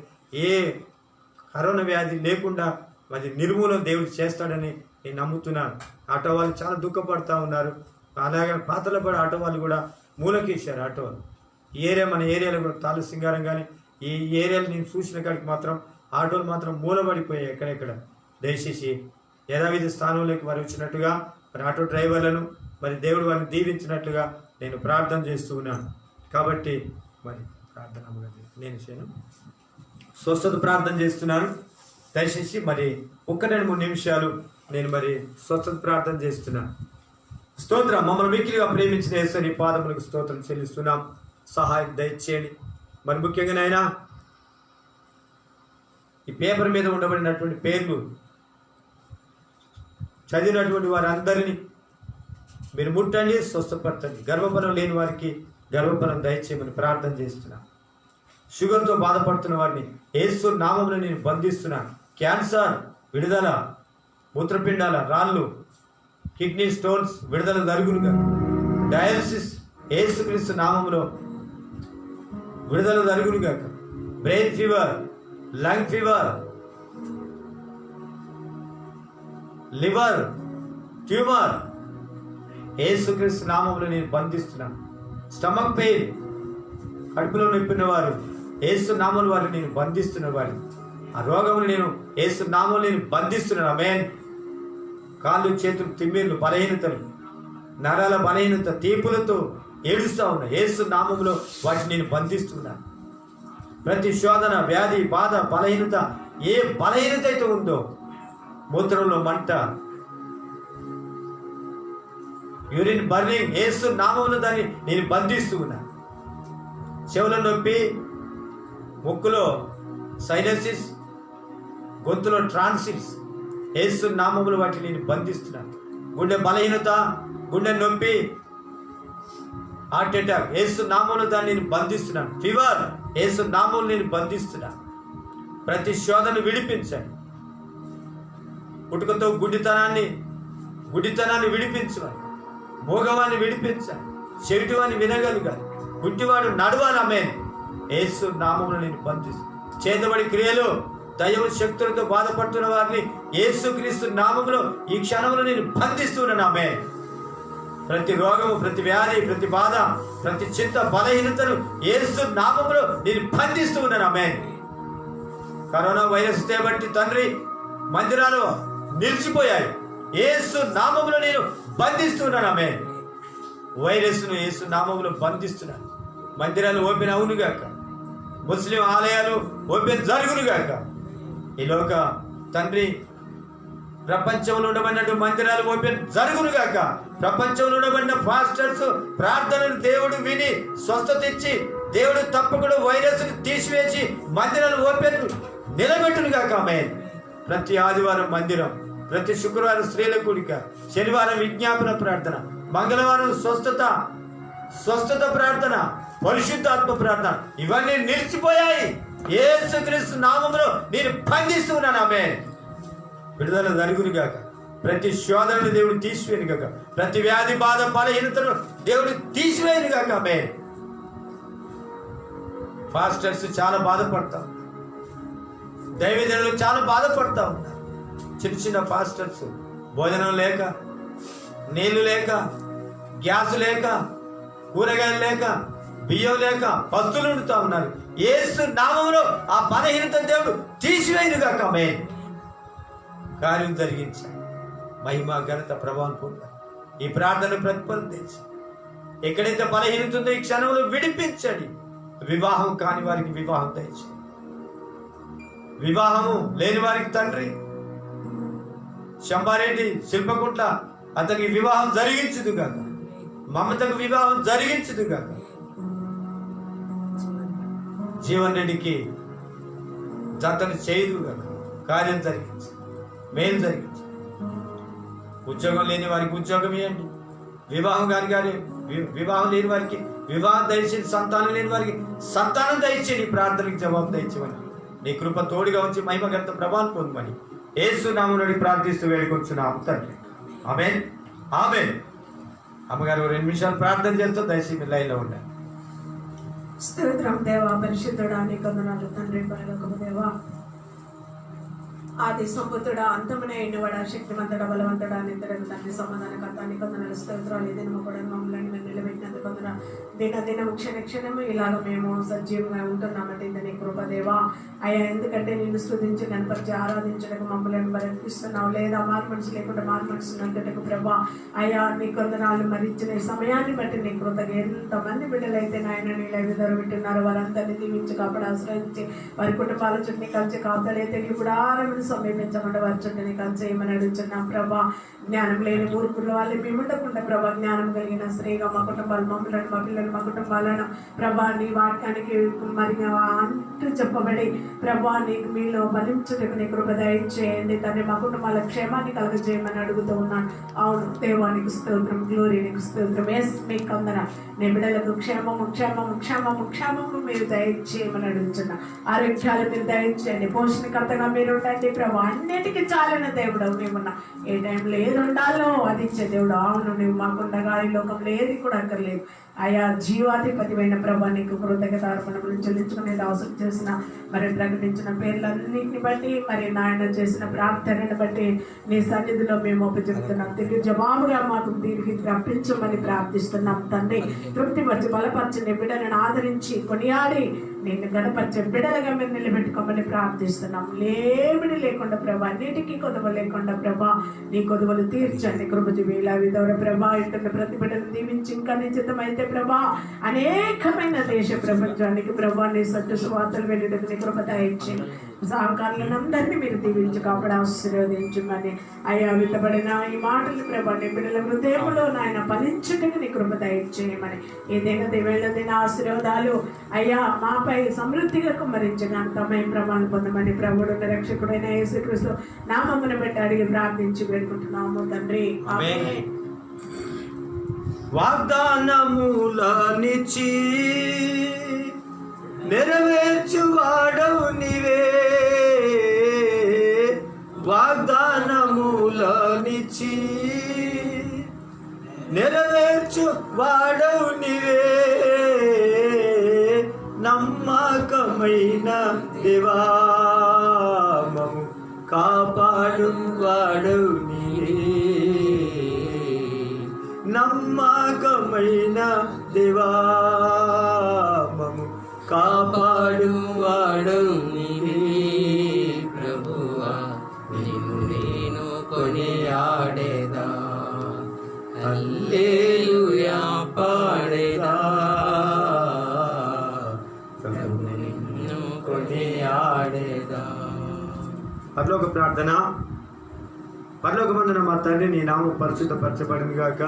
ఏ కరోనా వ్యాధి లేకుండా మరి నిర్మూలన దేవుడు చేస్తాడని నేను నమ్ముతున్నాను. ఆటో వాళ్ళు చాలా దుఃఖపడతా ఉన్నారు. అలాగే పాతల పడి ఆటో వాళ్ళు కూడా మూలకేశారు. ఆటో వాళ్ళు మన ఏరియాలో కూడా తాలు సింగారం కానీ ఈ ఏరియాలో నేను చూసిన కాడికి మాత్రం ఆటోలు మాత్రం మూలబడిపోయాయి ఎక్కడెక్కడ. దయచేసి యథావిధి స్థానంలోకి వారు వచ్చినట్టుగా మరి ఆటో డ్రైవర్లను మరి దేవుడు వారిని దీవించినట్లుగా నేను ప్రార్థన చేస్తూ ఉన్నాను. కాబట్టి మరి ప్రార్థన నేను స్వస్థత ప్రార్థన చేస్తున్నాను. దయచేసి మరి 1-2-3 నిమిషాలు నేను మరి స్వస్థత ప్రార్థన చేస్తున్నాను. స్తోత్రం. మమ్మల్ని మిక్కిలిగా ప్రేమించిన యేసు నీ పాదములకు స్తోత్రం చెల్లిస్తున్నాం. సహాయం దయచేయండి. మరి ముఖ్యంగా నాయనా ఈ పేపర్ మీద ఉండబడినటువంటి పేర్లు చదివినటువంటి వారందరినీ మీరు ముట్టండి, స్వస్థపరచండి. గర్భఫలం లేని వారికి గర్భఫలం దయచేయమని ప్రార్థన చేస్తున్నాను. షుగర్తో బాధపడుతున్న వారిని యేసు నామములో నేను బంధిస్తున్నాను. క్యాన్సర్ విడుదల, మూత్రపిండాల రాళ్ళు, కిడ్నీ స్టోన్స్ విడుదల జరుగునుగా. డయాలసిస్ యేసుక్రీస్తు నామములో విడుదల జరుగునుగా. Brain fever, lung fever, liver tumour యేసుక్రీస్తు నామములో నేను బంధిస్తున్నాను. స్టమక్ పెయిన్, కడుపులో నొప్పిన వారు యేసు నామముల వారిని నేను బంధిస్తున్న వారిని ఆ రోగములు నేను యేసు నామములో నేను బంధిస్తున్నాను. ఆమేన్. కాళ్ళు చేతులు తిమ్మిర్లు, బలహీనతలు, నరాల బలహీనత, తీపులతో ఏడుస్తూ ఉన్నా యేసు నామములో వాటిని నేను బంధిస్తున్నాను. ప్రతి శోధన, వ్యాధి, బాధ, బలహీనత, ఏ బలహీనత అయితే ఉందో, మూత్రంలో మంట, యూరిన్ బర్నింగ్, యేసు నామములో దాన్ని నేను బంధిస్తూ ఉన్నా. చెవుల నొప్పి, ముక్కులో సైనసిస్, గొంతులో ట్రాన్సిల్స్ యేసు నామములో వాటిని నేను బంధిస్తున్నాను. గుండె బలహీనత, గుండె నొప్పి, హార్ట్ అటాక్ యేసు నామములో దాన్ని నేను బంధిస్తున్నాను. ఫీవర్ యేసు నామములో నేను బంధిస్తున్నాను. ప్రతి శోధను విడిపించండి. పుట్టుకతో గుడ్డితనాన్ని విడిపించమని, మోగవాన్ని విడిపించాలి, చెవిటివాన్ని వినగలిగాలి, గుడ్డివాడు నడవాలి. ఆమేన్. యేసు నామములో నేను బంధిస్తాను. చేతబడి క్రియలు, దైవ శక్తులతో బాధపడుతున్న వారిని యేసుక్రీస్తు నామములో ఈ క్షణంలో నేను బంధిస్తున్నాను. ఆమేన్. ప్రతి రోగము, ప్రతి వ్యాధి, ప్రతి బాధ, ప్రతి చిత్త బలహీనతను యేసు నామములో నేను బంధిస్తూ ఉన్నాను. ఆమేన్. కరోనా వైరస్ బట్టి తండ్రి మందిరాలు నిలిచిపోయాయి. యేసు నామములో నేను బంధిస్తున్నాను. ఆమేన్. వైరస్ను యేసు నామములో బంధిస్తున్నాను. మందిరాలు ఓపెన్ అవునుగాక, ముస్లిం ఆలయాలు ఓపెన్ జరుగునుగాక. ఈలోక తండ్రి ప్రపంచంలో ఉండబడినట్టు మందిరాలు ఓపెన్ జరుగునుగాక. ప్రపంచంలో ఉండబడిన పాస్టర్స్ ప్రార్థనలు దేవుడు విని స్వస్థత ఇచ్చి, దేవుడు తప్పకుండా వైరస్ తీసివేసి మందిరాలు ఓపెన్ నిలబెట్టునుగాక. ఆమేన్. ప్రతి ఆదివారం మందిరం, ప్రతి శుక్రవారం స్త్రీల కూడిక, శనివారం విజ్ఞాపన ప్రార్థన, మంగళవారం స్వస్థత ప్రార్థన, పరిశుద్ధాత్మ ప్రార్థన ఇవన్నీ నిలిచిపోయాయి. యేసుక్రీస్తు నామములో నేను బంధిస్తున్నాను. ఆమేన్. విడుదల జరుగునుగాక. ప్రతి శోధనను దేవుడు తీసివేయునుగాక. ప్రతి వ్యాధి, బాధ, బలహీనతను దేవుడు తీసివేయునుగాక. ఆమేన్. పాస్టర్స్ చాలా బాధపడతాం, దైవజనులు చాలా బాధపడతా ఉన్నారు. చిన్న పాస్టర్స్ భోజనం లేక, నీళ్లు లేక, గ్యాస్ లేక, కూరగాయలు లేక, బియ్యం లేక పస్తులు ఉండుతా ఉన్నారు. యేసు నామములో ఆ బలహీనత దేవుడు తీసివేయునుగాక. ఆమేన్. కార్యం జరిగించాలి. మహిమ, ఘనత, ప్రభావం పొందాలి. ఈ ప్రార్థన ప్రతిఫలించి ఎక్కడైతే బలహీనత ఉందో ఈ క్షణంలో విడిపించండి. వివాహం కాని వారికి వివాహం దయచేయండి. వివాహము లేని వారికి తండ్రి శంభారెడ్డి శిల్పకుంట్ల అతనికి వివాహం జరిగించుదుగాక. మమతకు వివాహం జరిగించుదుగాక. జీవన్ రెడ్డికి జతను చేయుదుగాక. కార్యం జరిగించి, మేలు జరిగించి. ఉద్యోగం లేని వారికి ఉద్యోగం ఇవ్వండి. వివాహం వివాహం లేని వారికి వివాహం దయచేయండి. సంతానం లేని వారికి సంతానం దయచేయండి. ప్రార్థనకి జవాబు దయచేయమని నీ కృప తోడుగా ఉంచి మహిమ ఘనత ప్రభావం పొందమని యేసు నామములో ప్రార్థిస్తూ వేడుకొచ్చున్నాము తండ్రి. ఆమేన్. ఆమేన్. అమ్మగారు 2 నిమిషాలు ప్రార్థన చేస్తూ దయచేసి లైన్లో ఉండండి. స్తోత్రం దేవా, పరిశుద్ధుడా, నీకు వందనాలు తండ్రి. పరలోకపు దేవా, ఆది సంపుతుడా, అంతమునే ఎన్నువాడా, శక్తిమంతుడా, బలవంతుడా, నిద్రకు తండ్రి, సమాధానకర్త, నీకు వందనాలు. స్తోత్రాలు. ఈ దినము కూడా మమ్మల్ని మేము నిలబెట్టినందుకు వందనాలు. దినదినము క్షణము ఇలాగ మేము సజీవంగా ఉంటున్నామంటే నీ కృప దేవా. అయ్యా, ఎందుకంటే నిన్ను స్తుతించి కనపరిచి ఆరాధించడానికి మమ్మల్ని బలపిస్తున్నావు. లేదా మారు మనసు లేకుండా మారు మనసున్నందుకు ప్రభా అయ్యా నీకు వందనాలు. మరి ఇచ్చిన సమయాన్ని బట్టి నీ కృతజ్ఞత. ఎంతమంది బిడ్డలైతే నాయన నీ లైవ్ వింటున్నారు వారందరినీ దీవించి కాపాడు, ఆశ్రయించి వారి కుటుంబాల చుట్టూ కలిసి కాపుదలే తెలియ కూడా ఆరంభించి సమీపించకుండా వారి చుట్టూ నీకు చేయమని అడుగుతున్నాం ప్రభా. జ్ఞానం లేని మూర్ఖుల వాళ్ళు మేము ఉండకుండా ప్రభా, జ్ఞానం కలిగిన స్త్రీగా మా కుటుంబాలు, మమ్మల్ని, మా పిల్లలు, మా కుటుంబాలను ప్రభా నీ వాక్యానికి మరి అంటూ చెప్పబడి ప్రభా నీకు మీలో ఫలించుటకు నీ కృప దయచేయండి తండ్రి. మా కుటుంబాల క్షేమాన్ని కలుగజేయమని అడుగుతూ ఉన్నాను. అవును దేవానికి స్తోత్రం, గ్లోరీ నీకు స్తోత్రం. ఎస్ మీకు అందర నీ బిడ్డలకు క్షేమము క్షేమము క్షేమము క్షేమము మీరు దయచేయమని అడుగుతున్నా. ఆరోగ్యాలు మీరు దయచేయండి, పోషణకర్తగా మీరు ఉండండి ప్రభా. అన్నిటికీ చాలిన దేవుడు మేమున్నా. ఏ టైంలో ఏది ఉండాలో అది ఇచ్చే దేవుడు. అవును నువ్వు మాకుండగా ఈ లోకంలో ఏది కూడా అక్కర్లేదు. ఆయా జీవాధిపతిమైన ప్రభా నీకు కృతజ్ఞతార్పణలు చెల్లించుకునేది అవసరం చేసిన మరి ప్రకటించిన పేర్లన్నింటిని బట్టి మరి నాయన చేసిన ప్రార్థనను బట్టి నీ సన్నిధిలో మేము ఒప్పుచెప్తున్నాం. తిరిగి జవాబుగా మాకు తిరిగి రప్పించమని ప్రార్థిస్తున్నాం తండ్రి. తృప్తిపరిచి బలపరిచి నీ బిడ్డలను ఆదరించి కొనియాడి నేను గడపరిచే బిడ్డలుగా మీరు నిలబెట్టుకోమని ప్రార్థిస్తున్నాం. లేమిడి లేకుండా ప్రభా, అన్నిటికీ కొదవ లేకుండా ప్రభా నీ కొదవలు తీర్చండి. కృపజి వేళ విధవర ప్రభా ఇంటున్న ప్రతి బిడ్డను దీవించి ఇంకా నిశ్చితమైతే ప్రభా అనేకమైన దేశ ప్రపంచానికి ప్రభా నీ సత్య సువార్తలు వెళ్ళేటప్పుడు నీ కృప దయచేయండి. సహకారులందరినీ మీరు దీవించి కాపాడి ఆశీర్వదించమని అయ్యా విత్తబడిన ఈ మాటలు ప్రభా నీ బిడ్డల హృదయంలో నాయన ఫలించుటకు నీ కృప దయచేయమని ఏదైనా దేవేళ దిన ఆశీర్వాదాలు అయ్యా మాపై సమృద్ధిగా కుమ్మరించగలుగుతామై ప్రమాణం పొందమని ప్రభుడు రక్షకుడైన యేసుక్రీస్తు నామమును బట్టి అడిగి ప్రార్థించి వేడుకుంటున్నాము తండ్రి. ఆమేన్. వాగ్దానములనిచ్చి నెరవేర్చువాడవు నీవే, వాగ్దానములనిచ్చి నెరవేర్చువాడవు నీవే, నమ్మకమైన దేవా మమ్ము కాపాడు వాడవు నీవే, నమ్మకమైన దేవా మమ్ము కాపాడు వాడవు నీవే. ప్రభువా నిన్ను నేను కొనియాడేదా, హల్లెలూయా పాడేదా, నిన్ను కొనియాడేదా. పరలోక ప్రార్థన. పరలోకమందున మా తండ్రి నీ నామం పరిశుద్ధపరచబడింది గాక,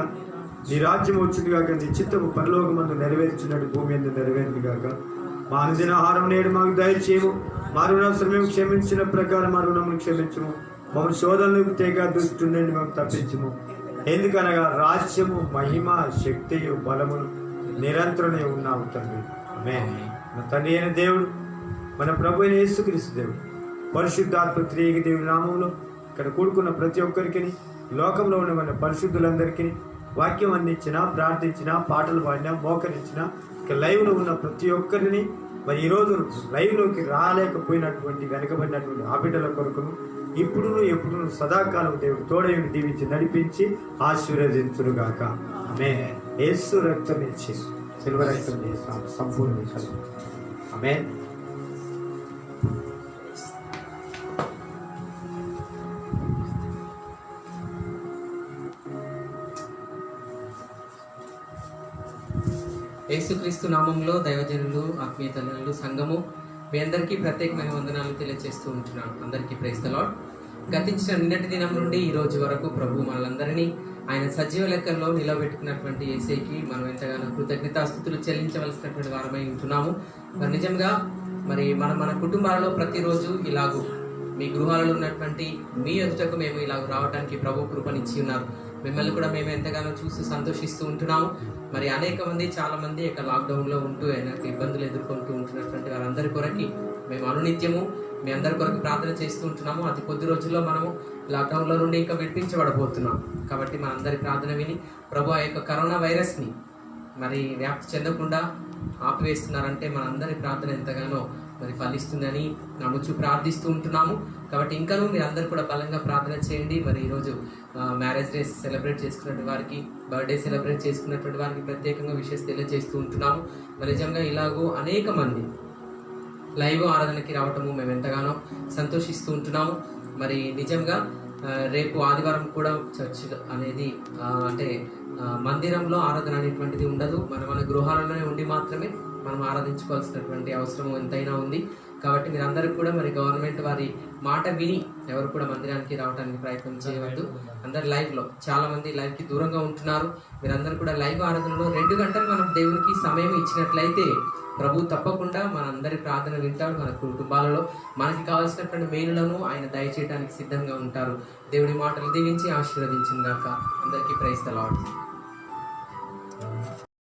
నీ రాజ్యం వచ్చింది గాక, నీ చిత్తము పరలోకమందు నెరవేర్చినట్టు భూమి అందు నెరవేరింది గాక. మా అనుదిన ఆహారం నేడు మాకు దయచేయము, మా రుణాశ్రమం మేము క్షమించిన ప్రకారం మా రుణమును క్షమించము, మమ్మల్ని శోధనలకు తేగా దుష్టు నుండి మేము తప్పించము. ఎందుకనగా రాజ్యము మహిమ శక్తియు బలమును నిరంతరమే ఉన్నాము తండ్రి. ఆమేన్. మన తండ్రి అయిన దేవుడు, మన ప్రభు అయిన యేసుక్రీస్తు దేవుడు, పరిశుద్ధాత్మ త్రియేక దేవుని నామంలో ఇక్కడ కూడుకున్న ప్రతి ఒక్కరికి, లోకంలో ఉన్న మన పరిశుద్ధులందరికీ వాక్యం అందించిన, ప్రార్థించిన, పాటలు పాడినా, మోకరించిన, ఇక లైవ్లో ఉన్న ప్రతి ఒక్కరిని మరి ఈరోజు లైవ్లోకి రాలేకపోయినటువంటి వెనకబడినటువంటి ఆ బిడ్డల కొరకును ఇప్పుడును ఎప్పుడును సదాకాలం దేవుడు తోడయుని దీవించి నడిపించి ఆశీర్వదించునుగాక. ఆమేన్. యేసు రక్తం ఇచ్చి సిల్వ రక్తం చేస్తాం సంపూర్ణ. ఆమేన్. యేసుక్రీస్తు నామంలో దైవజనులు, ఆత్మీయ తల్లులు, సంఘము మీ అందరికీ ప్రత్యేకమైన వందనాలు తెలియజేస్తూ ఉంటున్నాను. అందరికీ ప్రైజ్ ది లార్డ్. గతించిన నిన్నటి దినం నుండి ఈ రోజు వరకు ప్రభు మనలందరినీ ఆయన సజీవ లెక్కల్లో నిలబెట్టుకున్నటువంటి యేసయ్యకి మనం ఎంతగానో కృతజ్ఞతాస్తుతులు చెల్లించవలసినటువంటి వారమై ఉంటున్నాము. మరి నిజంగా మరి మన కుటుంబాలలో ప్రతిరోజు ఇలాగూ మీ గృహాలలో ఉన్నటువంటి మీ ఎదుటకు మేము ఇలాగ రావడానికి ప్రభు కృపనిచ్చి ఉన్నారు. మిమ్మల్ని కూడా మేము ఎంతగానో చూసి సంతోషిస్తూ ఉంటున్నాము. మరి అనేక మంది, చాలా మంది ఇక లాక్డౌన్లో ఉంటూ అనేక ఇబ్బందులు ఎదుర్కొంటూ ఉంటున్నటువంటి వారందరి కొరకి మేము అనునిత్యము మీ అందరి కొరకు ప్రార్థన చేస్తూ ఉంటున్నాము. అతి కొద్ది రోజుల్లో మనము లాక్డౌన్లో నుండి ఇంకా విడిపించబడబోతున్నాం. కాబట్టి మన అందరి ప్రార్థన విని ప్రభు ఆ యొక్క కరోనా వైరస్ని మరి వ్యాప్తి చెందకుండా ఆపివేస్తున్నారంటే మనందరి ప్రార్థన ఎంతగానో మరి ఫలిస్తుందని నమ్ముచు ప్రార్థిస్తూ ఉంటున్నాము. కాబట్టి ఇంకనూ మీరు అందరూ కూడా బలంగా ప్రార్థన చేయండి. మరి ఈరోజు మ్యారేజ్ డే సెలబ్రేట్ చేసుకున్నటువంటి వారికి, బర్త్డే సెలబ్రేట్ చేసుకున్నటువంటి వారికి ప్రత్యేకంగా విషెస్ తెలియజేస్తూ ఉంటున్నాము. మరి నిజంగా ఇలాగూ అనేక మంది లైవ్ ఆరాధనకి రావటము మేము ఎంతగానో సంతోషిస్తూ ఉంటున్నాము. మరి నిజంగా రేపు ఆదివారం కూడా చర్చ్ అనేది అంటే మందిరంలో ఆరాధన అనేటువంటిది ఉండదు. మన గృహాలలోనే ఉండి మాత్రమే మనం ఆరాధించుకోవాల్సినటువంటి అవసరం ఎంతైనా ఉంది. కాబట్టి మీరందరూ కూడా మరి గవర్నమెంట్ వారి మాట విని ఎవరు కూడా మందిరానికి రావడానికి ప్రయత్నం చేయవద్దు. అందరు లైవ్లో చాలా మంది లైవ్కి దూరంగా ఉంటున్నారు. మీరందరూ కూడా లైవ్ ఆరాధనలో 2 గంటలు మనం దేవునికి సమయం ఇచ్చినట్లయితే ప్రభు తప్పకుండా మనందరి ప్రార్థన వింటాడు. మన కుటుంబాలలో మనకి కావాల్సినటువంటి మేలులను ఆయన దయచేయడానికి సిద్ధంగా ఉంటారు. దేవుడి మాటలు దీవించి ఆశీర్వదించిన గాక. అందరికీ ప్రైజ్ ది లార్డ్.